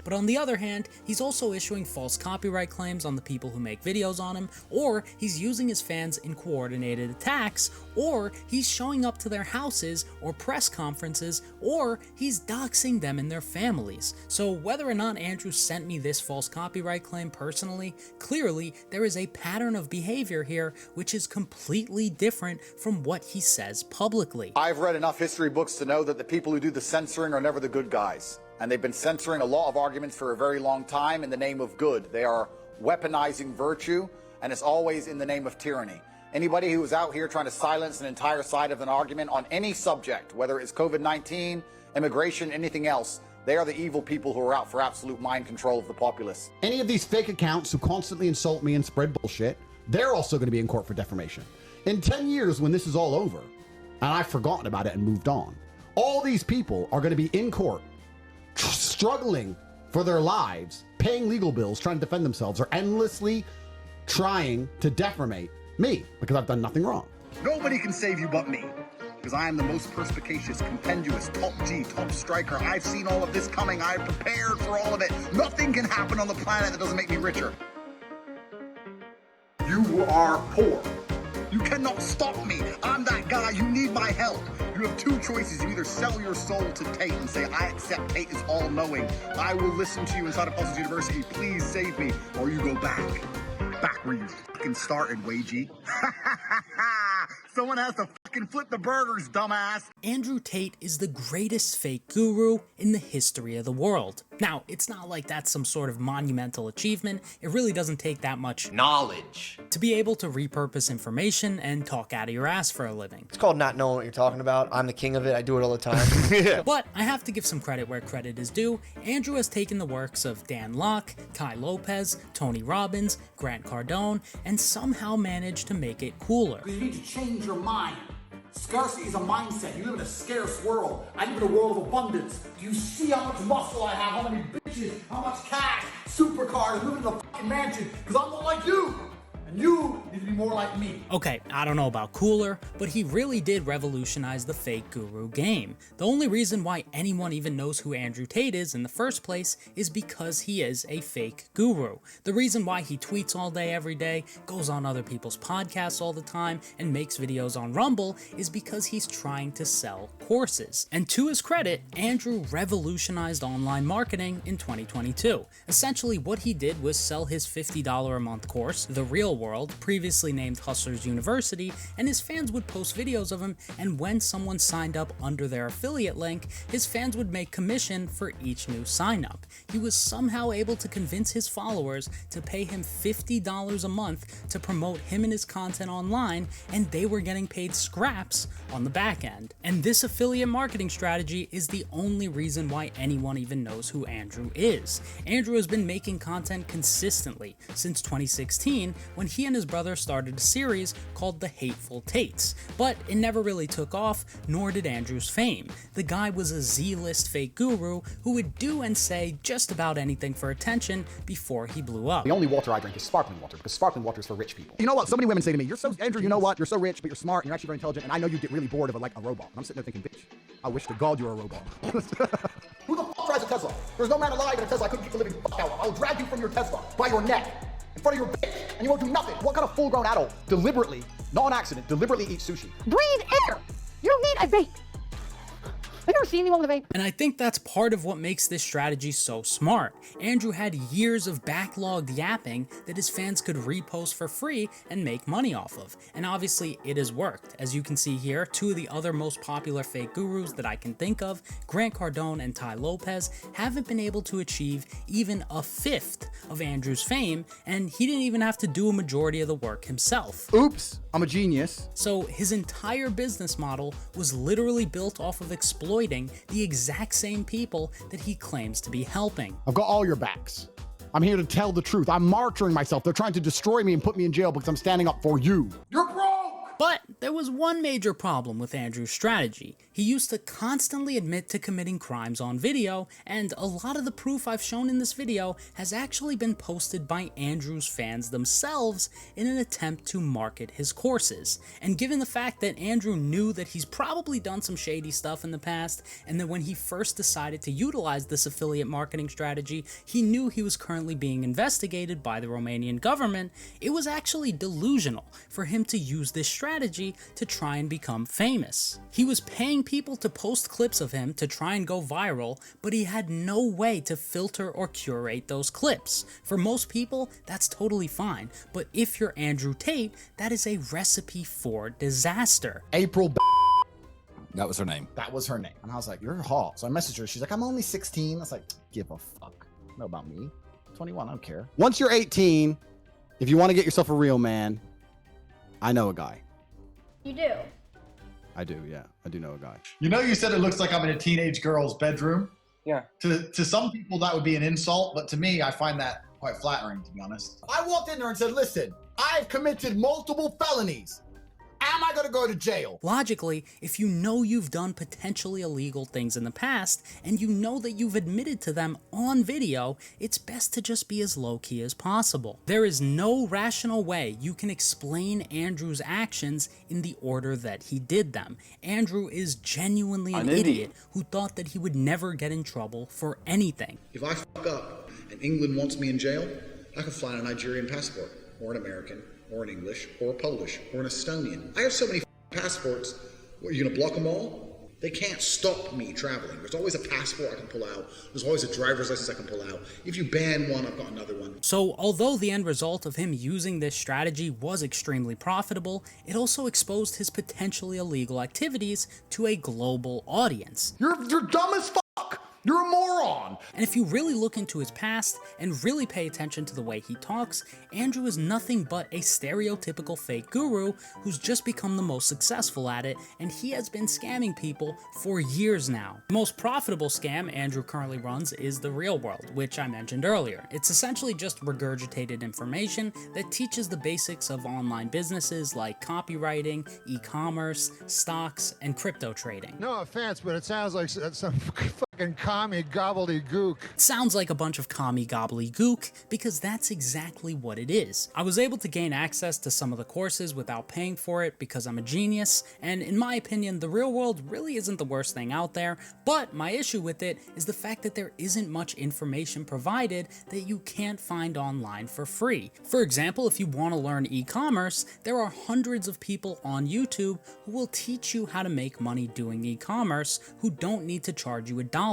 But on the other hand, he's also issuing false copyright claims on the people who make videos on him, or he's using his fans in coordinated attacks, or he's showing up to their houses or press conferences, or he's doxing them and their families. So whether or not Andrew sent me this false copyright claim personally, clearly there is a pattern of behavior here which is completely different from what he says publicly.
I've read enough history books to know that the people who do the censoring are never the good guys. And they've been censoring a lot of arguments for a very long time in the name of good. They are weaponizing virtue, and it's always in the name of tyranny. Anybody who is out here trying to silence an entire side of an argument on any subject, whether it's COVID-19, immigration, anything else, they are the evil people who are out for absolute mind control of the populace.
Any of these fake accounts who constantly insult me and spread bullshit, they're also going to be in court for defamation. In 10 years, when this is all over, and I've forgotten about it and moved on, all these people are going to be in court, struggling for their lives, paying legal bills, trying to defend themselves, or endlessly trying to defamate me because I've done nothing wrong.
Nobody can save you but me, because I am the most perspicacious, compendious, top G, top striker. I've seen all of this coming. I've prepared for all of it. Nothing can happen on the planet that doesn't make me richer. You are poor. You cannot stop me. I'm that guy. You need my help. You have two choices. You either sell your soul to Tate and say, I accept Tate is all-knowing. I will listen to you inside of Puzzles University. Please save me. Or you go back. Back where you fucking started, Wagey. Someone has to fucking flip the burgers, dumbass.
Andrew Tate is the greatest fake guru in the history of the world. Now, it's not like that's some sort of monumental achievement. It really doesn't take that much knowledge to be able to repurpose information and talk out of your ass for a living.
It's called not knowing what you're talking about. I'm the king of it. I do it all the time.
But I have to give some credit where credit is due. Andrew has taken the works of Dan Locke, Kai Lopez, Tony Robbins, Grant Cardone, and somehow managed to make it cooler.
You need to change your mind. Scarcity is a mindset. You live in a scarce world. I live in a world of abundance. Do you see how much muscle I have? How many bitches? How much cash? Supercars? Living in a fucking mansion? Because I'm not like you. And you need to be more like me.
Okay, I don't know about cooler, but he really did revolutionize the fake guru game. The only reason why anyone even knows who Andrew Tate is in the first place is because he is a fake guru. The reason why he tweets all day every day, goes on other people's podcasts all the time, and makes videos on Rumble is because he's trying to sell courses. And to his credit, Andrew revolutionized online marketing in 2022. Essentially, what he did was sell his $50 a month course, The Real World, previously named Hustlers University, and his fans would post videos of him, and when someone signed up under their affiliate link, his fans would make commission for each new sign up. He was somehow able to convince his followers to pay him $50 a month to promote him and his content online, and they were getting paid scraps on the back end. And this affiliate marketing strategy is the only reason why anyone even knows who Andrew is. Andrew has been making content consistently since 2016, when he and his brother started a series called The Hateful Tates, but it never really took off, nor did Andrew's fame. The guy was a Z-list fake guru who would do and say just about anything for attention before he blew up.
The only water I drink is sparkling water, because sparkling water is for rich people. You know what? So many women say to me, you're so, Andrew, you know what? You're so rich, but you're smart, and you're actually very intelligent, and I know you get really bored of like a robot. And I'm sitting there thinking, bitch, I wish to God you were a robot. Who the fuck drives a Tesla? There's no man alive in a Tesla I couldn't keep the living fuck out. I'll drag you from your Tesla by your neck in front of your bitch, and you won't do nothing. What kind of full-grown adult deliberately, not on accident, deliberately eats sushi?
Breathe air! You don't need a vape. Have you ever seen anyone with a vape?
And I think that's part of what makes this strategy so smart. Andrew had years of backlogged yapping that his fans could repost for free and make money off of. And obviously it has worked. As you can see here, two of the other most popular fake gurus that I can think of, Grant Cardone and Ty Lopez, haven't been able to achieve even a fifth of Andrew's fame, and he didn't even have to do a majority of the work himself.
Oops, I'm a genius.
So his entire business model was literally built off of exploiting the exact same people that he claims to be helping.
I've got all your backs. I'm here to tell the truth. I'm martyring myself. They're trying to destroy me and put me in jail because I'm standing up for you.
You're broke! But there was one major problem with Andrew's strategy. He used to constantly admit to committing crimes on video, and a lot of the proof I've shown in this video has actually been posted by Andrew's fans themselves in an attempt to market his courses. And given the fact that Andrew knew that he's probably done some shady stuff in the past, and that when he first decided to utilize this affiliate marketing strategy, he knew he was currently being investigated by the Romanian government, it was actually delusional for him to use this strategy to try and become famous. He was paying people to post clips of him to try and go viral, but he had no way to filter or curate those clips. For most people, that's totally fine, but if you're Andrew Tate, that is a recipe for disaster.
April
That was her name.
That was her name. And I was like, you're hot. So I messaged her. She's like, I'm only 16. I was like, give a fuck. Know about me. 21, I don't care. Once you're 18, if you want to get yourself a real man, I know a guy.
You do?
I do, yeah. I do know a guy.
You know, you said it looks like I'm in a teenage girl's bedroom.
Yeah.
To some people, that would be an insult, but to me, I find that quite flattering, to be honest.
I walked in there and said, listen, I've committed multiple felonies. Am I going to go to jail?
Logically, if you know you've done potentially illegal things in the past, and you know that you've admitted to them on video, it's best to just be as low-key as possible. There is no rational way you can explain Andrew's actions in the order that he did them. Andrew is genuinely an idiot who thought that he would never get in trouble for anything.
If I fuck up and England wants me in jail, I can fly on a Nigerian passport, or an American, or an English, or a Polish, or an Estonian. I have so many passports. What, are you gonna block them all? They can't stop me traveling. There's always a passport I can pull out. There's always a driver's license I can pull out. If you ban one, I've got another one.
So although the end result of him using this strategy was extremely profitable, it also exposed his potentially illegal activities to a global audience.
You're dumb as fuck. You're a moron!
And if you really look into his past and really pay attention to the way he talks, Andrew is nothing but a stereotypical fake guru who's just become the most successful at it, and he has been scamming people for years now. The most profitable scam Andrew currently runs is The Real World, which I mentioned earlier. It's essentially just regurgitated information that teaches the basics of online businesses like copywriting, e-commerce, stocks, and crypto trading.
No offense, but it sounds like some fucking commie gobbledygook.
Sounds like a bunch of commie gobbledygook, because that's exactly what it is. I was able to gain access to some of the courses without paying for it because I'm a genius, and in my opinion, The Real World really isn't the worst thing out there, but my issue with it is the fact that there isn't much information provided that you can't find online for free. For example, if you want to learn e-commerce, there are hundreds of people on YouTube who will teach you how to make money doing e-commerce who don't need to charge you $1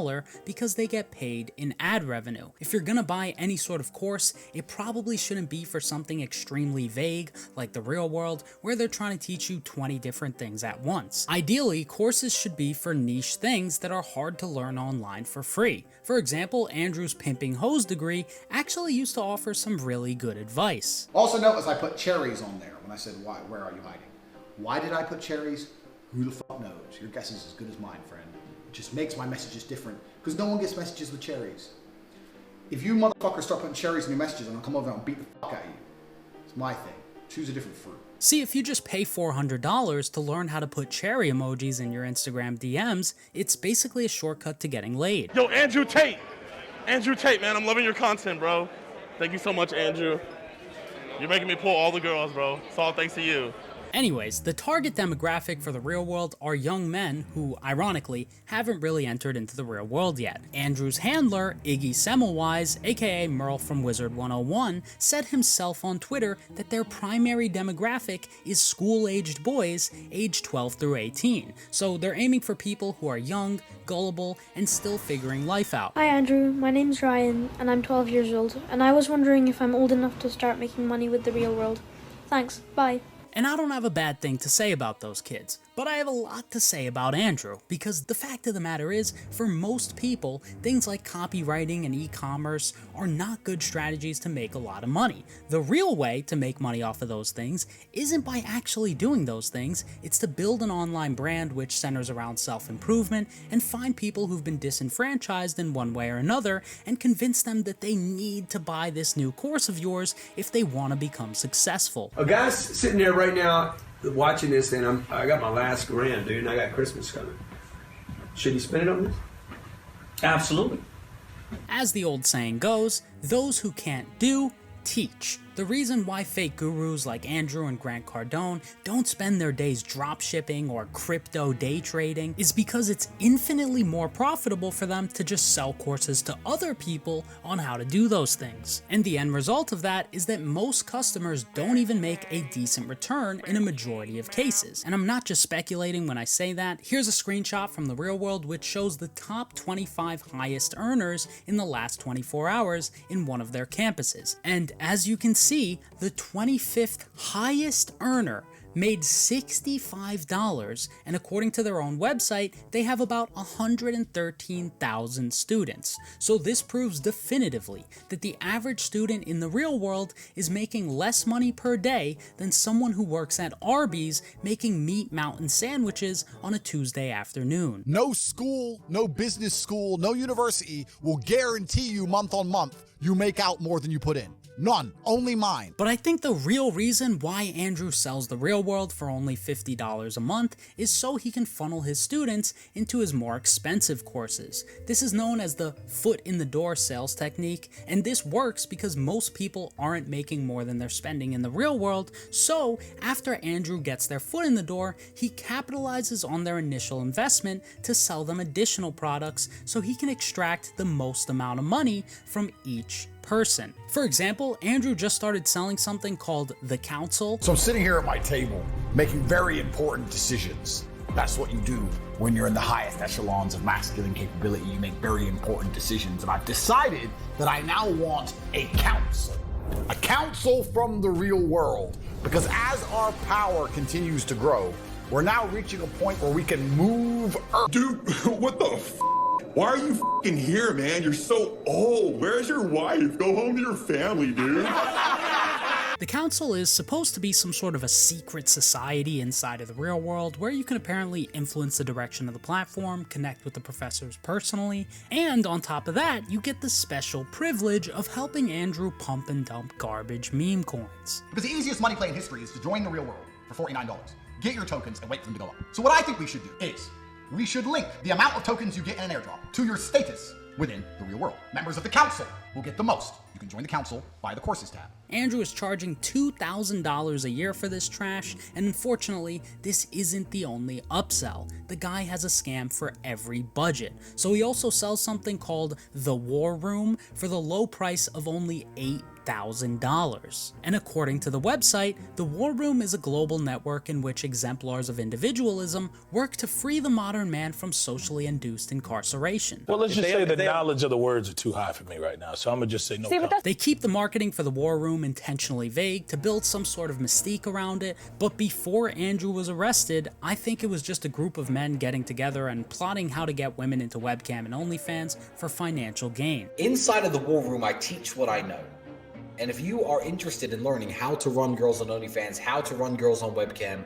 because they get paid in ad revenue. If you're gonna buy any sort of course, it probably shouldn't be for something extremely vague like The Real World, where they're trying to teach you 20 different things at once. Ideally, courses should be for niche things that are hard to learn online for free. For example, Andrew's pimping hose degree actually used to offer some really good advice.
Also notice I put cherries on there when I said, why, where are you hiding? Why did I put cherries? Who the fuck knows? Your guess is as good as mine, friend. It just makes my messages different, because no one gets messages with cherries. If you motherfuckers start putting cherries in your messages, I'm gonna come over and beat the fuck out of you. It's my thing. Choose a different fruit.
See, if you just pay $400 to learn how to put cherry emojis in your Instagram DMs, it's basically a shortcut to getting laid.
Yo, Andrew Tate! Andrew Tate, man, I'm loving your content, bro. Thank you so much, Andrew. You're making me pull all the girls, bro. It's all thanks to you.
Anyways, the target demographic for the real world are young men who, ironically, haven't really entered into the real world yet. Andrew's handler, Iggy Semmelweis, aka Merle from Wizard 101, said himself on Twitter that their primary demographic is school-aged boys aged 12 through 18. So they're aiming for people who are young, gullible, and still figuring life out.
Hi Andrew, my name's Ryan, and I'm 12 years old, and I was wondering if I'm old enough to start making money with the real world. Thanks, bye.
And I don't have a bad thing to say about those kids, but I have a lot to say about Andrew, because the fact of the matter is, for most people, things like copywriting and e-commerce are not good strategies to make a lot of money. The real way to make money off of those things isn't by actually doing those things, it's to build an online brand which centers around self-improvement and find people who've been disenfranchised in one way or another and convince them that they need to buy this new course of yours if they want to become successful.
A guy's sitting there right now watching this, and I got my last grand, dude, and I got Christmas coming. Should he spend it on this? Absolutely.
As the old saying goes, those who can't do, teach. The reason why fake gurus like Andrew and Grant Cardone don't spend their days drop shipping or crypto day trading is because it's infinitely more profitable for them to just sell courses to other people on how to do those things. And the end result of that is that most customers don't even make a decent return in a majority of cases. And I'm not just speculating when I say that. Here's a screenshot from the real world which shows the top 25 highest earners in the last 24 hours in one of their campuses. And as you can see, the 25th highest earner made $65, and according to their own website, they have about 113,000 students. So this proves definitively that the average student in the real world is making less money per day than someone who works at Arby's making meat mountain sandwiches on a Tuesday afternoon.
No school, no business school, no university will guarantee you month on month you make out more than you put in. None, only mine.
But I think the real reason why Andrew sells the real world for only $50 a month is so he can funnel his students into his more expensive courses. This is known as the foot in the door sales technique, and this works because most people aren't making more than they're spending in the real world, so after Andrew gets their foot in the door, he capitalizes on their initial investment to sell them additional products so he can extract the most amount of money from each person. For example, Andrew just started selling something called The Council.
So I'm sitting here at my table, making very important decisions. That's what you do when you're in the highest echelons of masculine capability. You make very important decisions. And I've decided that I now want a council. A council from the real world. Because as our power continues to grow, we're now reaching a point where we can move Earth.
Dude, what the f***? Why are you f***ing here, man? You're so old. Where's your wife? Go home to your family, dude.
The Council is supposed to be some sort of a secret society inside of the real world where you can apparently influence the direction of the platform, connect with the professors personally, and on top of that, you get the special privilege of helping Andrew pump and dump garbage meme coins.
Because the easiest money play in history is to join the real world for $49. Get your tokens and wait for them to go up. So what I think we should do is we should link the amount of tokens you get in an airdrop to your status within the real world. Members of the council will get the most. You can join the council via the courses tab.
Andrew is charging $2,000 a year for this trash, and unfortunately, this isn't the only upsell. The guy has a scam for every budget. So he also sells something called the War Room for the low price of only $8,000. And according to the website, the War Room is a global network in which exemplars of individualism work to free the modern man from socially induced incarceration.
Well, let's just say the knowledge of the words are too high for me right now, so I'm gonna just say no comment.
They keep the marketing for the War Room intentionally vague to build some sort of mystique around it, but before Andrew was arrested, I think it was just a group of men getting together and plotting how to get women into webcam and OnlyFans for financial gain.
Inside of the War Room, I teach what I know. And if you are interested in learning how to run girls on OnlyFans, how to run girls on webcam,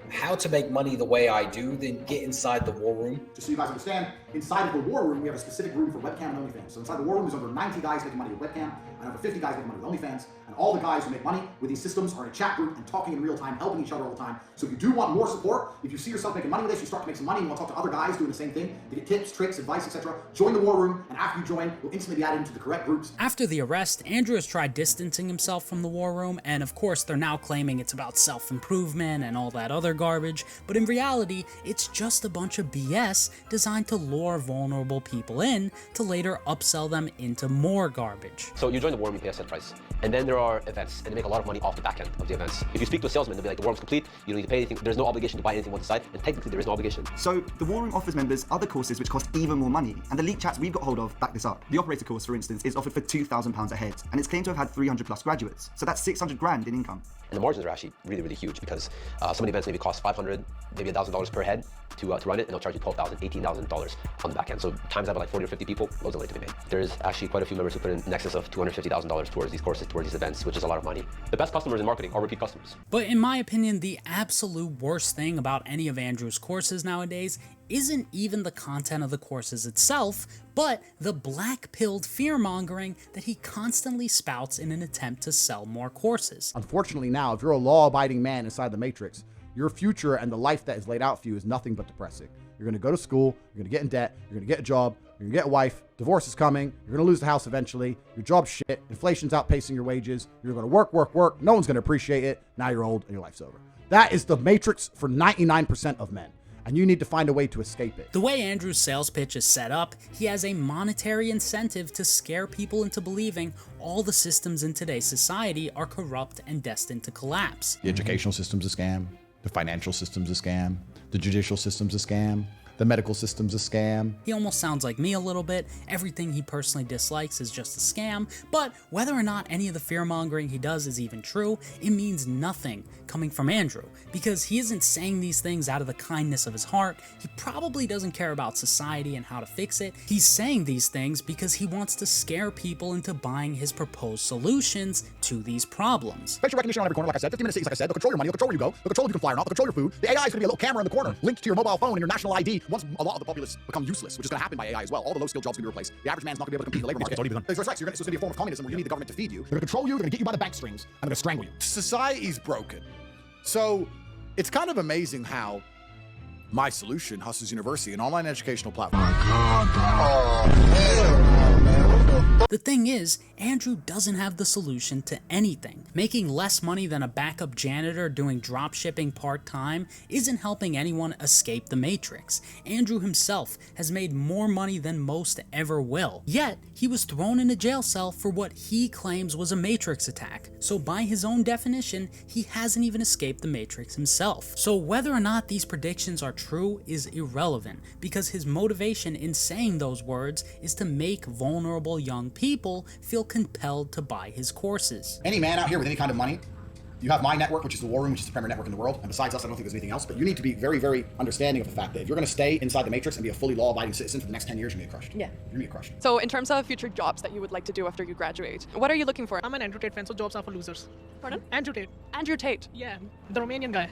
how to make money the way I do, then get inside the War Room.
Just so you guys understand, inside of the War Room, we have a specific room for webcam and OnlyFans. So inside the War Room, there's over 90 guys making money with webcam. and over 50 guys make money with OnlyFans, and all the guys who make money with these systems are in a chat group and talking in real time, helping each other all the time. So if you do want more support, if you see yourself making money with this, you start to make some money, and you want to talk to other guys doing the same thing, to get tips, tricks, advice, etc., join the war room, and after you join, you'll instantly be added into the correct groups.
After the arrest, Andrew has tried distancing himself from the war room, and of course they're now claiming it's about self-improvement and all that other garbage, but in reality, it's just a bunch of BS designed to lure vulnerable people in to later upsell them into more garbage.
So you join the war room, you pay a set price, and then there are events, and they make a lot of money off the back end of the events. If you speak to a salesman, they'll be like, the war room's complete, you don't need to pay anything, there's no obligation to buy anything once inside, and technically there is no obligation.
So the war room offers members other courses which cost even more money, and the leaked chats we've got hold of back this up. The operator course, for instance, is offered for £2,000 a head, and it's claimed to have had 300 plus graduates. So that's 600 grand in income.
And the margins are actually really, really huge because some of the events maybe cost $500, maybe $1,000 per head to run it, and they'll charge you $12,000, $18,000 on the back end. So times that by like 40 or 50 people, loads of money to be made. There's actually quite a few members who put in excess of $250,000 towards these courses, towards these events, which is a lot of money. The best customers in marketing are repeat customers.
But in my opinion, the absolute worst thing about any of Andrew's courses nowadays isn't even the content of the courses itself, but the black-pilled fear-mongering that he constantly spouts in an attempt to sell more courses.
Unfortunately now, if you're a law-abiding man inside the Matrix, your future and the life that is laid out for you is nothing but depressing. You're going to go to school, you're going to get in debt, you're going to get a job, you're going to get a wife, divorce is coming, you're going to lose the house eventually, your job's shit, inflation's outpacing your wages, you're going to work, no one's going to appreciate it, now you're old and your life's over. That is the Matrix for 99% of men, and you need to find a way to escape it.
The way Andrew's sales pitch is set up, he has a monetary incentive to scare people into believing all the systems in today's society are corrupt and destined to collapse.
The educational system's a scam, the financial system's a scam, the judicial system's a scam, the medical system's a scam.
He almost sounds like me a little bit. Everything he personally dislikes is just a scam, but whether or not any of the fear-mongering he does is even true, it means nothing coming from Andrew, because he isn't saying these things out of the kindness of his heart. He probably doesn't care about society and how to fix it. He's saying these things because he wants to scare people into buying his proposed solutions to these problems.
Facial recognition on every corner, like I said, 15-minute cities, like I said, they'll control your money, they'll control where you go, they'll control if you can fly or not, they'll control your food. The AI is going to be a little camera in the corner, linked to your mobile phone and your national ID. Once a lot of the populace become useless, which is going to happen by AI as well, all the low-skilled jobs are going to be replaced. The average man's not going to be able to compete in the labor market. That's right, so it's going to be a form of communism where you need the government to feed you. They're going to control you, they're going to get you by the back strings, and they're going to strangle you.
Society's broken. So it's kind of amazing how my solution, Hustlers University, an online educational platform.
The thing is, Andrew doesn't have the solution to anything. Making less money than a backup janitor doing dropshipping part-time isn't helping anyone escape the Matrix. Andrew himself has made more money than most ever will. Yet, he was thrown in a jail cell for what he claims was a Matrix attack. So by his own definition, he hasn't even escaped the Matrix himself. So whether or not these predictions are true is irrelevant, because his motivation in saying those words is to make vulnerable young people feel compelled to buy his courses.
Any man out here with any kind of money, you have my network, which is the War Room, which is the premier network in the world, and besides us, I don't think there's anything else, but you need to be very, very understanding of the fact that if you're going to stay inside the Matrix and be a fully law-abiding citizen for the next 10 years, you're going to get crushed.
Yeah.
You're going to get crushed.
So in terms of future jobs that you would like to do after you graduate, what are you looking for?
I'm an Andrew Tate fan, so jobs are for losers.
Pardon?
Andrew Tate.
Andrew Tate?
Yeah, the Romanian guy.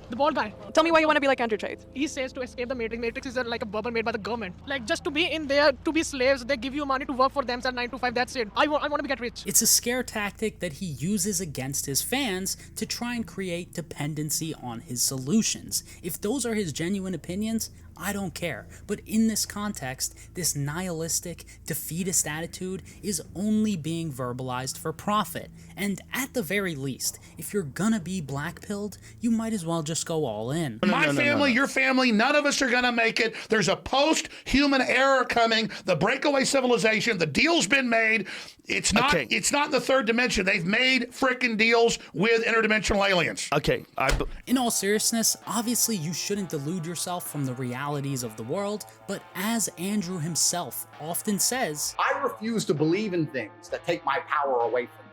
The bald guy.
Tell me why you want to be like Andrew Tate.
He says to escape the Matrix. Matrix is like a bubble made by the government. Like, just to be in there, to be slaves, they give you money to work for themselves 9 to 5, that's it. I want to get rich.
It's a scare tactic that he uses against his fans to try and create dependency on his solutions. If those are his genuine opinions, I don't care. But in this context, this nihilistic, defeatist attitude is only being verbalized for profit. And at the very least, if you're gonna be black-pilled, you might as well just go all in.
My family, your family, none of us are gonna make it. There's a post-human era coming, the breakaway civilization, the deal's been made. It's not It's not in the third dimension. They've made frickin' deals with interdimensional aliens.
Okay.
In all seriousness, obviously you shouldn't delude yourself from the realities of the world, but as Andrew himself often says,
I refuse to believe in things that take my power away from me.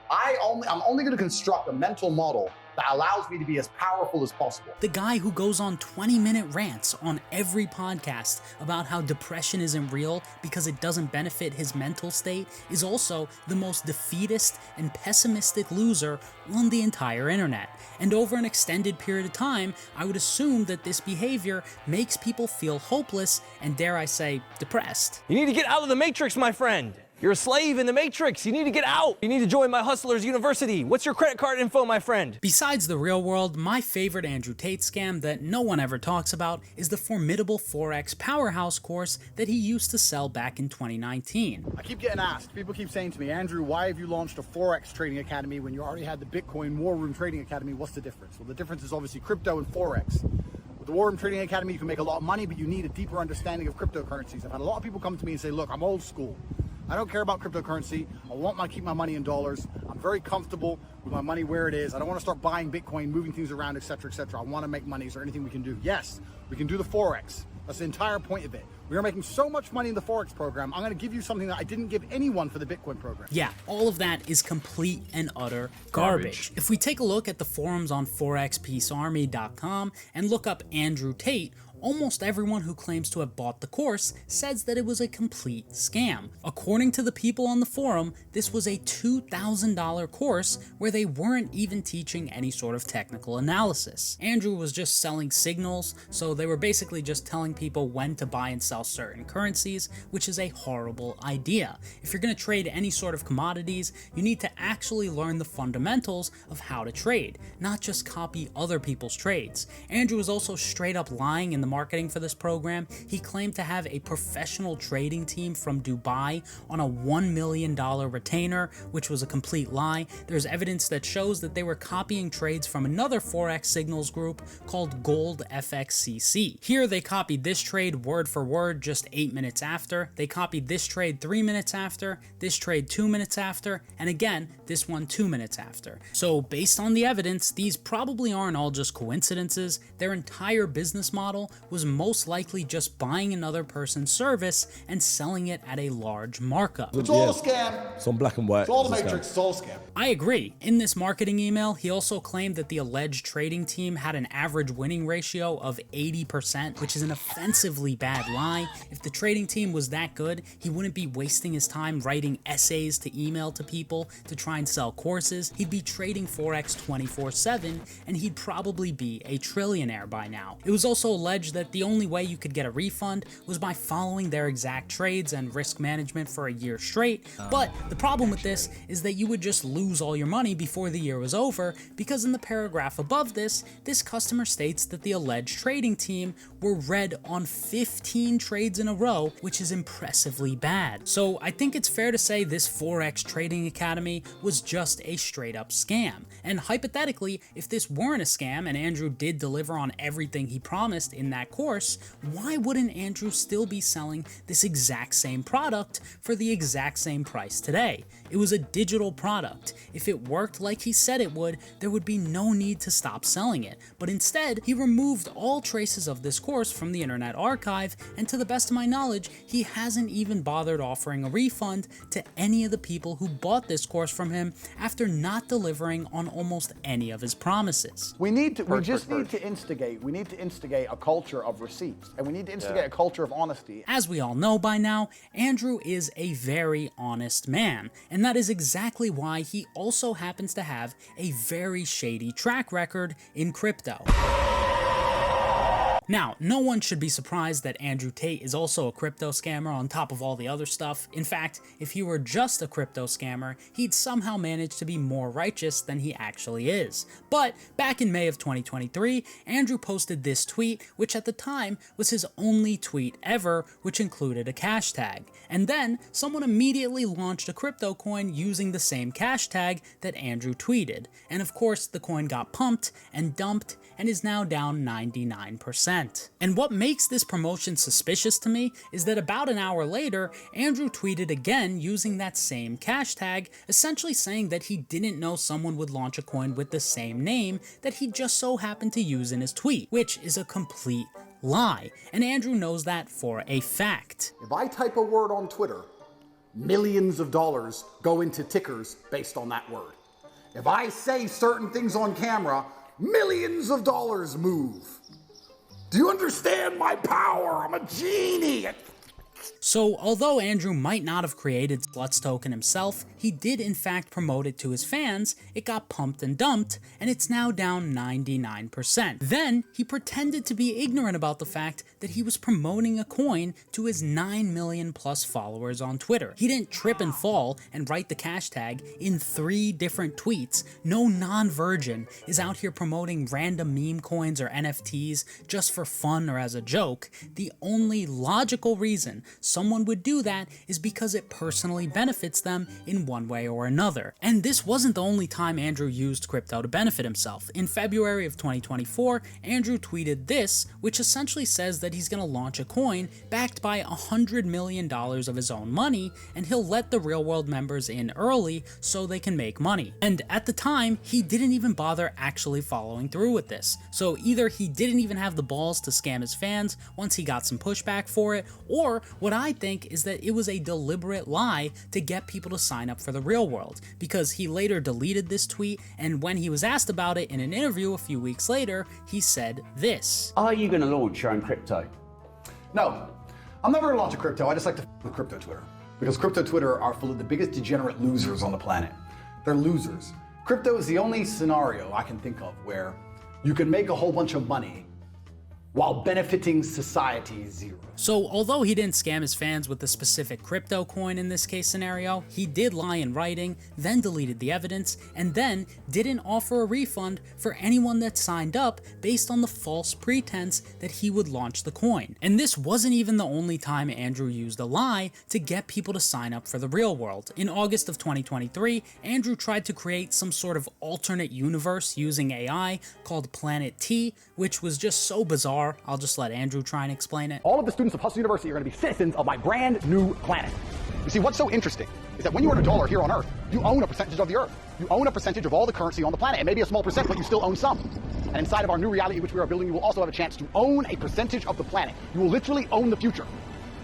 I'm only going to construct a mental model that allows me to be as powerful as possible.
The guy who goes on 20-minute rants on every podcast about how depression isn't real because it doesn't benefit his mental state is also the most defeatist and pessimistic loser on the entire internet. And over an extended period of time, I would assume that this behavior makes people feel hopeless and, dare I say, depressed.
You need to get out of the Matrix, my friend.
You're a slave in the Matrix. You need to get out. You need to join my Hustlers University. What's your credit card info, my friend?
Besides the real world, my favorite Andrew Tate scam that no one ever talks about is the Formidable Forex Powerhouse course that he used to sell back in 2019.
I keep getting asked, people keep saying to me, Andrew, why have you launched a Forex trading academy when you already had the Bitcoin War Room Trading Academy? What's the difference? Well, the difference is obviously crypto and Forex. With the War Room Trading Academy, you can make a lot of money, but you need a deeper understanding of cryptocurrencies. I've had a lot of people come to me and say, look, I'm old school. I don't care about cryptocurrency. I want to keep my money in dollars. I'm very comfortable with my money where it is. I don't want to start buying Bitcoin, moving things around, etc., etc. I want to make money. Is there anything we can do? Yes, we can do the Forex. That's the entire point of it. We are making so much money in the Forex program. I'm going to give you something that I didn't give anyone for the Bitcoin program.
Yeah, all of that is complete and utter garbage. If we take a look at the forums on forexpeacearmy.com and look up Andrew Tate, almost everyone who claims to have bought the course says that it was a complete scam. According to the people on the forum, this was a $2,000 course where they weren't even teaching any sort of technical analysis. Andrew was just selling signals, so they were basically just telling people when to buy and sell certain currencies, which is a horrible idea. If you're going to trade any sort of commodities, you need to actually learn the fundamentals of how to trade, not just copy other people's trades. Andrew was also straight up lying in the marketing for this program. He claimed to have a professional trading team from Dubai on a $1 million retainer, which was a complete lie. There's evidence that shows that they were copying trades from another Forex signals group called Gold FXCC. Here they copied this trade word for word just 8 minutes after. They copied this trade 3 minutes after, this trade 2 minutes after, and again, this one 2 minutes after. So based on the evidence, these probably aren't all just coincidences. Their entire business model was most likely just buying another person's service and selling it at a large markup.
It's all a scam.
It's on black and white.
It's all the Matrix. It's all a scam.
I agree. In this marketing email, he also claimed that the alleged trading team had an average winning ratio of 80%, which is an offensively bad lie. If the trading team was that good, he wouldn't be wasting his time writing essays to email to people to try and sell courses. He'd be trading Forex 24/7, and he'd probably be a trillionaire by now. It was also alleged that the only way you could get a refund was by following their exact trades and risk management for a year straight, but the problem with this is that you would just lose all your money before the year was over, because in the paragraph above this customer states that the alleged trading team were red on 15 trades in a row, which is impressively bad. So I think it's fair to say this Forex Trading Academy was just a straight up scam. And hypothetically, if this weren't a scam and Andrew did deliver on everything he promised in that course, why wouldn't Andrew still be selling this exact same product for the exact same price today? It was a digital product. If it worked like he said it would, there would be no need to stop selling it. But instead, he removed all traces of this course from the Internet Archive, and to the best of my knowledge, he hasn't even bothered offering a refund to any of the people who bought this course from him after not delivering on almost any of his promises.
We need to instigate a culture of receipts, and we need to instigate a culture of honesty.
As we all know by now, Andrew is a very honest man, and that is exactly why he also happens to have a very shady track record in crypto. Now, no one should be surprised that Andrew Tate is also a crypto scammer on top of all the other stuff. In fact, if he were just a crypto scammer, he'd somehow manage to be more righteous than he actually is. But back in May of 2023, Andrew posted this tweet, which at the time was his only tweet ever, which included a cash tag. And then someone immediately launched a crypto coin using the same cash tag that Andrew tweeted. And of course, the coin got pumped and dumped and is now down 99%. And what makes this promotion suspicious to me is that about an hour later, Andrew tweeted again using that same cash tag, essentially saying that he didn't know someone would launch a coin with the same name that he just so happened to use in his tweet, which is a complete lie. And Andrew knows that for a fact.
If I type a word on Twitter, millions of dollars go into tickers based on that word. If I say certain things on camera, millions of dollars move. Do you understand my power? I'm a genie.
So although Andrew might not have created Sluts token himself, he did in fact promote it to his fans, it got pumped and dumped, and it's now down 99%. Then he pretended to be ignorant about the fact that he was promoting a coin to his 9 million plus followers on Twitter. He didn't trip and fall and write the cash tag in 3 different tweets. No non-virgin is out here promoting random meme coins or NFTs just for fun or as a joke. The only logical reason someone would do that is because it personally benefits them in one way or another. And this wasn't the only time Andrew used crypto to benefit himself. In February of 2024, Andrew tweeted this, which essentially says that he's going to launch a coin backed by $100 million of his own money, and he'll let the real world members in early so they can make money. And at the time, he didn't even bother actually following through with this. So either he didn't even have the balls to scam his fans once he got some pushback for it, or what I think is that it was a deliberate lie to get people to sign up for the real world, because he later deleted this tweet, and when he was asked about it in an interview a few weeks later, he said this.
Are you going to launch your own crypto?
No, I'm never gonna launch a crypto. I just like to with crypto Twitter, because crypto Twitter are full of the biggest degenerate losers on the planet. They're losers. Crypto is the only scenario I can think of where you can make a whole bunch of money while benefiting society zero.
So although he didn't scam his fans with the specific crypto coin in this case scenario, he did lie in writing, then deleted the evidence, and then didn't offer a refund for anyone that signed up based on the false pretense that he would launch the coin. And this wasn't even the only time Andrew used a lie to get people to sign up for the real world. In August of 2023, Andrew tried to create some sort of alternate universe using AI called Planet T, which was just so bizarre, I'll just let Andrew try and explain it.
All of the students of Hustle University are going to be citizens of my brand new planet. You see, what's so interesting is that when you earn $1 here on Earth, you own a percentage of the Earth. You own a percentage of all the currency on the planet. It may be a small percent, but you still own some. And inside of our new reality which we are building, you will also have a chance to own a percentage of the planet. You will literally own the future.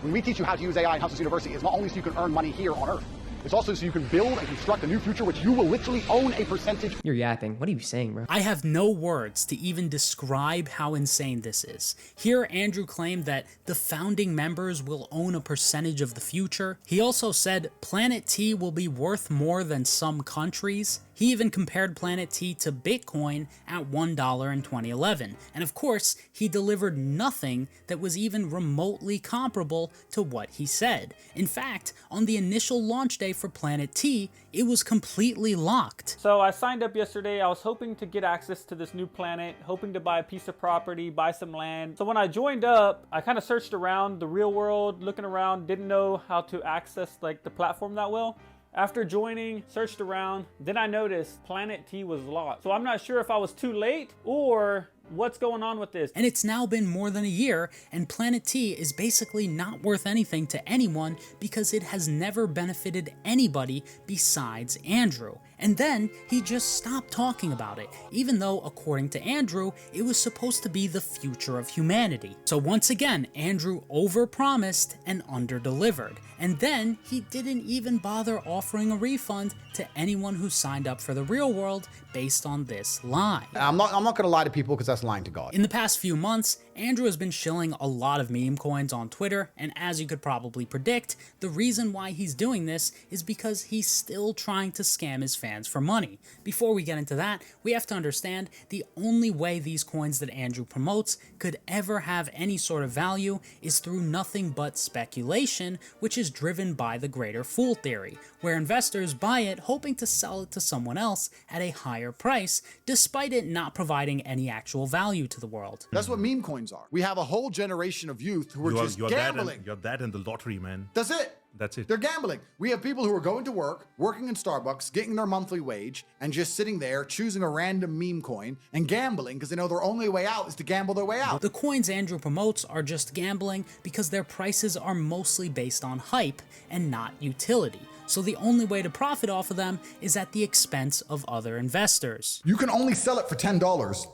When we teach you how to use AI in Hustle University, it's not only so you can earn money here on Earth, it's also so you can build and construct a new future which you will literally own a percentage.
You're yapping. What are you saying, bro?
I have no words to even describe how insane this is. Here, Andrew claimed that the founding members will own a percentage of the future. He also said Planet T will be worth more than some countries. He even compared Planet T to Bitcoin at $1 in 2011. And of course, he delivered nothing that was even remotely comparable to what he said. In fact, on the initial launch day for Planet T, it was completely locked.
So I signed up yesterday. I was hoping to get access to this new planet, hoping to buy a piece of property, buy some land. So when I joined up, I kind of searched around the real world, looking around, didn't know how to access like the platform that well. After joining, searched around, then I noticed Planet T was locked. So I'm not sure if I was too late or what's going on with this.
And it's now been more than a year, and Planet T is basically not worth anything to anyone because it has never benefited anybody besides Andrew. And then he just stopped talking about it, even though, according to Andrew, it was supposed to be the future of humanity. So once again, Andrew overpromised and underdelivered. And then he didn't even bother offering a refund to anyone who signed up for the real world based on this lie.
I'm not going to lie to people because that's lying to God.
In the past few months, Andrew has been shilling a lot of meme coins on Twitter, and as you could probably predict, the reason why he's doing this is because he's still trying to scam his fans for money. Before we get into that, we have to understand the only way these coins that Andrew promotes could ever have any sort of value is through nothing but speculation, which is driven by the greater fool theory, where investors buy it hoping to sell it to someone else at a higher price, despite it not providing any actual value to the world.
That's what meme coins are. We have a whole generation of youth who are just gambling.
You're that and the lottery, man.
That's it.
That's it.
They're gambling. We have people who are going to work, working in Starbucks, getting their monthly wage, and just sitting there choosing a random meme coin and gambling because they know their only way out is to gamble their way out.
The coins Andrew promotes are just gambling because their prices are mostly based on hype and not utility. So the only way to profit off of them is at the expense of other investors.
You can only sell it for $10.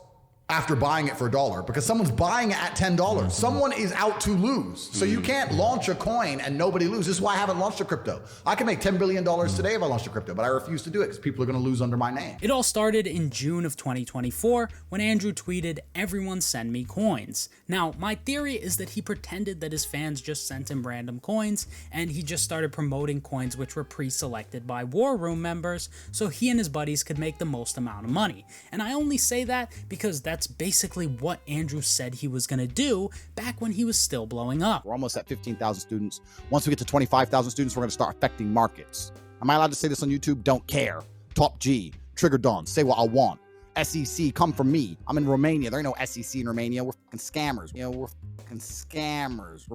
after buying it for $1 because someone's buying it at $10. Someone is out to lose. So you can't launch a coin and nobody loses. This is why I haven't launched a crypto. I can make $10 billion today if I launched a crypto, but I refuse to do it because people are going to lose under my name.
It all started in June of 2024 when Andrew tweeted, "Everyone send me coins." Now, my theory is that he pretended that his fans just sent him random coins and he just started promoting coins which were pre-selected by War Room members so he and his buddies could make the most amount of money. And I only say that because that's basically what Andrew said he was going to do back when he was still blowing up.
We're almost at 15,000 students. Once we get to 25,000 students, we're going to start affecting markets. Am I allowed to say this on YouTube? Don't care. TOPG, Trigger Dawn, say what I want. SEC, come from me. I'm in Romania. There ain't no SEC in Romania. We're fucking scammers. You know, we're fucking scammers.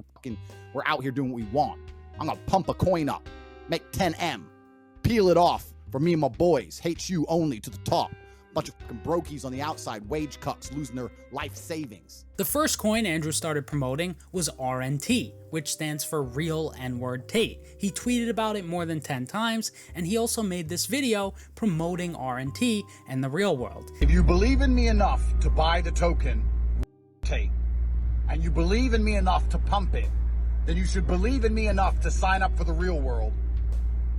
We're out here doing what we want. I'm going to pump a coin up, make 10M, peel it off for me and my boys. Hate you only to the top. Bunch of fucking brokies on the outside, wage cucks losing their life savings.
The first coin Andrew started promoting was RNT, which stands for Real N-Word Tate. He tweeted about it more than 10 times, and he also made this video promoting RNT and the real world.
If you believe in me enough to buy the token, Tate, and you believe in me enough to pump it, then you should believe in me enough to sign up for the real world.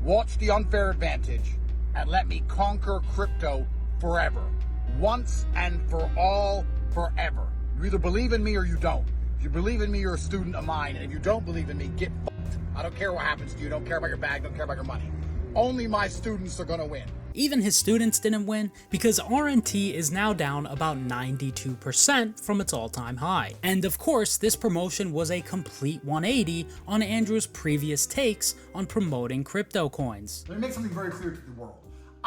Watch The Unfair Advantage, and let me conquer crypto forever. Once and for all, forever. You either believe in me or you don't. If you believe in me, you're a student of mine. And if you don't believe in me, get fucked. I don't care what happens to you. Don't care about your bag. Don't care about your money. Only my students are gonna win.
Even his students didn't win because RNT is now down about 92% from its all-time high. And of course, this promotion was a complete 180 on Andrew's previous takes on promoting crypto coins.
Let me make something very clear to the world.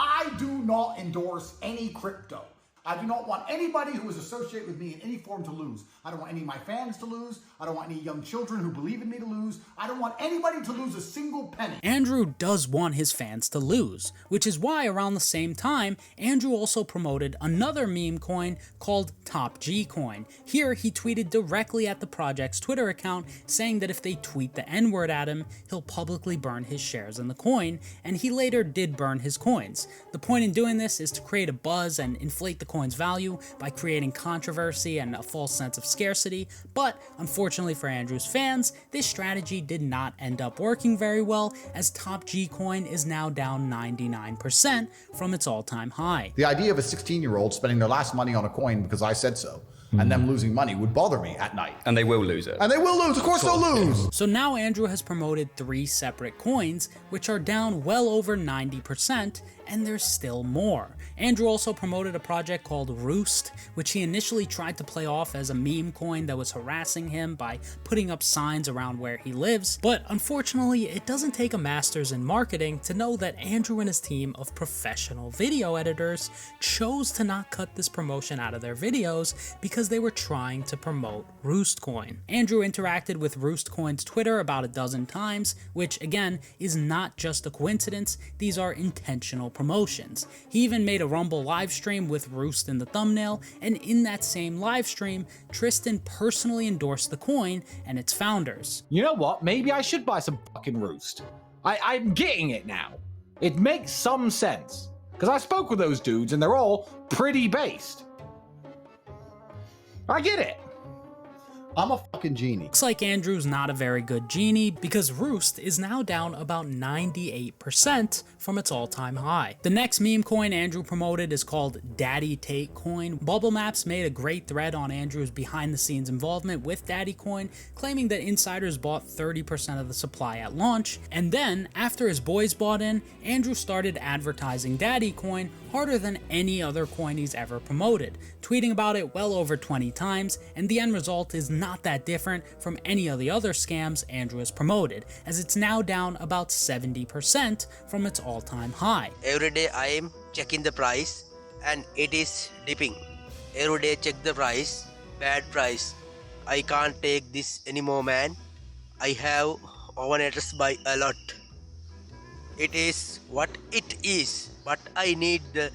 I do not endorse any crypto. I do not want anybody who is associated with me in any form to lose. I don't want any of my fans to lose. I don't want any young children who believe in me to lose. I don't want anybody to lose a single penny.
Andrew does want his fans to lose, which is why around the same time, Andrew also promoted another meme coin called TOPG coin. Here, he tweeted directly at the project's Twitter account saying that if they tweet the N-word at him, he'll publicly burn his shares in the coin, and he later did burn his coins. The point in doing this is to create a buzz and inflate the coin's value by creating controversy and a false sense of scarcity, but unfortunately for Andrew's fans, this strategy did not end up working very well, as TOPG coin is now down 99% from its all-time high.
The idea of a 16-year-old spending their last money on a coin because I said so, and them losing money would bother me at night.
And they will lose it.
And they will lose, of course they'll lose!
So now Andrew has promoted 3 separate coins, which are down well over 90%, and there's still more. Andrew also promoted a project called ROOST, which he initially tried to play off as a meme coin that was harassing him by putting up signs around where he lives, but unfortunately it doesn't take a master's in marketing to know that Andrew and his team of professional video editors chose to not cut this promotion out of their videos because they were trying to promote Roost Coin. Andrew interacted with Roost Coin's Twitter about a dozen times, which again is not just a coincidence, these are intentional promotions. He even made a Rumble live stream with Roost in the thumbnail, and in that same live stream, Tristan personally endorsed the coin and its founders.
You know what? Maybe I should buy some fucking Roost. I'm getting it now. It makes some sense. Because I spoke with those dudes and they're all pretty based. I get it.
I'm a fucking genie.
Looks like Andrew's not a very good genie because Roost is now down about 98% from its all-time high. The next meme coin Andrew promoted is called Daddy Tate coin. Bubble Maps made a great thread on Andrew's behind-the-scenes involvement with Daddy coin, claiming that insiders bought 30% of the supply at launch, and then, after his boys bought in, Andrew started advertising Daddy coin harder than any other coin he's ever promoted, tweeting about it well over 20 times, and the end result is not that different from any of the other scams Andrew has promoted, as it's now down about 70% from its all-time high.
Every day I am checking the price and it is dipping. Every day check the price, bad price. I can't take this anymore, man. I have overnights by a lot. It is what it is, but I need the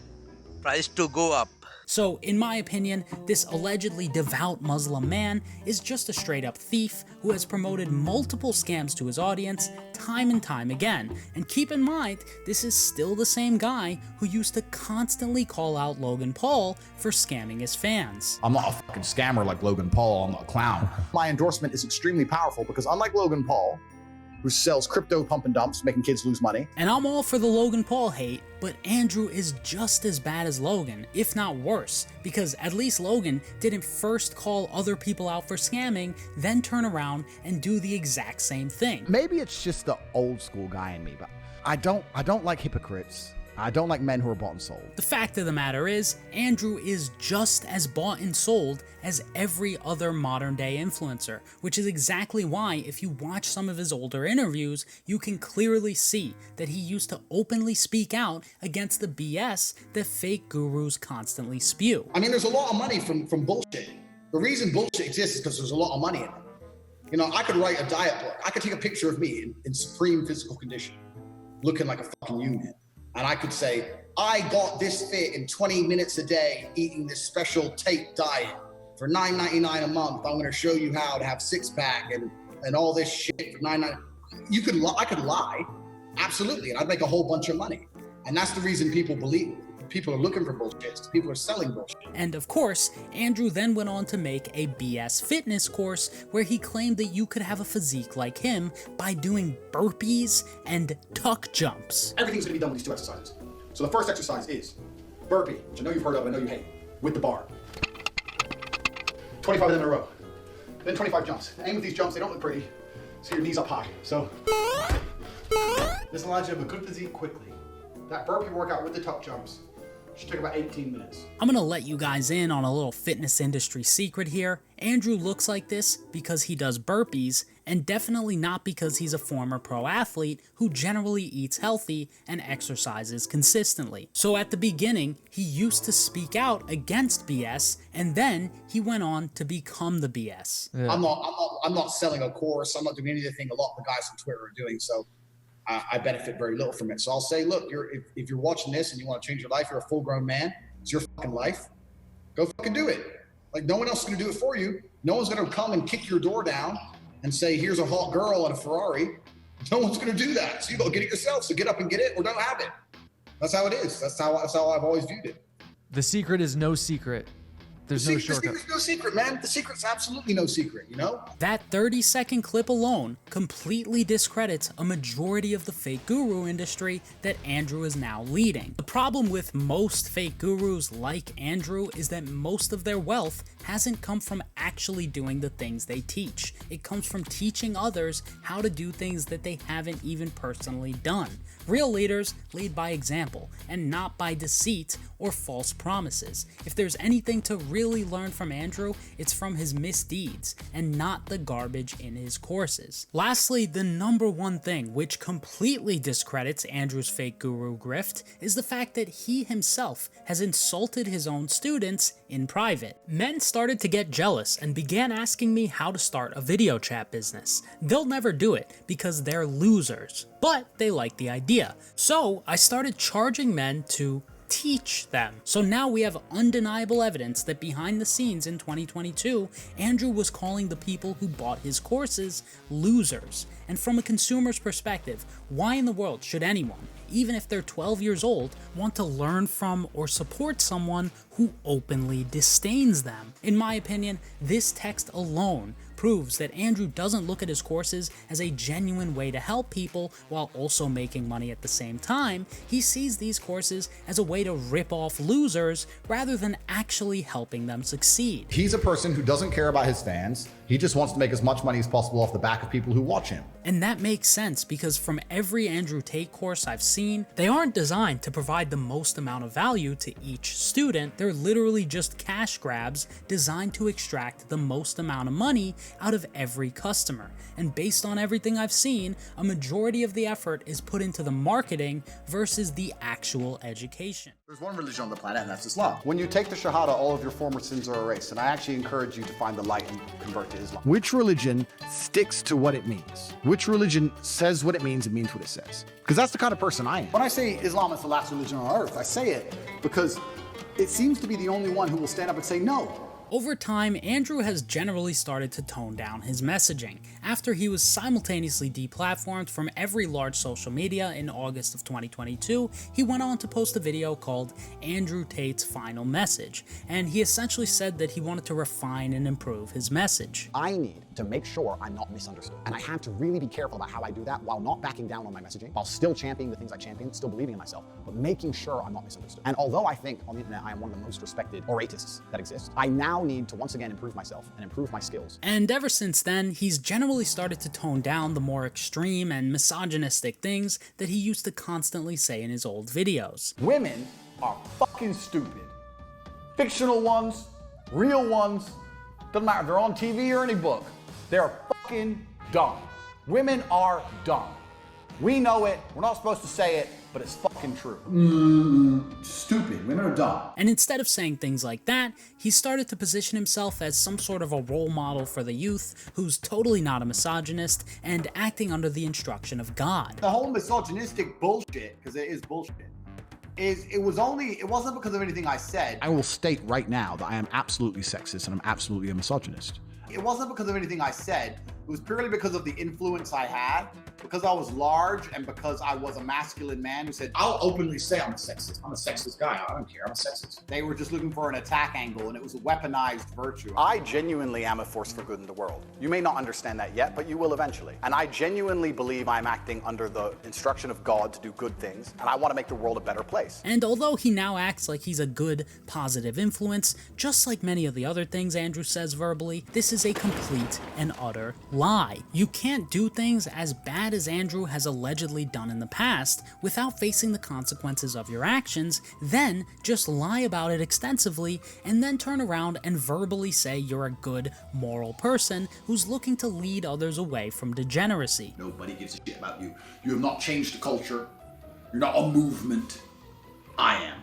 price to go up.
So, in my opinion, this allegedly devout Muslim man is just a straight up thief who has promoted multiple scams to his audience time and time again. And keep in mind, this is still the same guy who used to constantly call out Logan Paul for scamming his fans.
I'm not a fucking scammer like Logan Paul, I'm not a clown. My endorsement is extremely powerful because unlike Logan Paul, who sells crypto pump and dumps, making kids lose money.
And I'm all for the Logan Paul hate, but Andrew is just as bad as Logan, if not worse, because at least Logan didn't first call other people out for scamming, then turn around and do the exact same thing.
Maybe it's just the old school guy in me, but I don't like hypocrites. I don't like men who are bought and sold.
The fact of the matter is, Andrew is just as bought and sold as every other modern day influencer, which is exactly why if you watch some of his older interviews, you can clearly see that he used to openly speak out against the BS that fake gurus constantly spew.
I mean, there's a lot of money from bullshit. The reason bullshit exists is because there's a lot of money in it. You know, I could write a diet book. I could take a picture of me in supreme physical condition, looking like a fucking unit. And I could say, I got this fit in 20 minutes a day, eating this special Tate diet for $9.99 a month. I'm going to show you how to have six-pack and all this shit for $9.99. I could lie, absolutely, and I'd make a whole bunch of money. And that's the reason people believe. People are looking for bullshit. People are selling bullshit.
And of course, Andrew then went on to make a BS fitness course where he claimed that you could have a physique like him by doing burpees and tuck jumps.
Everything's going to be done with these two exercises. So the first exercise is burpee, which I know you've heard of, I know you hate, with the bar. 25 of them in a row. Then 25 jumps. Aim with these jumps, they don't look pretty, so your knees up high. So this allows you to have a good physique quickly. That burpee workout with the tuck jumps should take about 18 minutes.
I'm gonna let you guys in on a little fitness industry secret here. Andrew looks like this because he does burpees, and definitely not because he's a former pro athlete who generally eats healthy and exercises consistently. So at the beginning, he used to speak out against BS, and then he went on to become the BS.
Yeah. I'm not selling a course. I'm not doing anything a lot of the guys on Twitter are doing, so I benefit very little from it. So I'll say, look, if you're watching this and you want to change your life, you're a full-grown man, it's your fucking life, go fucking do it. Like, no one else is going to do it for you. No one's going to come and kick your door down and say, here's a hot girl and a Ferrari. No one's going to do that. So you got to get it yourself. So get up and get it or don't have it. That's how it is. That's how I've always viewed it.
The secret is no secret. There's no shortcut.
There's no secret, man. The secret's absolutely no secret, you know?
That 30-second clip alone completely discredits a majority of the fake guru industry that Andrew is now leading. The problem with most fake gurus like Andrew is that most of their wealth hasn't come from actually doing the things they teach. It comes from teaching others how to do things that they haven't even personally done. Real leaders lead by example and not by deceit or false promises. If there's anything to really learn from Andrew, it's from his misdeeds and not the garbage in his courses. Lastly, the number one thing which completely discredits Andrew's fake guru grift is the fact that he himself has insulted his own students in private. Men started to get jealous and began asking me how to start a video chat business. They'll never do it because they're losers, but they like the idea. So I started charging men to teach them. So now we have undeniable evidence that behind the scenes in 2022, Andrew was calling the people who bought his courses losers. And from a consumer's perspective, why in the world should anyone, even if they're 12 years old, want to learn from or support someone who openly disdains them? In my opinion, this text alone proves that Andrew doesn't look at his courses as a genuine way to help people while also making money at the same time. He sees these courses as a way to rip off losers rather than actually helping them succeed.
He's a person who doesn't care about his fans. He just wants to make as much money as possible off the back of people who watch him.
And that makes sense because from every Andrew Tate course I've seen, they aren't designed to provide the most amount of value to each student. They're literally just cash grabs designed to extract the most amount of money out of every customer. And based on everything I've seen, a majority of the effort is put into the marketing versus the actual education.
There's one religion on the planet, and that's Islam.
When you take the Shahada, all of your former sins are erased, and I actually encourage you to find the light and convert to Islam. Which religion sticks to what it means? Which religion says what it means and means what it says? Because that's the kind of person I am. When I say Islam is the last religion on earth, I say it because
it seems to be the only one who will stand up and say no.
Over time, Andrew has generally started to tone down his messaging. After he was simultaneously deplatformed from every large social media in August of 2022, he went on to post a video called Andrew Tate's Final Message, and he essentially said that he wanted to refine and improve his message.
I need to make sure I'm not misunderstood. And I have to really be careful about how I do that while not backing down on my messaging, while still championing the things I champion, still believing in myself, but making sure I'm not misunderstood. And although I think on the internet I am one of the most respected oratists that exist, I now need to once again improve myself and improve my skills.
And ever since then, he's generally started to tone down the more extreme and misogynistic things that he used to constantly say in his old videos.
Women are fucking stupid. Fictional ones, real ones, doesn't matter if they're on TV or any book. They're fucking dumb. Women are dumb. We know it, we're not supposed to say it, but it's fucking true. Stupid, women are dumb.
And instead of saying things like that, he started to position himself as some sort of a role model for the youth who's totally not a misogynist and acting under the instruction of God.
The whole misogynistic bullshit, because it is bullshit, it wasn't because of anything I said. I will state right now that I am absolutely sexist and I'm absolutely a misogynist. It wasn't because of anything I said. It was purely because of the influence I had, because I was large and because I was a masculine man who said, I'll openly say I'm a sexist. I'm a sexist guy. I don't care. I'm a sexist. They were just looking for an attack angle and it was a weaponized virtue. I genuinely am a force for good in the world. You may not understand that yet, but you will eventually. And I genuinely believe I'm acting under the instruction of God to do good things. And I want to make the world a better place.
And although he now acts like he's a good, positive influence, just like many of the other things Andrew says verbally, this is a complete and utter lie. You can't do things as bad as Andrew has allegedly done in the past without facing the consequences of your actions, then just lie about it extensively, and then turn around and verbally say you're a good, moral person who's looking to lead others away from degeneracy.
Nobody gives a shit about you. You have not changed the culture. You're not a movement. I am.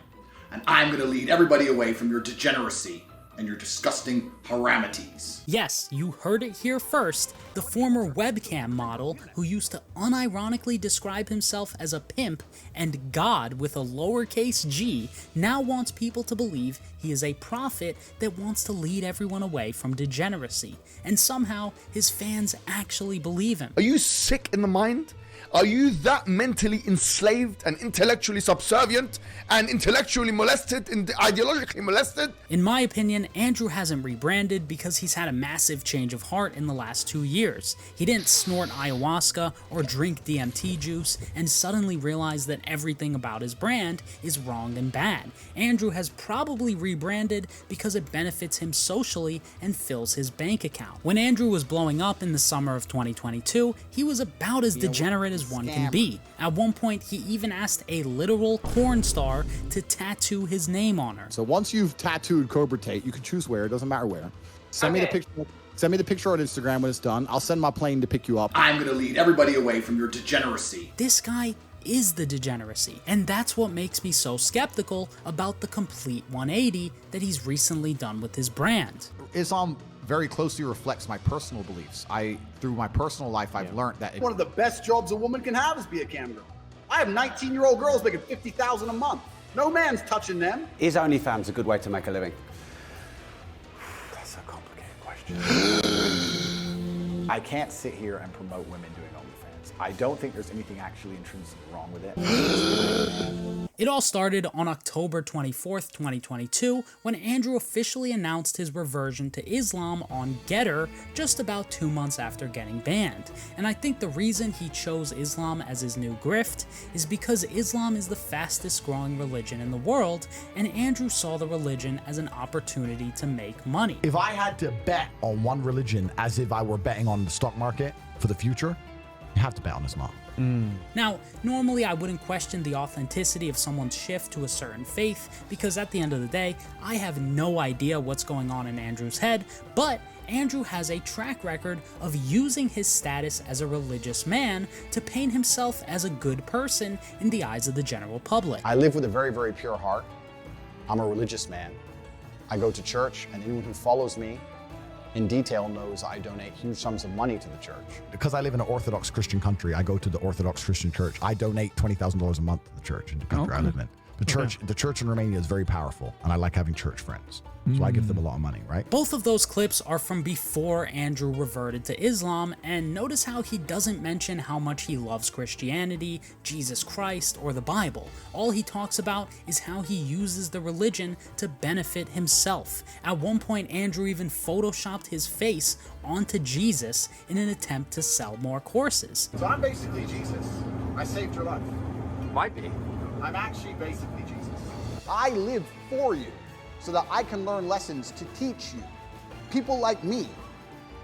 And I'm going to lead everybody away from your degeneracy and your disgusting haramities.
Yes, you heard it here first. The former webcam model who used to unironically describe himself as a pimp and God with a lowercase g now wants people to believe he is a prophet that wants to lead everyone away from degeneracy. And somehow his fans actually believe him.
Are you sick in the mind? Are you that mentally enslaved and intellectually subservient and intellectually molested and ideologically molested?
In my opinion, Andrew hasn't rebranded because he's had a massive change of heart in the last 2 years. He didn't snort ayahuasca or drink DMT juice and suddenly realize that everything about his brand is wrong and bad. Andrew has probably rebranded because it benefits him socially and fills his bank account. When Andrew was blowing up in the summer of 2022, he was about as degenerate as one can be. At one point, he even asked a literal porn star to tattoo his name on her.
So once you've tattooed Cobra Tate, you can choose where, it doesn't matter where. Send me the picture. Send me the picture on Instagram when it's done. I'll send my plane to pick you up. I'm gonna lead everybody away from your degeneracy.
This guy is the degeneracy, and that's what makes me so skeptical about the complete 180 that he's recently done with his brand.
Islam very closely reflects my personal beliefs. Through my personal life, I've learned that one of the best jobs a woman can have is be a cam girl. I have 19-year-old girls making $50,000 a month. No man's touching them.
Is OnlyFans a good way to make a living?
That's a complicated question. I can't sit here and promote women doing OnlyFans. I don't think there's anything actually intrinsically wrong with it.
It all started on October 24th, 2022, when Andrew officially announced his reversion to Islam on Getter just about 2 months after getting banned. And I think the reason he chose Islam as his new grift is because Islam is the fastest growing religion in the world, and Andrew saw the religion as an opportunity to make money.
If I had to bet on one religion as if I were betting on the stock market for the future, you have to bet on Islam.
Now, normally I wouldn't question the authenticity of someone's shift to a certain faith, because at the end of the day, I have no idea what's going on in Andrew's head, but Andrew has a track record of using his status as a religious man to paint himself as a good person in the eyes of the general public.
I live with a very, very pure heart. I'm a religious man. I go to church, and anyone who follows me in detail knows I donate huge sums of money to the church. Because I live in an Orthodox Christian country, I go to the Orthodox Christian church. I donate $20,000 a month to the church in the country I live in.
The church in Romania is very powerful, and I like having church friends. So I give them a lot of money, right?
Both of those clips are from before Andrew reverted to Islam, and notice how he doesn't mention how much he loves Christianity, Jesus Christ, or the Bible. All he talks about is how he uses the religion to benefit himself. At one point, Andrew even photoshopped his face onto Jesus in an attempt to sell more courses.
So I'm basically Jesus. I saved your life.
Might be.
I'm actually basically Jesus. I live for you so that I can learn lessons to teach you. People like me.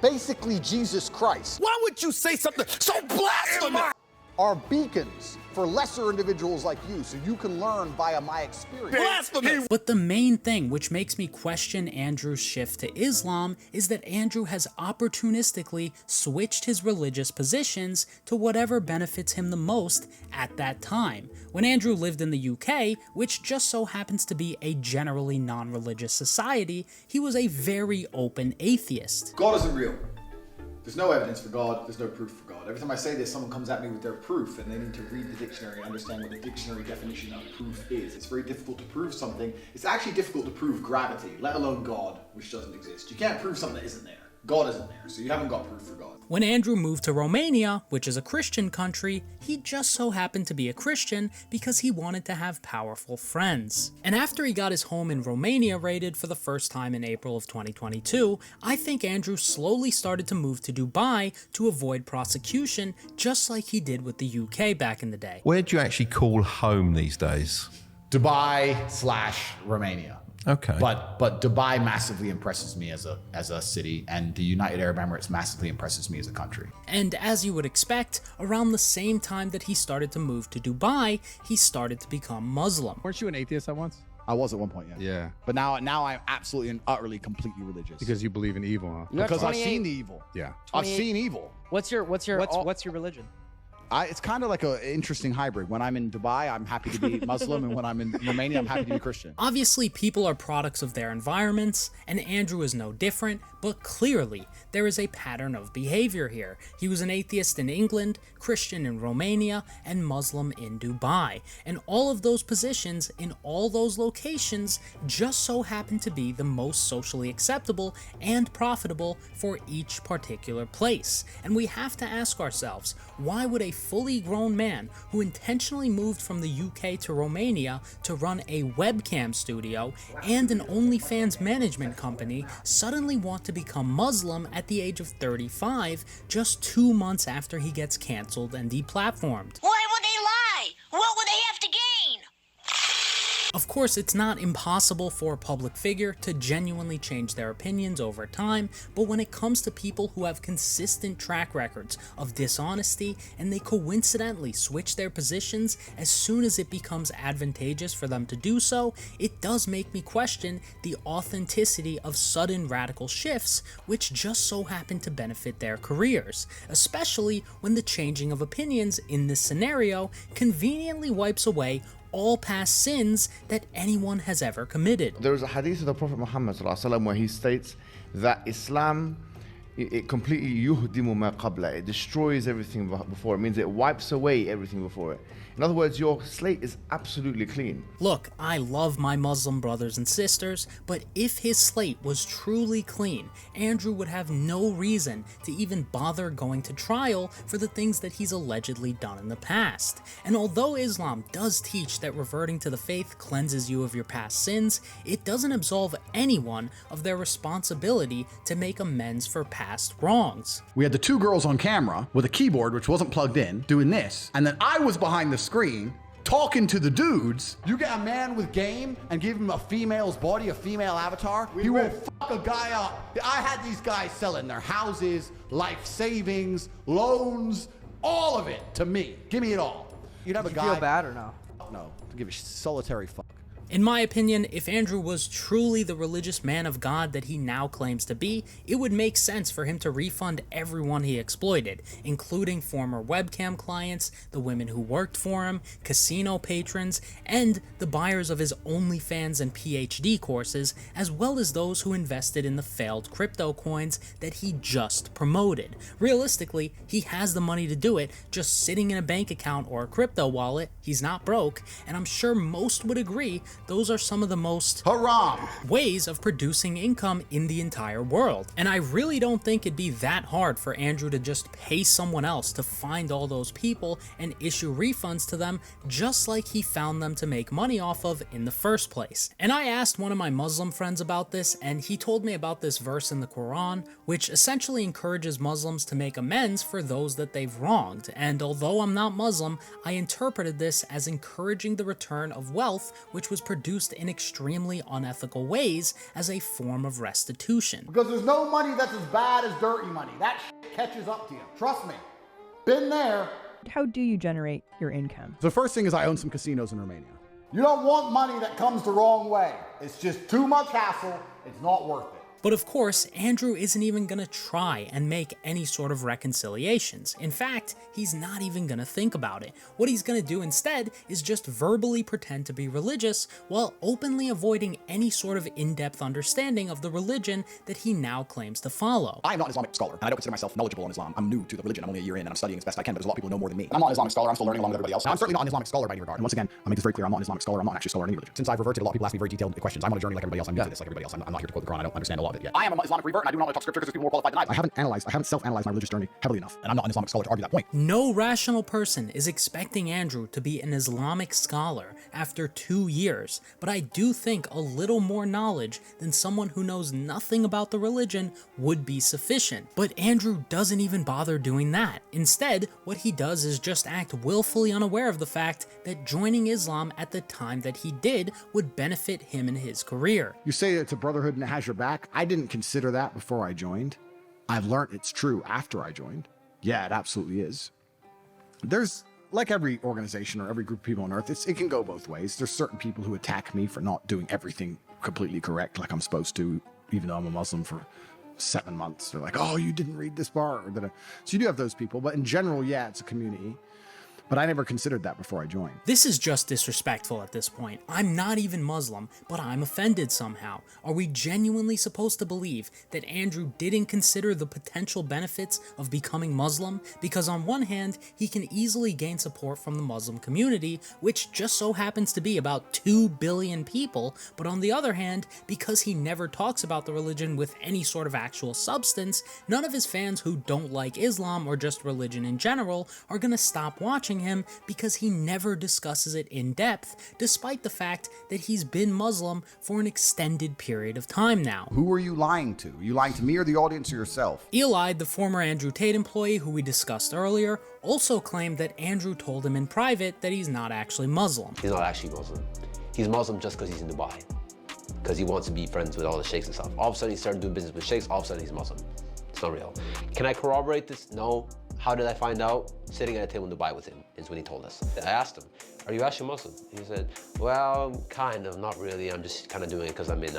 Basically Jesus Christ.
Why would you say something so blasphemous?
Are beacons for lesser individuals like you so you can learn via my experience.
Blasphemous!
But the main thing which makes me question Andrew's shift to Islam is that Andrew has opportunistically switched his religious positions to whatever benefits him the most at that time. When Andrew lived in the UK, which just so happens to be a generally non-religious society, he was a very open atheist.
God isn't real. There's no evidence for God, there's no proof for God. Every time I say this, someone comes at me with their proof, and they need to read the dictionary and understand what the dictionary definition of proof is. It's very difficult to prove something. It's actually difficult to prove gravity, let alone God, which doesn't exist. You can't prove something that isn't there. God isn't there, so you haven't got proof for God.
When Andrew moved to Romania, which is a Christian country, he just so happened to be a Christian because he wanted to have powerful friends. And after he got his home in Romania raided for the first time in April of 2022, I think Andrew slowly started to move to Dubai to avoid prosecution, just like he did with the UK back in the day.
Where do you actually call home these days?
Dubai/Romania.
Okay.
But Dubai massively impresses me as a city, and the United Arab Emirates massively impresses me as a country.
And as you would expect, around the same time that he started to move to Dubai, he started to become Muslim.
Weren't you an atheist at once?
I was at one point, yeah.
Yeah.
But now I'm absolutely and utterly, completely religious.
Because you believe in evil, huh?
Because I've seen the evil.
Yeah.
I've seen evil.
What's your religion?
It's kind of like an interesting hybrid. When I'm in Dubai, I'm happy to be Muslim, and when I'm in Romania, I'm happy to be Christian.
Obviously, people are products of their environments, and Andrew is no different, but clearly, there is a pattern of behavior here. He was an atheist in England, Christian in Romania, and Muslim in Dubai. And all of those positions in all those locations just so happen to be the most socially acceptable and profitable for each particular place. And we have to ask ourselves, why would a fully grown man who intentionally moved from the UK to Romania to run a webcam studio and an OnlyFans management company suddenly want to become Muslim at the age of 35 just 2 months after he gets cancelled and deplatformed?
Why would they lie? What would they have to gain?
Of course, it's not impossible for a public figure to genuinely change their opinions over time, but when it comes to people who have consistent track records of dishonesty and they coincidentally switch their positions as soon as it becomes advantageous for them to do so, it does make me question the authenticity of sudden radical shifts which just so happen to benefit their careers, especially when the changing of opinions in this scenario conveniently wipes away all past sins that anyone has ever committed.
There is a hadith of the Prophet Muhammad ﷺ where he states that Islam, it completely yuhdimu ma qabla, it destroys everything before. It means it wipes away everything before it. In other words, your slate is absolutely clean.
Look, I love my Muslim brothers and sisters, but if his slate was truly clean, Andrew would have no reason to even bother going to trial for the things that he's allegedly done in the past. And although Islam does teach that reverting to the faith cleanses you of your past sins, it doesn't absolve anyone of their responsibility to make amends for past wrongs.
We had the two girls on camera with a keyboard which wasn't plugged in doing this, and then I was behind the screen talking to the dudes.
You get a man with game and give him a female's body, a female avatar, he will fuck a guy up. I had these guys selling their houses, life savings, loans, all of it to me. Give me it all. You'd have a guy.
Feel bad or no?
No, to give a solitary fuck.
In my opinion, if Andrew was truly the religious man of God that he now claims to be, it would make sense for him to refund everyone he exploited, including former webcam clients, the women who worked for him, casino patrons, and the buyers of his OnlyFans and PhD courses, as well as those who invested in the failed crypto coins that he just promoted. Realistically, he has the money to do it, just sitting in a bank account or a crypto wallet. He's not broke, and I'm sure most would agree those are some of the most haram ways of producing income in the entire world. And I really don't think it'd be that hard for Andrew to just pay someone else to find all those people and issue refunds to them, just like he found them to make money off of in the first place. And I asked one of my Muslim friends about this, and he told me about this verse in the Quran, which essentially encourages Muslims to make amends for those that they've wronged. And although I'm not Muslim, I interpreted this as encouraging the return of wealth which was produced in extremely unethical ways as a form of restitution.
Because there's no money that's as bad as dirty money. That shit catches up to you. Trust me. Been there.
How do you generate your income?
The first thing is I own some casinos in Romania.
You don't want money that comes the wrong way. It's just too much hassle. It's not worth it.
But of course, Andrew isn't even gonna try and make any sort of reconciliations. In fact, he's not even gonna think about it. What he's gonna do instead is just verbally pretend to be religious while openly avoiding any sort of in-depth understanding of the religion that he now claims to follow.
I'm not an Islamic scholar, and I don't consider myself knowledgeable on Islam. I'm new to the religion. I'm only a year in, and I'm studying as best I can, but there's a lot of people who know more than me. And I'm not an Islamic scholar. I'm still learning along with everybody else. And I'm certainly not an Islamic scholar by any regard. And once again, I make this very clear. I'm not an Islamic scholar. I'm not actually a scholar in any religion. Since I've reverted, a lot of people ask me very detailed questions. I'm on a journey like everybody else. I'm new to this like everybody else. I'm not here to quote the Quran. I don't understand a lot of it yet. I am an Islamic revert, and I do not want to talk scripture because people more qualified than I haven't self-analyzed my religious journey heavily enough, and I'm not an Islamic scholar to argue that point.
No rational person is expecting Andrew to be an Islamic scholar after 2 years, but I do think a little more knowledge than someone who knows nothing about the religion would be sufficient. But Andrew doesn't even bother doing that. Instead, what he does is just act willfully unaware of the fact that joining Islam at the time that he did would benefit him in his career.
You say it's a brotherhood and it has your back. I didn't consider that before I joined. I've learned it's true after I joined. Yeah, it absolutely is. There's, like every organization or every group of people on earth, it can go both ways. There's certain people who attack me for not doing everything completely correct like I'm supposed to, even though I'm a Muslim for 7 months. They're like, oh, you didn't read this part. So you do have those people, but in general, yeah, it's a community. But I never considered that before I joined.
This is just disrespectful at this point. I'm not even Muslim, but I'm offended somehow. Are we genuinely supposed to believe that Andrew didn't consider the potential benefits of becoming Muslim? Because on one hand, he can easily gain support from the Muslim community, which just so happens to be about 2 billion people, but on the other hand, because he never talks about the religion with any sort of actual substance, none of his fans who don't like Islam or just religion in general are gonna stop watching him because he never discusses it in depth, despite the fact that he's been Muslim for an extended period of time now.
Who are you lying to? Are you lying to me or the audience or yourself?
Eli, the former Andrew Tate employee who we discussed earlier, also claimed that Andrew told him in private that he's not actually Muslim.
He's not actually Muslim. He's Muslim just because he's in Dubai. Because he wants to be friends with all the sheikhs and stuff. All of a sudden he started doing business with sheikhs, all of a sudden he's Muslim. It's not real. Can I corroborate this? No. How did I find out? Sitting at a table in Dubai with him is when he told us. I asked him, are you actually Muslim? He said, well, kind of, not really. I'm just kind of doing it because I'm in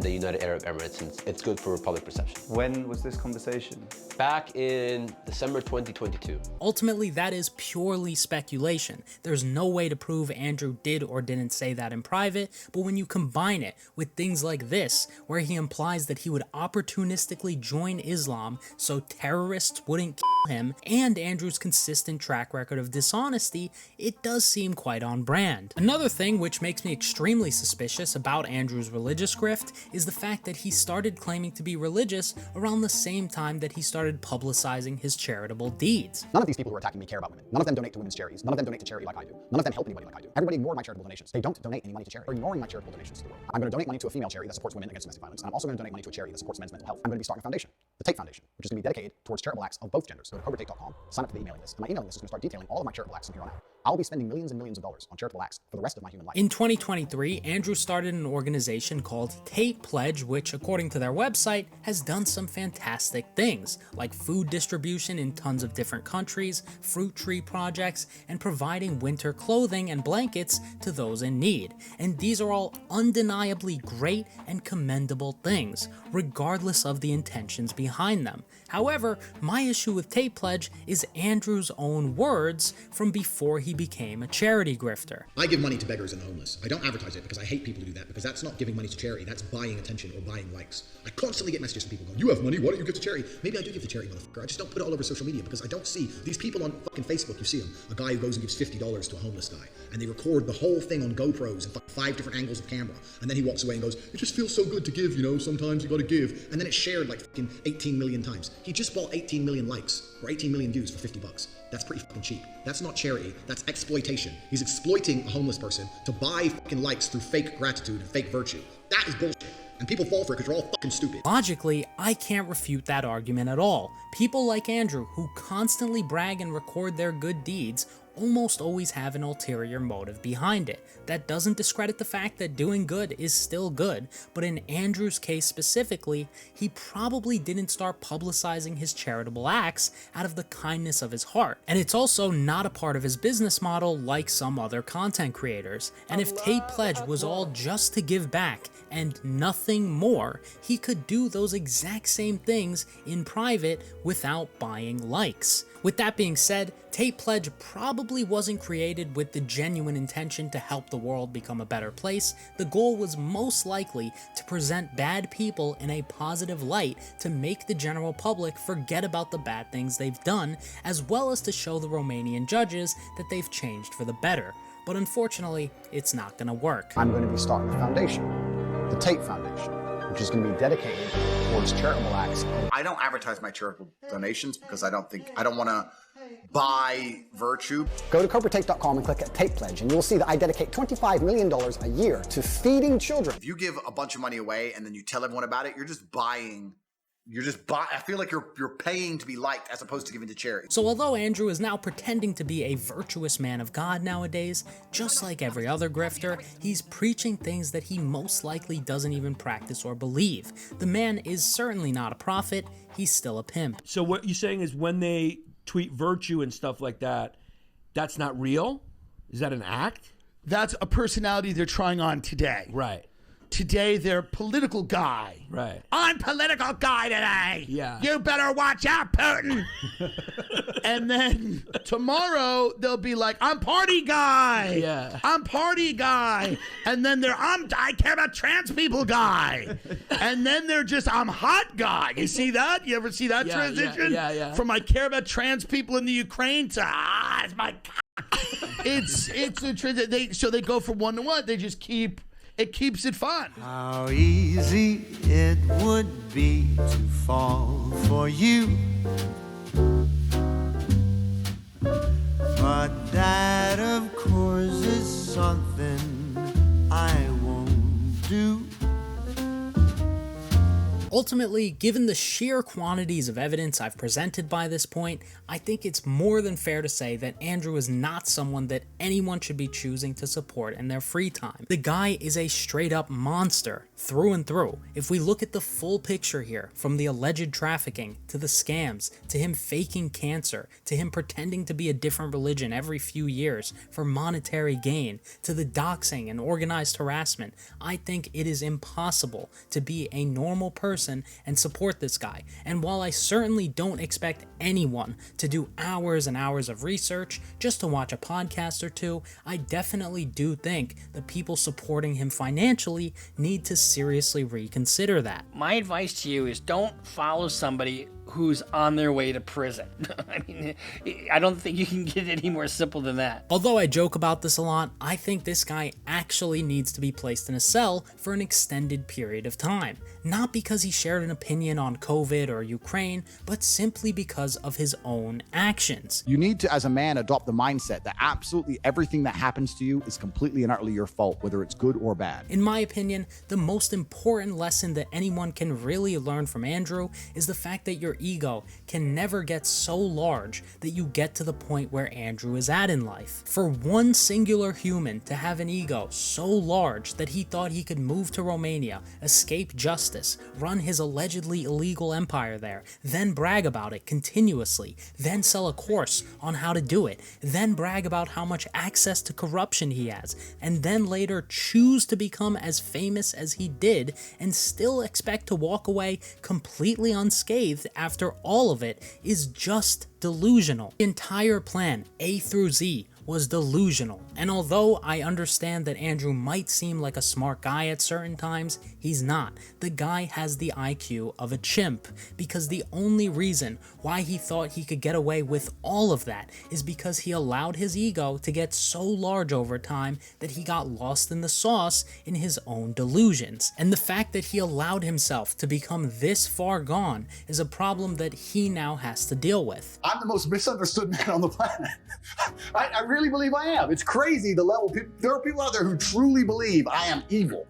the United Arab Emirates and it's good for public perception.
When was this conversation?
Back in December 2022.
Ultimately, that is purely speculation. There's no way to prove Andrew did or didn't say that in private, but when you combine it with things like this, where he implies that he would opportunistically join Islam so terrorists wouldn't kill him, and Andrew's consistent track record of dishonesty, it does seem quite on brand. Another thing which makes me extremely suspicious about Andrew's religious grift is the fact that he started claiming to be religious around the same time that he started publicizing his charitable deeds.
None of these people who are attacking me care about women. None of them donate to women's charities. None of them donate to charity like I do. None of them help anybody like I do. Everybody ignored my charitable donations. They don't donate any money to charity. They're ignoring my charitable donations to the world. I'm going to donate money to a female charity that supports women against domestic violence, and I'm also going to donate money to a charity that supports men's mental health. I'm going to be starting a foundation, the Tate Foundation, which is going to be dedicated towards charitable acts of both genders. Go to cobratate.com, sign up for the emailing list, and my emailing list is going to start detailing all of my charitable acts from here on out. I'll be spending millions and millions of dollars on charitable acts for the rest of my human life.
In 2023, Andrew started an organization called Tate Pledge, which, according to their website, has done some fantastic things, like food distribution in tons of different countries, fruit tree projects, and providing winter clothing and blankets to those in need. And these are all undeniably great and commendable things, regardless of the intentions behind them. However, my issue with Tate Pledge is Andrew's own words from before he became a charity grifter.
I give money to beggars and homeless. I don't advertise it because I hate people who do that, because that's not giving money to charity, that's buying attention or buying likes. I constantly get messages from people going, you have money, why don't you give to charity? Maybe I do give to charity, motherfucker. I just don't put it all over social media because I don't see these people on fucking Facebook. You see them, a guy who goes and gives $50 to a homeless guy, and they record the whole thing on GoPros and 5 different angles of camera, and then he walks away and goes, it just feels so good to give, you know, sometimes you gotta give, and then it's shared like fucking 18 million times. He just bought 18 million likes or 18 million views for $50. That's pretty fucking cheap. That's not charity, that's exploitation. He's exploiting a homeless person to buy fucking likes through fake gratitude and fake virtue. That is bullshit. And people fall for it because you're all fucking stupid.
Logically, I can't refute that argument at all. People like Andrew, who constantly brag and record their good deeds, almost always have an ulterior motive behind it. That doesn't discredit the fact that doing good is still good, but in Andrew's case specifically, he probably didn't start publicizing his charitable acts out of the kindness of his heart. And it's also not a part of his business model like some other content creators. And if Tate Pledge was all just to give back and nothing more, he could do those exact same things in private without buying likes. With that being said, Tate Pledge probably wasn't created with the genuine intention to help the world become a better place. The goal was most likely to present bad people in a positive light to make the general public forget about the bad things they've done, as well as to show the Romanian judges that they've changed for the better. But unfortunately, it's not gonna work.
I'm going to be starting a foundation, the Tate Foundation, which is going to be dedicated towards charitable acts.
I don't advertise my charitable donations because I don't want to buy virtue.
Go to CobraTate.com and click at Tate Pledge, and you'll see that I dedicate $25 million a year to feeding children.
If you give a bunch of money away and then you tell everyone about it, you're just buying. I feel like you're paying to be liked as opposed to giving to charity.
So although Andrew is now pretending to be a virtuous man of God nowadays, just like every other grifter, he's preaching things that he most likely doesn't even practice or believe. The man is certainly not a prophet, he's still a pimp.
So what you're saying is when they tweet virtue and stuff like that, that's not real? Is that an act?
That's a personality they're trying on today.
Right.
Today, they're political guy.
Right.
I'm political guy today.
Yeah.
You better watch out, Putin. And then tomorrow, they'll be like, I'm party guy.
Yeah.
I'm party guy. And then I care about trans people guy. And then they're just, I'm hot guy. You see that? You ever see that transition?
Yeah.
From I care about trans people in the Ukraine to, it's my It's a transition. So they go from one to one. They just it keeps it fun.
How easy it would be to fall for you. But that, of course, is something I won't do.
Ultimately, given the sheer quantities of evidence I've presented by this point, I think it's more than fair to say that Andrew is not someone that anyone should be choosing to support in their free time. The guy is a straight up monster, through and through. If we look at the full picture here, from the alleged trafficking, to the scams, to him faking cancer, to him pretending to be a different religion every few years for monetary gain, to the doxing and organized harassment, I think it is impossible to be a normal person and support this guy. And while I certainly don't expect anyone to do hours and hours of research just to watch a podcast or two, I definitely do think the people supporting him financially need to seriously reconsider that.
My advice to you is don't follow somebody who's on their way to prison. I mean, I don't think you can get any more simple than that.
Although I joke about this a lot, I think this guy actually needs to be placed in a cell for an extended period of time. Not because he shared an opinion on COVID or Ukraine, but simply because of his own actions.
You need to, as a man, adopt the mindset that absolutely everything that happens to you is completely and utterly your fault, whether it's good or bad.
In my opinion, the most important lesson that anyone can really learn from Andrew is the fact that your your ego can never get so large that you get to the point where Andrew is at in life. For one singular human to have an ego so large that he thought he could move to Romania, escape justice, run his allegedly illegal empire there, then brag about it continuously, then sell a course on how to do it, then brag about how much access to corruption he has, and then later choose to become as famous as he did and still expect to walk away completely unscathed after all of it is just delusional. The entire plan, A through Z, was delusional, and although I understand that Andrew might seem like a smart guy at certain times, he's not. The guy has the IQ of a chimp, because the only reason why he thought he could get away with all of that is because he allowed his ego to get so large over time that he got lost in the sauce in his own delusions. And the fact that he allowed himself to become this far gone is a problem that he now has to deal with.
I'm the most misunderstood man on the planet. I really believe I am. It's crazy the level. There are people out there who truly believe I am evil,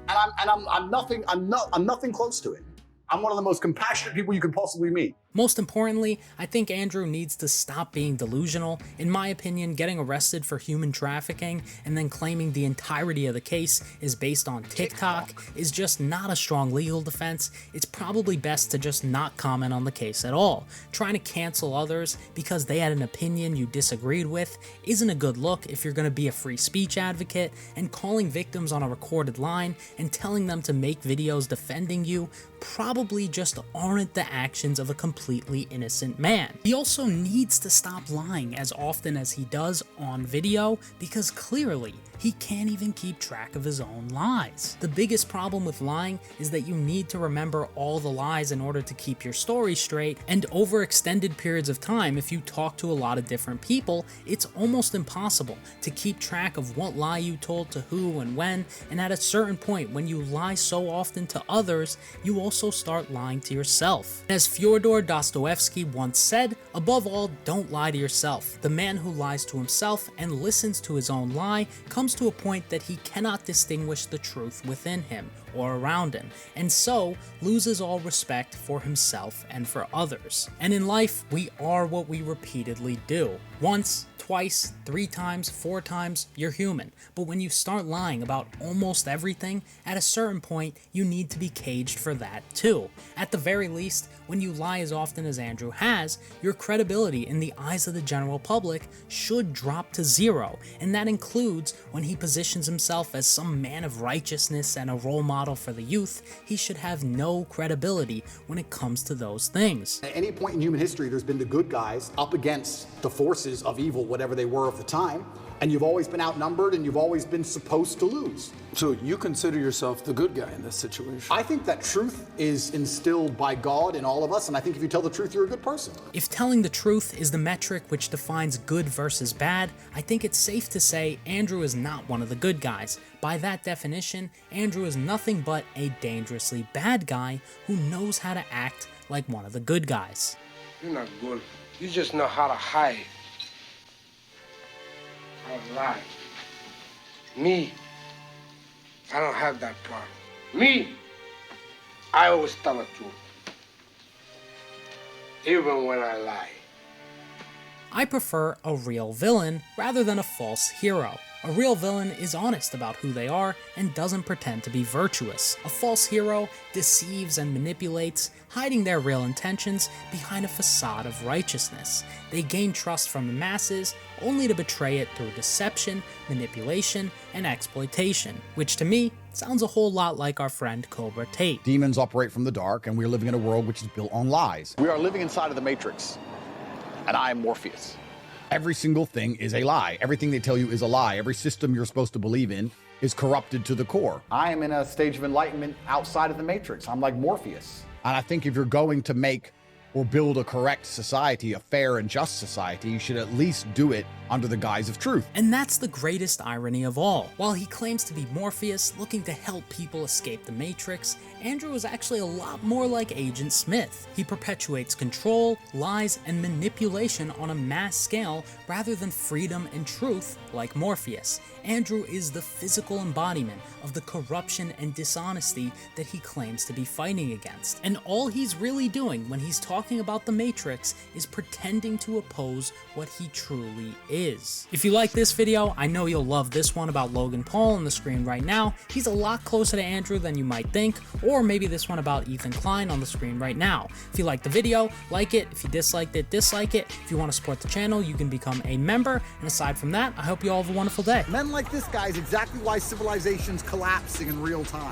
and I'm nothing close to it. I'm one of the most compassionate people you could possibly meet.
Most importantly, I think Andrew needs to stop being delusional. In my opinion, getting arrested for human trafficking and then claiming the entirety of the case is based on TikTok is just not a strong legal defense. It's probably best to just not comment on the case at all. Trying to cancel others because they had an opinion you disagreed with isn't a good look if you're going to be a free speech advocate, and calling victims on a recorded line and telling them to make videos defending you probably just aren't the actions of a completely innocent man. He also needs to stop lying as often as he does on video, because clearly he can't even keep track of his own lies. The biggest problem with lying is that you need to remember all the lies in order to keep your story straight, and over extended periods of time, if you talk to a lot of different people, it's almost impossible to keep track of what lie you told to who and when, and at a certain point, when you lie so often to others, you also start lying to yourself. As Fyodor Dostoevsky once said, above all, don't lie to yourself. The man who lies to himself and listens to his own lie comes to a point that he cannot distinguish the truth within him or around him, and so loses all respect for himself and for others. And in life, we are what we repeatedly do. Once, twice, 3 times, 4 times, you're human. But when you start lying about almost everything, at a certain point, you need to be caged for that too. At the very least, when you lie as often as Andrew has, your credibility in the eyes of the general public should drop to 0, and that includes when he positions himself as some man of righteousness and a role model for the youth. He should have no credibility when it comes to those things.
At any point in human history, there's been the good guys up against the forces of evil, whatever they were of the time, and you've always been outnumbered and you've always been supposed to lose.
So you consider yourself the good guy in this situation?
I think that truth is instilled by God in all of us, and I think if you tell the truth, you're a good person.
If telling the truth is the metric which defines good versus bad, I think it's safe to say Andrew is not one of the good guys. By that definition, Andrew is nothing but a dangerously bad guy who knows how to act like one of the good guys.
You're not good. You just know how to hide. How to lie. Me, I don't have that problem. Me, I always tell the truth. Even when I lie.
I prefer a real villain rather than a false hero. A real villain is honest about who they are and doesn't pretend to be virtuous. A false hero deceives and manipulates, hiding their real intentions behind a facade of righteousness. They gain trust from the masses, only to betray it through deception, manipulation, and exploitation, which to me sounds a whole lot like our friend Colty Brah.
Demons operate from the dark, and we're living in a world which is built on lies. We are living inside of the Matrix, and I am Morpheus. Every single thing is a lie. Everything they tell you is a lie. Every system you're supposed to believe in is corrupted to the core. I am in a stage of enlightenment outside of the Matrix. I'm like Morpheus. And I think if you're going to make
or build a correct society, a fair and just society, you should at least do it under the guise of truth.
And that's the greatest irony of all. While he claims to be Morpheus, looking to help people escape the Matrix, Andrew is actually a lot more like Agent Smith. He perpetuates control, lies, and manipulation on a mass scale rather than freedom and truth like Morpheus. Andrew is the physical embodiment of the corruption and dishonesty that he claims to be fighting against. And all he's really doing when he's talking about the Matrix is pretending to oppose what he truly is. If you like this video, I know you'll love this one about Logan Paul on the screen right now. He's a lot closer to Andrew than you might think, or maybe this one about Ethan Klein on the screen right now. If you liked the video, like it. If you disliked it, dislike it. If you want to support the channel, you can become a member. And aside from that, I hope you all have a wonderful day.
Men like this guy is exactly why civilization's collapsing in real time.